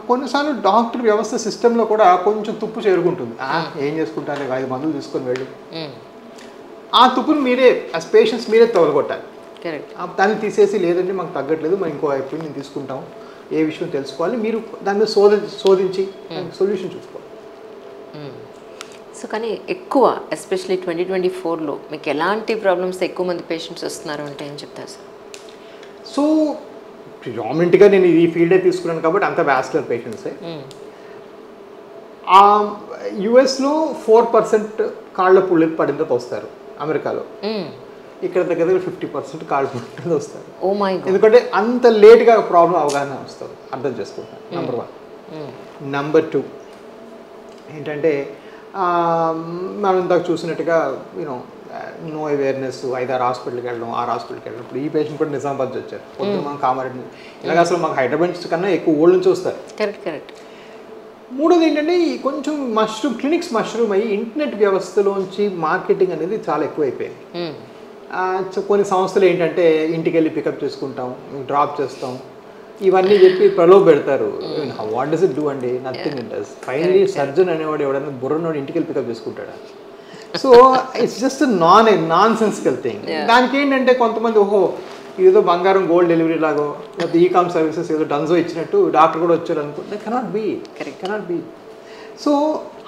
కొన్నిసార్లు డాక్టర్ వ్యవస్థ సిస్టంలో కూడా కొంచెం తుప్పు చేరుకుంటుంది. ఏం చేసుకుంటారు, 5 మందులు తీసుకొని వెళ్ళు. ఆ తుప్పును మీరే యాజ్ పేషెంట్స్ మీరే తొలగొట్టాలి. దాన్ని తీసేసి లేదండి మాకు తగ్గట్లేదు, మనం ఇంకో అయిపోయి నేను తీసుకుంటాం, ఏ విషయం తెలుసుకోవాలి, మీరు దాని మీద శోధించి సొల్యూషన్ చూసుకోవాలి. సో కానీ ఎక్కువ ఎస్పెషలీ 2024లో మీకు ఎలాంటి ప్రాబ్లమ్స్ ఎక్కువ మంది పేషెంట్స్ వస్తున్నారు అంటే ఏం చెప్తారు సార్? సో ప్రిడామినెంట్గా నేను ఈ ఫీల్డే తీసుకున్నాను కాబట్టి అంత వాస్కులర్ పేషెంట్సే. యుఎస్లో 4% కాళ్ళ పుళ్ళకి పడిందతో వస్తారు, అమెరికాలో ఇక్కడ దగ్గర 50% కాళ్ళు పుట్టింది వస్తారు. ఎందుకంటే అంత లేట్గా ప్రాబ్లం అవగాహన వస్తుంది, అర్థం చేసుకుంటాను. నెంబర్ 1. నెంబర్ 2 ఏంటంటే మనం ఇందాక చూసినట్టుగా యూనో నో అవేర్నెస్, 5-6 హాస్పిటల్కి వెళ్ళడం, 6 హాస్పిటల్కి వెళ్ళడం. ఇప్పుడు ఈ పేషెంట్ కూడా నిజామాబాద్ వచ్చారు, పొద్దున మనం కామారెడ్డి, ఇలాగ అసలు మాకు హైదరాబాద్ కన్నా ఎక్కువ ఊళ్ళ నుంచి వస్తారు. కరెక్ట్. మూడోది ఏంటంటే ఈ కొంచెం క్లినిక్స్ మష్రూమ్ అయ్యి ఇంటర్నెట్ వ్యవస్థలోంచి మార్కెటింగ్ అనేది చాలా ఎక్కువైపోయింది. కొన్ని సంస్థలు ఏంటంటే ఇంటికి వెళ్ళి పికప్ చేసుకుంటాం, డ్రాప్ చేస్తాం, ఇవన్నీ చెప్పి ప్రలోభ పెడతారు. వాట్ డస్ ఇట్ డూ అండి? Nothing it does. Finally surgeon అనేవాడు ఎవడన్నా బుర్రనోడు ఇంటికి వెళ్ళి పికప్ చేసుకుంటాడా? So it's just nonsensical thing. దానికి ఏంటంటే కొంతమంది ఓహో ఏదో బంగారం గోల్డ్ డెలివరీ లాగో లేకపోతే ఈకామ్ సర్వీసెస్ ఏదో డన్జో ఇచ్చినట్టు డాక్టర్ కూడా వచ్చారు అనుకుంటే కెనాట్ బీ. సో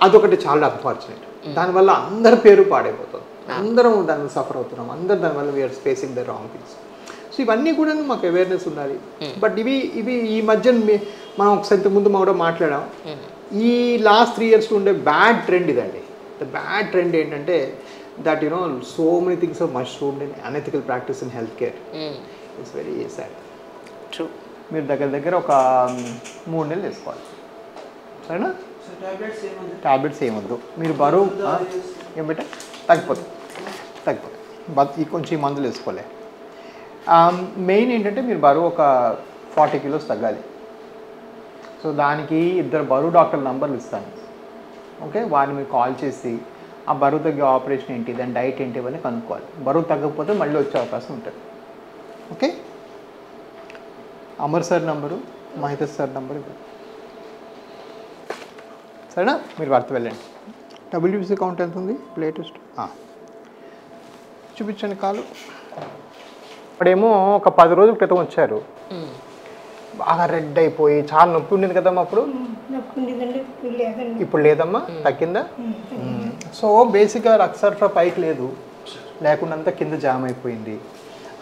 అదొకటి చాలా అన్ఫార్చునేట్. దానివల్ల అందరి పేరు పాడైపోతుంది, అందరం దాన్ని సఫర్ అవుతున్నాం, అందరు దానివల్ల we are facing the wrong things. So ఇవన్నీ కూడా మాకు అవేర్నెస్ ఉండాలి. బట్ ఇవి ఈ మధ్య మనం ఒకసారి ముందు కూడా మాట్లాడాం. ఈ లాస్ట్ 3 years ఉండే బ్యాడ్ ట్రెండ్ ఇదండి. ద బ్యాడ్ ట్రెండ్ ఏంటంటే that so many things are mushroomed in unethical practice in healthcare. It's very sad. True. మీరు దగ్గర ఒక 3 నెలలు వేసుకోవాలి, సరేనా? టాబ్లెట్స్ ఏమొద్దు, మీరు బరువు ఏం పెట్టా తగ్గిపోతుంది, కొంచెం ఈ మందులు వేసుకోలే. మెయిన్ ఏంటంటే మీరు బరువు ఒక 40 kilos తగ్గాలి. సో దానికి 2 బరువు డాక్టర్ నంబర్లు ఇస్తాను, ఓకే? వారిని మీరు కాల్ చేసి ఆ బరువు తగ్గే ఆపరేషన్ ఏంటి, దాని డైట్ ఏంటి ఇవన్నీ కనుక్కోవాలి. బరువు తగ్గకపోతే మళ్ళీ వచ్చే అవకాశం ఉంటుంది, okay? Amar sir number, Mahitesh sir number ఇవ్వండి, సరేనా? మీరు వారితో వెళ్ళండి. WBC కౌంట్ ఎంత ఉంది లేటెస్ట్? చూపించండి కాలు. ఇప్పుడేమో ఒక 10 రోజుల క్రితం వచ్చారు, బాగా రెడ్ అయిపోయి చాలా నొప్పి ఉండేది కదమ్మా అప్పుడు. ఇప్పుడు లేదమ్మా, తగ్గిందా? సో బేసిక్గా రక్తసరఫరా పైకి లేకుండా అంతా కింద జామ్ అయిపోయింది.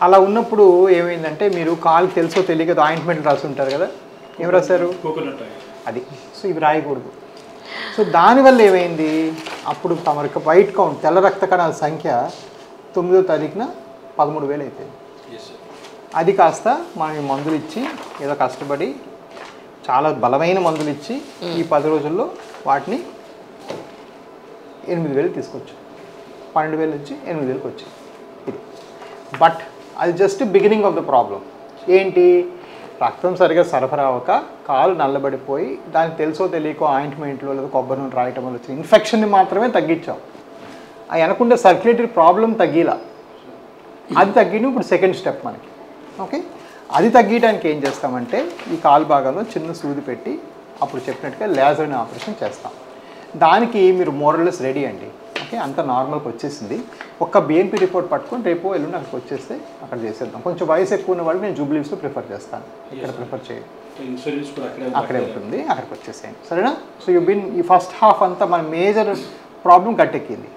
అలా ఉన్నప్పుడు ఏమైందంటే మీరు కాలు తెలుసో తెలియదు ఆయింట్మెంట్ రాసి ఉంటారు కదా, ఏం రాశారు? అది. సో ఇవి రాయకూడదు. సో దానివల్ల ఏమైంది, అప్పుడు తమరికి వైట్ కౌంట్ తెల్ల రక్త కణాల సంఖ్య 9వ తారీఖున 13,000 అయిపోయింది. అది కాస్త మనం మందులు ఇచ్చి ఏదో కష్టపడి చాలా బలమైన మందులు ఇచ్చి ఈ 10 రోజుల్లో వాటిని 8,000 తీసుకొచ్చు. 12,000 నుంచి 8,000కి వచ్చాయి. ఇది బట్ అది just beginning of the problem. ఏంటి, రక్తం సరిగా సరఫరా అవ్వక కాలు నల్లబడిపోయి దానికి తెలుసో తెలియకో ఆయింట్మెంట్లో లేదా కొబ్బరి నూనె రాయటం వల్ల వచ్చిన ఇన్ఫెక్షన్ని మాత్రమే తగ్గించాం. అది అనుకుంటే సర్క్యులేటరీ ప్రాబ్లం తగ్గిలా, అది తగ్గిన ఇప్పుడు సెకండ్ స్టెప్ మనకి. ఓకే, అది తగ్గించడానికి ఏం చేస్తామంటే ఈ కాలు భాగంలో చిన్న సూది పెట్టి అప్పుడు చెప్పినట్టుగా లేజర్ అనే ఆపరేషన్ చేస్తాం. దానికి మీరు మోరల్లెస్ రెడీ అండి. ఓకే, అంత నార్మల్కి వచ్చేసింది. ఒక్క బిఎన్పి రిపోర్ట్ పట్టుకొని రేపు ఎల్లుండి అక్కడికి వచ్చేస్తే అక్కడ చేసేద్దాం. కొంచెం వయసు ఎక్కువ ఉన్న వాళ్ళు నేను జూబ్లీస్లో ప్రిఫర్ చేస్తాను, ఇక్కడ ప్రిఫర్ చేయండి, అక్కడే ఉంటుంది, అక్కడికి వచ్చేసేయండి, సరేనా? సో ఈ ఫస్ట్ హాఫ్ అంతా మన మేజర్ ప్రాబ్లం గట్టెక్కింది.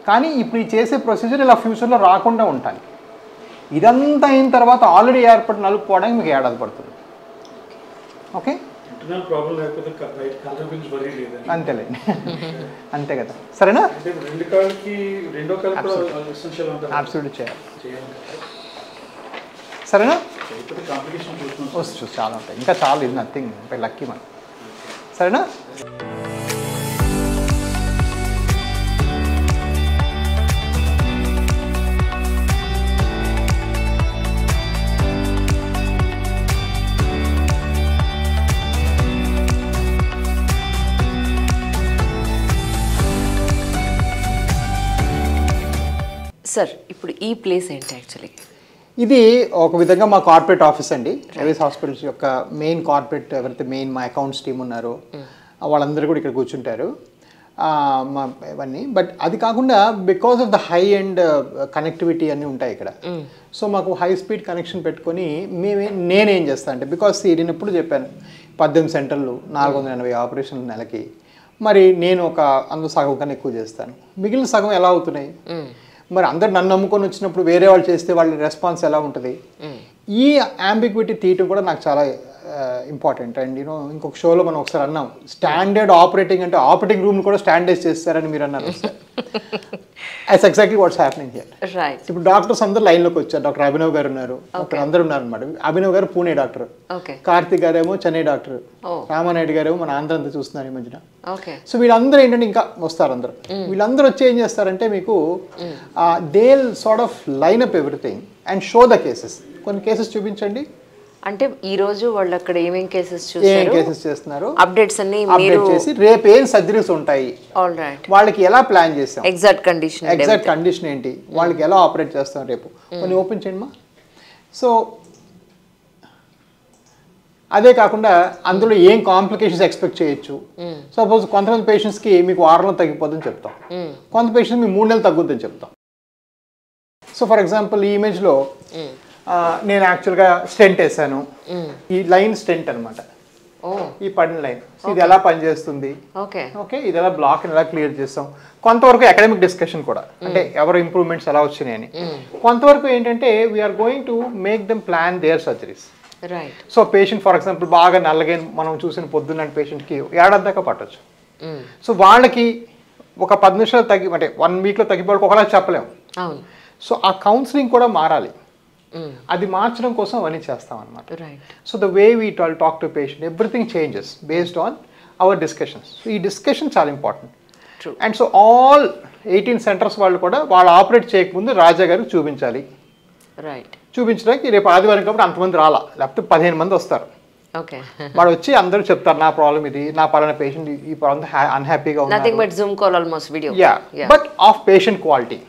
కానీ ఇప్పుడు ఈ చేసే ప్రొసీజర్ ఇలా ఫ్యూచర్లో రాకుండా ఉంటాను. ఇదంతా అయిన తర్వాత ఆల్రెడీ ఏర్పడిన నలుపు పోవడానికి మీకు ఏడాది పడుతుంది. ఓకే, అంతేలేండి, అంతే కదా, సరేనా? అబ్సల్యూట్లీ చేయాలి, సరేనా? వస్తు చాలా ఉంటాయి, ఇంకా చాలా, ఇది నథింగ్, లక్కీ మనం, సరేనా? సార్ ఇప్పుడు ఈ ప్లేస్ ఏంటి యాక్చువల్లీ? ఇది ఒక విధంగా మా కార్పొరేట్ ఆఫీస్ అండి. ఎవిస్ హాస్పిటల్స్ యొక్క మెయిన్ కార్పొరేట్ ఎవరైతే మెయిన్ మా అకౌంట్స్ టీమ్ ఉన్నారో వాళ్ళందరూ కూడా ఇక్కడ కూర్చుంటారు మా ఇవన్నీ. బట్ అది కాకుండా because of the high and connectivity అన్నీ ఉంటాయి ఇక్కడ. సో మాకు హై స్పీడ్ కనెక్షన్ పెట్టుకొని నేనేం చేస్తాను అంటే, బికాస్ నేను ఎప్పుడు చెప్పాను 18 సెంటర్లు 480 ఆపరేషన్లు నెలకి, మరి నేను అందులో సగం కన్నా ఎక్కువ చేస్తాను, మిగిలిన సగం ఎలా అవుతున్నాయి? మరి అందరు నన్ను నమ్ముకొని వచ్చినప్పుడు వేరే వాళ్ళు చేస్తే వాళ్ళ రెస్పాన్స్ ఎలా ఉంటుంది? ఈ అంబిగ్విటీ తీయటం కూడా నాకు చాలా ఇంపార్టెంట్. అండ్ ఇంకొక షోలో మనం ఒకసారి అన్నాం, స్టాండర్డ్ ఆపరేటింగ్ అంటే ఆపరేటింగ్ రూమ్ కూడా స్టాండర్డైజ్ చేస్తారని మీరు అన్నారు. That's exactly what's happening here. Right. ఇప్పుడు డాక్టర్స్ అందరూ లైన్లోకి వచ్చారు. డాక్టర్ అభినవ్ గారు ఉన్నారు, డాక్టర్ అందరూ ఉన్నారు అనమాట. అభినవ్ గారు పూణే డాక్టర్, కార్తిక్ గారేమో చెన్నై డాక్టర్, రామానాయుడు గారేమో మన ఆంధ్ర అంతా చూస్తున్నారు ఈ మధ్యన. సో వీళ్ళందరూ ఏంటంటే ఇంకా వస్తారు అందరూ. వీళ్ళందరూ వచ్చి ఏం చేస్తారంటే మీకు they sort of line up everything and show the cases. కొన్ని కేసెస్ చూపించండి అంటే ఈ రోజు వాళ్ళు అక్కడ ఏమేం కేసెస్ చేస్తున్నారు, అప్డేట్స్ అన్ని అప్డేట్ చేసి రేపు ఏం సర్జరీస్ ఉంటాయి, వాళ్ళకి ఎలా ప్లాన్ చేస్తాం, ఎగ్జాక్ట్ కండిషన్ ఏంటి, వాళ్ళకి ఎలా ఆపరేట్ చేస్తాం రేపు, కొన్ని ఓపెన్ చేయండి మా. సో అదే కాకుండా అందులో ఏం కాంప్లికేషన్స్ ఎక్స్పెక్ట్ చేయొచ్చు. సపోజ్ కొంతమంది పేషెంట్స్కి మీకు 6 నెలలు తగ్గిపోతుందని చెప్తాం, కొంత పేషెంట్స్ మీకు 3 నెలలు తగ్గుద్దని చెప్తాం. సో ఫర్ ఎగ్జాంపుల్ ఈ ఇమేజ్లో నేను యాక్చువల్గా స్టెంట్ వేసాను, ఈ లైన్ స్టెంట్ అనమాట, ఈ పడిన లైన్. ఇది ఎలా పనిచేస్తుంది, ఓకే ఇది ఎలా బ్లాక్ ఎలా క్లియర్ చేస్తాం. కొంతవరకు అకాడమిక్ డిస్కషన్ కూడా, అంటే ఎవరు ఇంప్రూవ్మెంట్స్ ఎలా వచ్చినాయని. కొంతవరకు ఏంటంటే we are going to make them plan their surgeries. So patient for example బాగా నల్లగా మనం చూసిన పొద్దున్న పేషెంట్కి ఏడాది దాకా పట్టొచ్చు. సో వాళ్ళకి ఒక 10 నిమిషాలు తగ్గి అంటే 1 వీక్లో తగ్గిపోవడానికి ఒకలా చెప్పలేము. సో ఆ కౌన్సిలింగ్ కూడా మారాలి. అది మార్చడం కోసం అవన్నీ చేస్తాం అనమాట. So the way we talk to patient everything changes based on hour discussions. So ఈ డిస్కషన్ చాలా important. And so all 18 centres వాళ్ళు కూడా వాళ్ళు ఆపరేట్ చేయకముందు రాజా గారికి చూపించాలి. చూపించడానికి రేపు ఆదివారం కాబట్టి అంతమంది రాలా, లేకపోతే 15 మంది వస్తారు. వాడు వచ్చి అందరూ చెప్తారు నా ప్రాబ్లం ఇది, నా పలానా పేషెంట్ ఈ ప్రాబ్లం అన్హ్యాపీగా ఉన్నారు. But of patient quality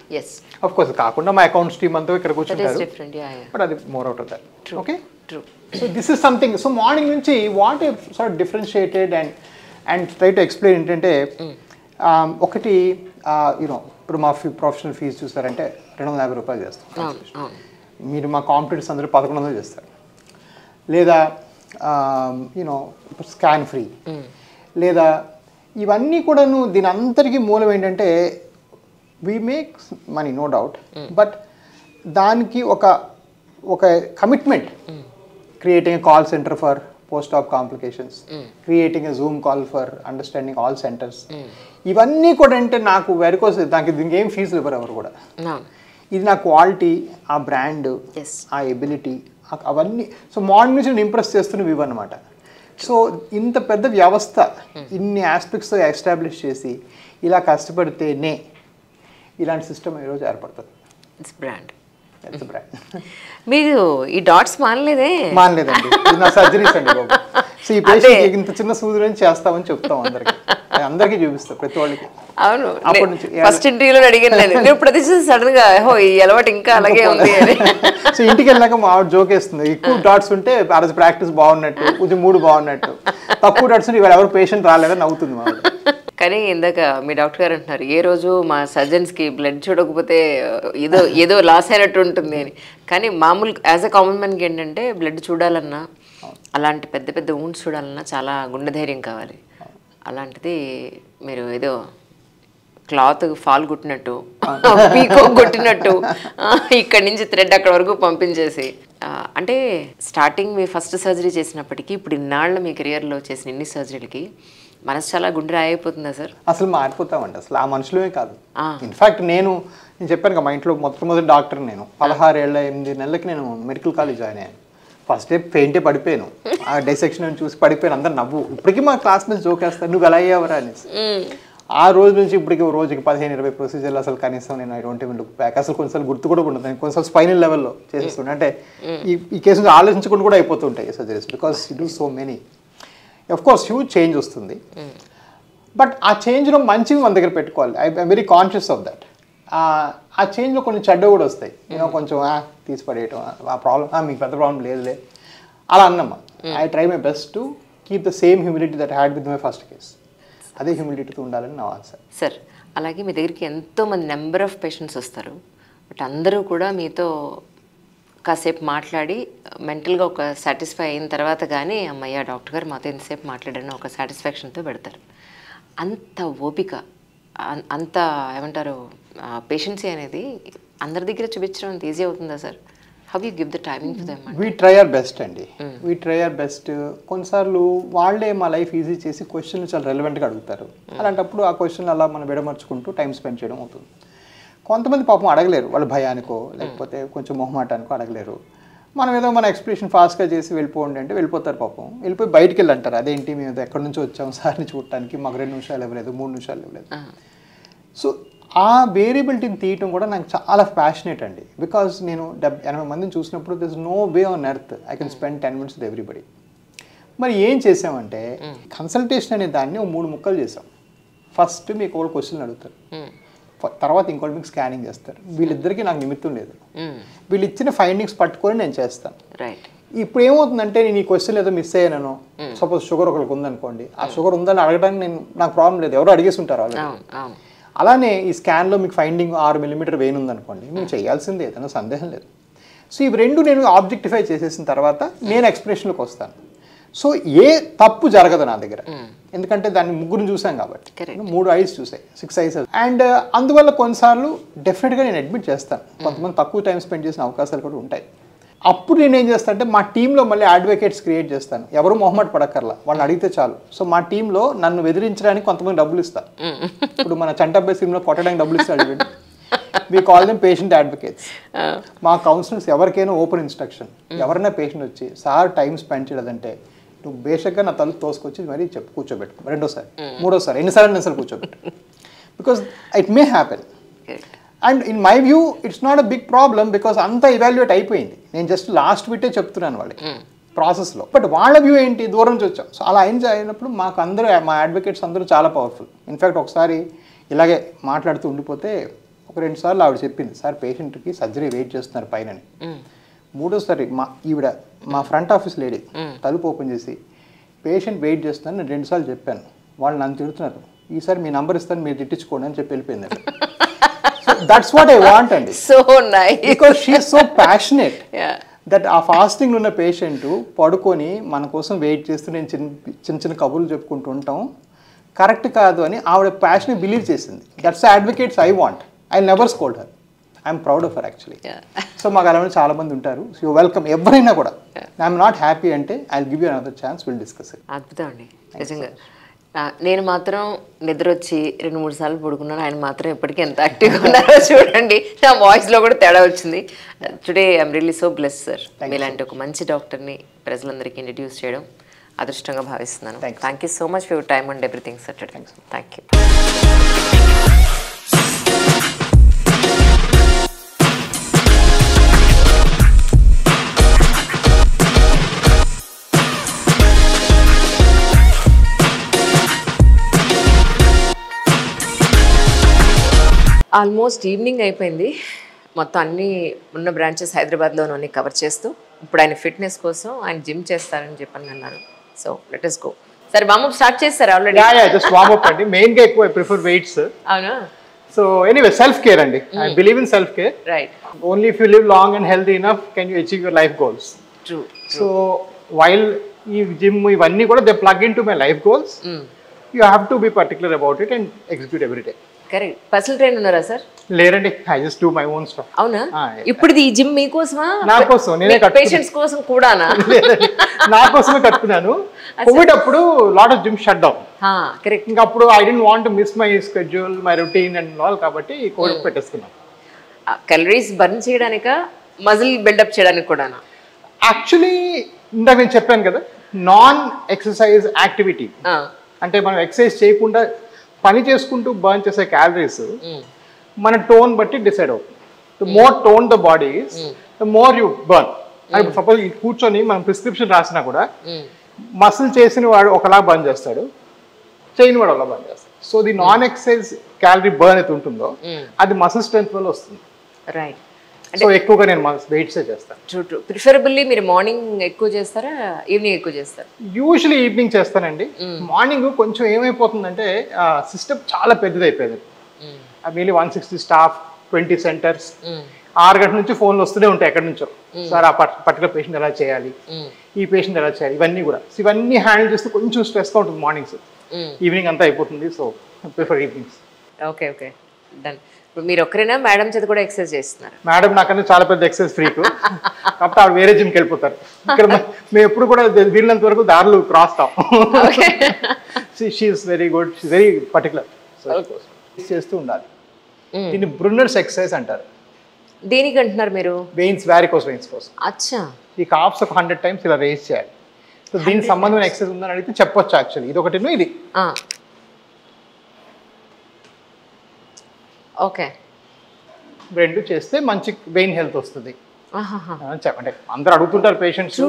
of course కాకుండా మా అకౌంట్స్ టీమ్ అంతా ఇక్కడ కూర్చుంటారు, బట్ అది more out of that. Okay, so this is something. So morning నుంచి what sort differentiated and try to explain ఏంటంటే, ఒకటి ఇప్పుడు మా ప్రొఫెషనల్ ఫీజు చూస్తారంటే 250 రూపాయలు చేస్తాం. మీరు మా కాంపిటీటర్స్ అందరూ 1100 చేస్తారు. లేదా స్కాన్ ఫ్రీ, లేదా ఇవన్నీ కూడాను దీని అంతటికీ మూలం ఏంటంటే we make money no doubt, but దానికి ఒక commitment. Creating a call centre for post op complications, creating a Zoom call for understanding all centres, ఇవన్నీ కూడా అంటే నాకు వెరికోస్ నాకు దీనికి ఏం ఫీజులు ఇవ్వరు ఎవరు కూడా. ఇది నా క్వాలిటీ, ఆ బ్రాండ్, ఆ ఎబిలిటీ, అవన్నీ. సో మార్నింగ్ నుంచి నేను ఇంప్రెస్ చేస్తున్నవి ఇవన్నమాట. సో ఇంత పెద్ద వ్యవస్థ ఇన్ని ఆస్పెక్ట్స్ ఎస్టాబ్లిష్ చేసి ఇలా కష్టపడితేనే ఇలాంటి సిస్టమ్ ఈరోజు ఏర్పడుతుంది. It's brand. That's brand. మీరు ఈ డాట్స్ మానలేదే? మానలేదండి, ఇది నా సర్జరీస్ అండి బాబు. సో ఈ పేషెంట్ ఇంత చిన్న సూది నుంచి చేస్తామని చెప్తాం అందరికీ చూపిస్తాం ప్రతి వాళ్ళకి. అవును, అప్పటి నుంచి ఫస్ట్ ఇంటర్వ్యూలో అడిగాను నేను ప్రతి సడన్ గా ఈ అలవాటు ఇంకా అలాగే ఉంది అని. సో ఇంటికి వెళ్ళాక మా ఆవిడ జోక్ వేస్తుంది, ఎక్కువ డాట్స్ ఉంటే ఆ రోజు ప్రాక్టీస్ బాగున్నట్టు, కొంచెం మూడు బాగున్నట్టు, తక్కువ డాట్స్ ఉంటే ఇవాళ ఎవరు పేషెంట్ రాలేదని నవ్వుతుంది మా ఆవిడ. కానీ ఇందాక మీ డాక్టర్ గారు అంటున్నారు ఏ రోజు మా సర్జన్స్కి బ్లడ్ చూడకపోతే ఏదో లాస్ అయినట్టు ఉంటుంది అని. కానీ మామూలు యాజ్ అ కామన్ మ్యాన్కి ఏంటంటే బ్లడ్ చూడాలన్నా, అలాంటి పెద్ద పెద్ద ఊన్స్ చూడాలన్నా చాలా గుండె ధైర్యం కావాలి. అలాంటిది మీరు ఏదో క్లాత్ ఫాల్ కుట్టినట్టు, పీకో కొట్టినట్టు ఇక్కడి నుంచి థ్రెడ్ అక్కడ వరకు పంపించేసి, అంటే స్టార్టింగ్ మీ ఫస్ట్ సర్జరీ చేసినప్పటికీ ఇప్పుడు ఇన్నాళ్ళు మీ కెరియర్లో చేసిన ఇన్ని సర్జరీలకి మనసు చాలా గుండె రాయిపోతుందా సార్? అసలు మారిపోతామండి, అసలు ఆ మనుషులమే కాదు. ఇన్ఫ్యాక్ట్ నేను చెప్పాను కదా, మా ఇంట్లో మొట్టమొదటి డాక్టర్ నేను. 16 ఏళ్ళ 8 నెలలకి నేను మెడికల్ కాలేజ్ జాయిన్ అయ్యాను. ఫస్ట్ డే పెయింటే పడిపోయాను, ఆ డైసెక్షన్ చూసి పడిపోయాను, అందరు నవ్వు. ఇప్పటికీ మా క్లాస్మేట్స్ జోకేస్తారు, నువ్వు ఎలా అయ్యావరా అనేసి. ఆ రోజు నుంచి ఇప్పటికి రోజుకి 15-20 ప్రొసీజర్లు అసలు కనీసం నేను I don't even look back. అసలు కొన్నిసార్లు గుర్తు కూడా ఉండదు, కొన్నిసార్లు స్పైనల్ లెవెల్లో చేసేస్తుండే. అంటే ఈ కేసు ఆలోచించకుండా కూడా అయిపోతుంటాయి surgeries, because you do so many. Of course huge change వస్తుంది, బట్ ఆ చేంజ్లో మంచివి మన దగ్గర పెట్టుకోవాలి. I'm very conscious of that. ఆ చేంజ్లో కొన్ని చెడ్డ కూడా వస్తాయి, కొంచెం తీసి పడేయటం, ఆ ప్రాబ్లం మీకు పెద్ద ప్రాబ్లం లేదులే అలా అన్నమ్మా. I try my best to keep the same humidity that had with my first case. అదే హ్యూమిడిటీతో ఉండాలని నా ఆశ. సార్ అలాగే మీ దగ్గరికి ఎంతోమంది నెంబర్ ఆఫ్ పేషెంట్స్ వస్తారు, బట్ అందరూ కూడా మీతో కాసేపు మాట్లాడి మెంటల్గా ఒక సాటిస్ఫై అయిన తర్వాత కానీ అమ్మయ్య డాక్టర్ గారు మాతో ఎంతసేపు మాట్లాడాను ఒక సాటిస్ఫాక్షన్తో పెడతారు. అంత ఓపిక, అంత ఏమంటారు పేషెన్సీ అనేది అందరి దగ్గర చూపించడం అంత ఈజీ అవుతుందా sir? How you give the timing for them? We try our best అండి, వీ ట్రై అవర్ బెస్ట్. కొన్నిసార్లు వాళ్ళే మా లైఫ్ ఈజీ చేసి క్వశ్చన్లు చాలా రెలవెంట్గా అడుగుతారు. అలాంటప్పుడు ఆ క్వశ్చన్ అలా మనం విడమర్చుకుంటూ టైం స్పెండ్ చేయడం అవుతుంది. కొంతమంది పాపం అడగలేరు, వాళ్ళ భయానికో లేకపోతే కొంచెం మొహమాటానికో అడగలేరు. మనం ఏదో మన ఎక్స్ప్రెషన్ ఫాస్ట్గా చేసి వెళ్ళిపోండి అంటే వెళ్ళిపోతారు పాపం. వెళ్ళిపోయి బయటికి వెళ్ళి అంటారు, అదేంటి మేము ఎక్కడి నుంచో వచ్చాము సార్ని చూడటానికి, మాకు 2 నిమిషాలు ఇవ్వలేదు, 3 నిమిషాలు ఇవ్వలేదు. సో ఆ వేరియబిలిటీని తీయటం కూడా నాకు చాలా ప్యాషనేట్ అండి. బికాజ్ నేను 80 మందిని చూసినప్పుడు this no way on earth I can spend 10 minutes with everybody. మరి ఏం చేసామంటే కన్సల్టేషన్ అనే దాన్ని 3 ముక్కలు చేసాం. ఫస్ట్ మీకు ఒకళ్ళు క్వశ్చన్లు అడుగుతారు, తర్వాత ఇంకోటి మీకు స్కానింగ్ చేస్తారు. వీళ్ళిద్దరికీ నాకు నిమిత్తం లేదు, వీళ్ళు ఇచ్చిన ఫైండింగ్స్ పట్టుకొని నేను చేస్తాను. ఇప్పుడు ఏమవుతుందంటే నేను ఈ క్వశ్చన్ ఏదో మిస్ అయ్యాను, సపోజ్ షుగర్ ఒకరికి ఉందనుకోండి, ఆ షుగర్ ఉందని అడగడానికి నాకు ప్రాబ్లం లేదు, ఎవరో అడిగేసి ఉంటారు వాళ్ళు. అలానే ఈ స్కాన్లో మీకు ఫైండింగ్ 6 mm వెయిన్ ఉందనుకోండి, మీరు చేయాల్సిందే, ఏదైనా సందేహం లేదు. సో ఇవి రెండు నేను ఆబ్జెక్టిఫై చేసేసిన తర్వాత నేను ఎక్స్ప్రెషన్లోకి వస్తాను. సో ఏ తప్పు జరగదు నా దగ్గర, ఎందుకంటే దాన్ని 3 చూసాం కాబట్టి, 3 eyes చూసాయి, 6 eyes. అండ్ అందువల్ల కొన్నిసార్లు డెఫినెట్గా నేను అడ్మిట్ చేస్తాను, కొంతమంది తక్కువ టైం స్పెండ్ చేసిన అవకాశాలు కూడా ఉంటాయి. అప్పుడు నేను ఏం చేస్తాను అంటే మా టీంలో మళ్ళీ అడ్వకేట్స్ క్రియేట్ చేస్తాను, ఎవరు మొహమాట పడక్కర్లా, వాళ్ళని అడిగితే చాలు. సో మా టీంలో నన్ను బెదిరించడానికి కొంతమంది డబ్బులు ఇస్తారు. ఇప్పుడు మన చంటబ్బాయి సినిమాలో కొట్టడానికి డబ్బులు ఇస్తాడు, మీ కాల్ దెమ్ పేషెంట్ అడ్వకేట్స్. మా కౌన్సిలర్స్ ఎవరికైనా ఓపెన్ ఇన్స్ట్రక్షన్, ఎవరైనా పేషెంట్ వచ్చి సార్ టైం స్పెండ్ చేయలేదంటే నువ్వు బేసిక్గా నా తలుపు తోసుకొచ్చి మరీ చెప్పు, కూర్చోబెట్టు, 2వ సారి 3వ సారి ఎన్నిసార్లు కూర్చోబెట్టు, because it may happen. And in my view it's not a big problem, because అంతా ఇవాల్యుయేట్ అయిపోయింది. నేను జస్ట్ లాస్ట్ బిట్టే చెప్తున్నాను వాళ్ళకి ప్రాసెస్లో. బట్ వాళ్ళ వ్యూ ఏంటి, దూరం నుంచి వచ్చాం. సో అలా అయినప్పుడు మాకు అందరూ, మా అడ్వకేట్స్ అందరూ చాలా పవర్ఫుల్. ఇన్ఫ్యాక్ట్ ఒకసారి ఇలాగే మాట్లాడుతూ ఉండిపోతే 1-2 సార్లు ఆవిడ చెప్పింది, సార్ పేషెంట్కి సర్జరీ వెయిట్ చేస్తున్నారు పైనని. 3వసారి మా ఫ్రంట్ ఆఫీస్ లేడీ తలుపు ఓపెన్ చేసి పేషెంట్ వెయిట్ చేస్తున్నాను నేను 2 సార్లు చెప్పాను, వాళ్ళు నన్ను తిడుతున్నారు, ఈసారి మీ నంబర్ ఇస్తాను మీరు తిట్టించుకోండి అని చెప్పి వెళ్ళిపోయింది. దట్స్ వాట్ ఐ వాంట్ అండి, so nice, because she is so passionate that ఆ ఫాస్టింగ్ ఉన్న పేషెంట్ పడుకొని మన కోసం వెయిట్ చేస్తూ నేను చిన్న కబుర్లు చెప్పుకుంటూ ఉంటాం కరెక్ట్ కాదు అని ఆవిడ ప్యాషన్ బిలీవ్ చేసింది. That's advocates I want. I never scold her, I'm proud of her actually. So మాకు అలాంటి చాలా మంది ఉంటారు. సో యూ వెల్కమ్, ఎవరైనా కూడా. ఐఎమ్ నాట్ హ్యాపీ అంటే I give you another chance, will discuss it. అద్భుతం అండి నిజంగా. నేను మాత్రం నిద్ర వచ్చి 2-3 సార్లు పడుకున్నాను, ఆయన మాత్రం ఎప్పటికీ ఎంత యాక్టివ్గా ఉన్నారో చూడండి. నా వాయిస్లో కూడా తేడా వచ్చింది. Today I'm really so bless sir, మీలాంటి ఒక మంచి డాక్టర్ని ప్రజలందరికీ ఇంట్రడ్యూస్ చేయడం అదృష్టంగా భావిస్తున్నాను. Thank you so much for your time and everything sir. Thank you. Almost evening అయిపోయింది. మొత్తం అన్ని ఉన్న బ్రాంచెస్ హైదరాబాద్లోనూ అన్ని కవర్ చేస్తూ ఇప్పుడు ఆయన ఫిట్నెస్ కోసం ఆయన జిమ్ చేస్తారని చెప్పని అన్నాను. So let us go. సరే వార్మప్ స్టార్ట్ చేస్తారు ఆల్రెడీ? జస్ట్ వార్మ్ అప్ అండి. మెయిన్ గా ఎక్కువ ప్రిఫర్ వెయిట్స్. అవునా? సో ఎనీవే సెల్ఫ్ కేర్ అండి. I believe in self care. Right. Only if you live long and healthy enough can you achieve your life goals. True. So while ఈ gym ఇవన్నీ కూడా they plug in to my life goals. You have to be particular about it and execute every day. Correct. Personal trainer ఉన్నారా sir? లేరండి, I just do my own stuff. అవునా? ఇప్పుడు ఈ gym మీకోసమా? నా కోసం, నేనే పేషెంట్స్ కోసం కూడానా? నా కోసమే కట్టుకున్నాను. కోవిడ్ అప్పుడు lot of gym shut down. Correct. ఇంకా అప్పుడు I don't want to miss my schedule, my routine and all, కాబట్టి కోవిడ్ పెట్టేసుకున్నాను. క్యాలరీస్ బర్న్ చేయడానిక, మజిల్ బిల్డప్ చేయడానికి కూడానా? యాక్చువల్లీ ఇందాక నేను చెప్పాను కదా, నాన్ ఎక్సర్సైజ్ యాక్టివిటీ అంటే మనం ఎక్సర్సైజ్ చేయకుండా పని చేసుకుంటూ బర్న్ చేసే క్యాలరీస్ మన టోన్ బట్టి డిసైడ్ అవుతుంది. The more tone the body is the more you burn. Suppose కూర్చొని మనం ప్రిస్క్రిప్షన్ రాసినా కూడా మసిల్ చేసిన వాడు ఒకలా బర్న్ చేస్తాడు, చేయని వాడు ఒకలా బర్న్ చేస్తాడు. So the non exercise calorie burn అయితే ఉంటుందో అది మసిల్ స్ట్రెంత్ వల్ల వస్తుంది. రైట్. సో ఎక్కువగా నేను వెయిట్సే చేస్తాను. True true. ప్రిఫరబుల్లీ మీరు మార్నింగ్ ఎక్కువ చేస్తారా, ఈవినింగ్ ఎక్కువ చేస్తారా? యూజువల్లీ ఈవినింగ్ చేస్తానండి. మార్నింగ్ కొంచెం ఏమైపోతుందంటే సిస్టమ్ చాలా పెద్దది అయిపోయింది. మీలీ 160 స్టాఫ్, 20 సెంటర్స్, 6 గంటల నుంచి ఫోన్లు వస్తూనే ఉంటాయి ఎక్కడి నుంచో. సార్ ఆ పర్టికులర్ పేషెంట్ ఎలా చేయాలి, ఈ పేషెంట్ ఎలా చేయాలి, ఇవన్నీ కూడా ఇవన్నీ హ్యాండిల్ చేస్తే కొంచెం స్ట్రెస్గా ఉంటుంది మార్నింగ్స్. ఈవినింగ్ అంతా అయిపోతుంది. So prefer evenings. Okay okay, done. ఇప్పుడు మీరు ఒక్కరైనా మేడం చేత కూడా ఎక్సర్సైజ్ చేస్తున్నారు? మేడం నాకన్నా చాలా పెద్ద ఎక్సర్సైజ్ ఫ్రీక్, కాకపోతే ఆవిడ వేరే జిమ్కి వెళ్ళిపోతారు. ఇక్కడ మేము ఎప్పుడు కూడా వీళ్ళంత వరకు దారులు క్రాస్ కావు. She's very good, she very particular. చేస్తూ ఉండాలి. దీన్ని బ్రున్నర్స్ ఎక్సర్సైజ్ అంటారు. దేనికి అంటున్నారు మీరు? వెయిన్స్, వారికోస్ వెయిన్స్ కోసం. అచ్చా. ఈ కాప్స్ ఒక 100 times ఇలా రేస్ చేయాలి. సో దీనికి సంబంధమైన ఎక్సర్సైజ్ ఉందని అడిగితే చెప్పొచ్చు. యాక్చువల్లీ ఇది ఒకటి, ఇది ఓకే. రెండు చేస్తే మంచి వెయిన్ హెల్త్ వస్తుంది. అంటే అందరూ అడుగుతుంటారు పేషెంట్స్.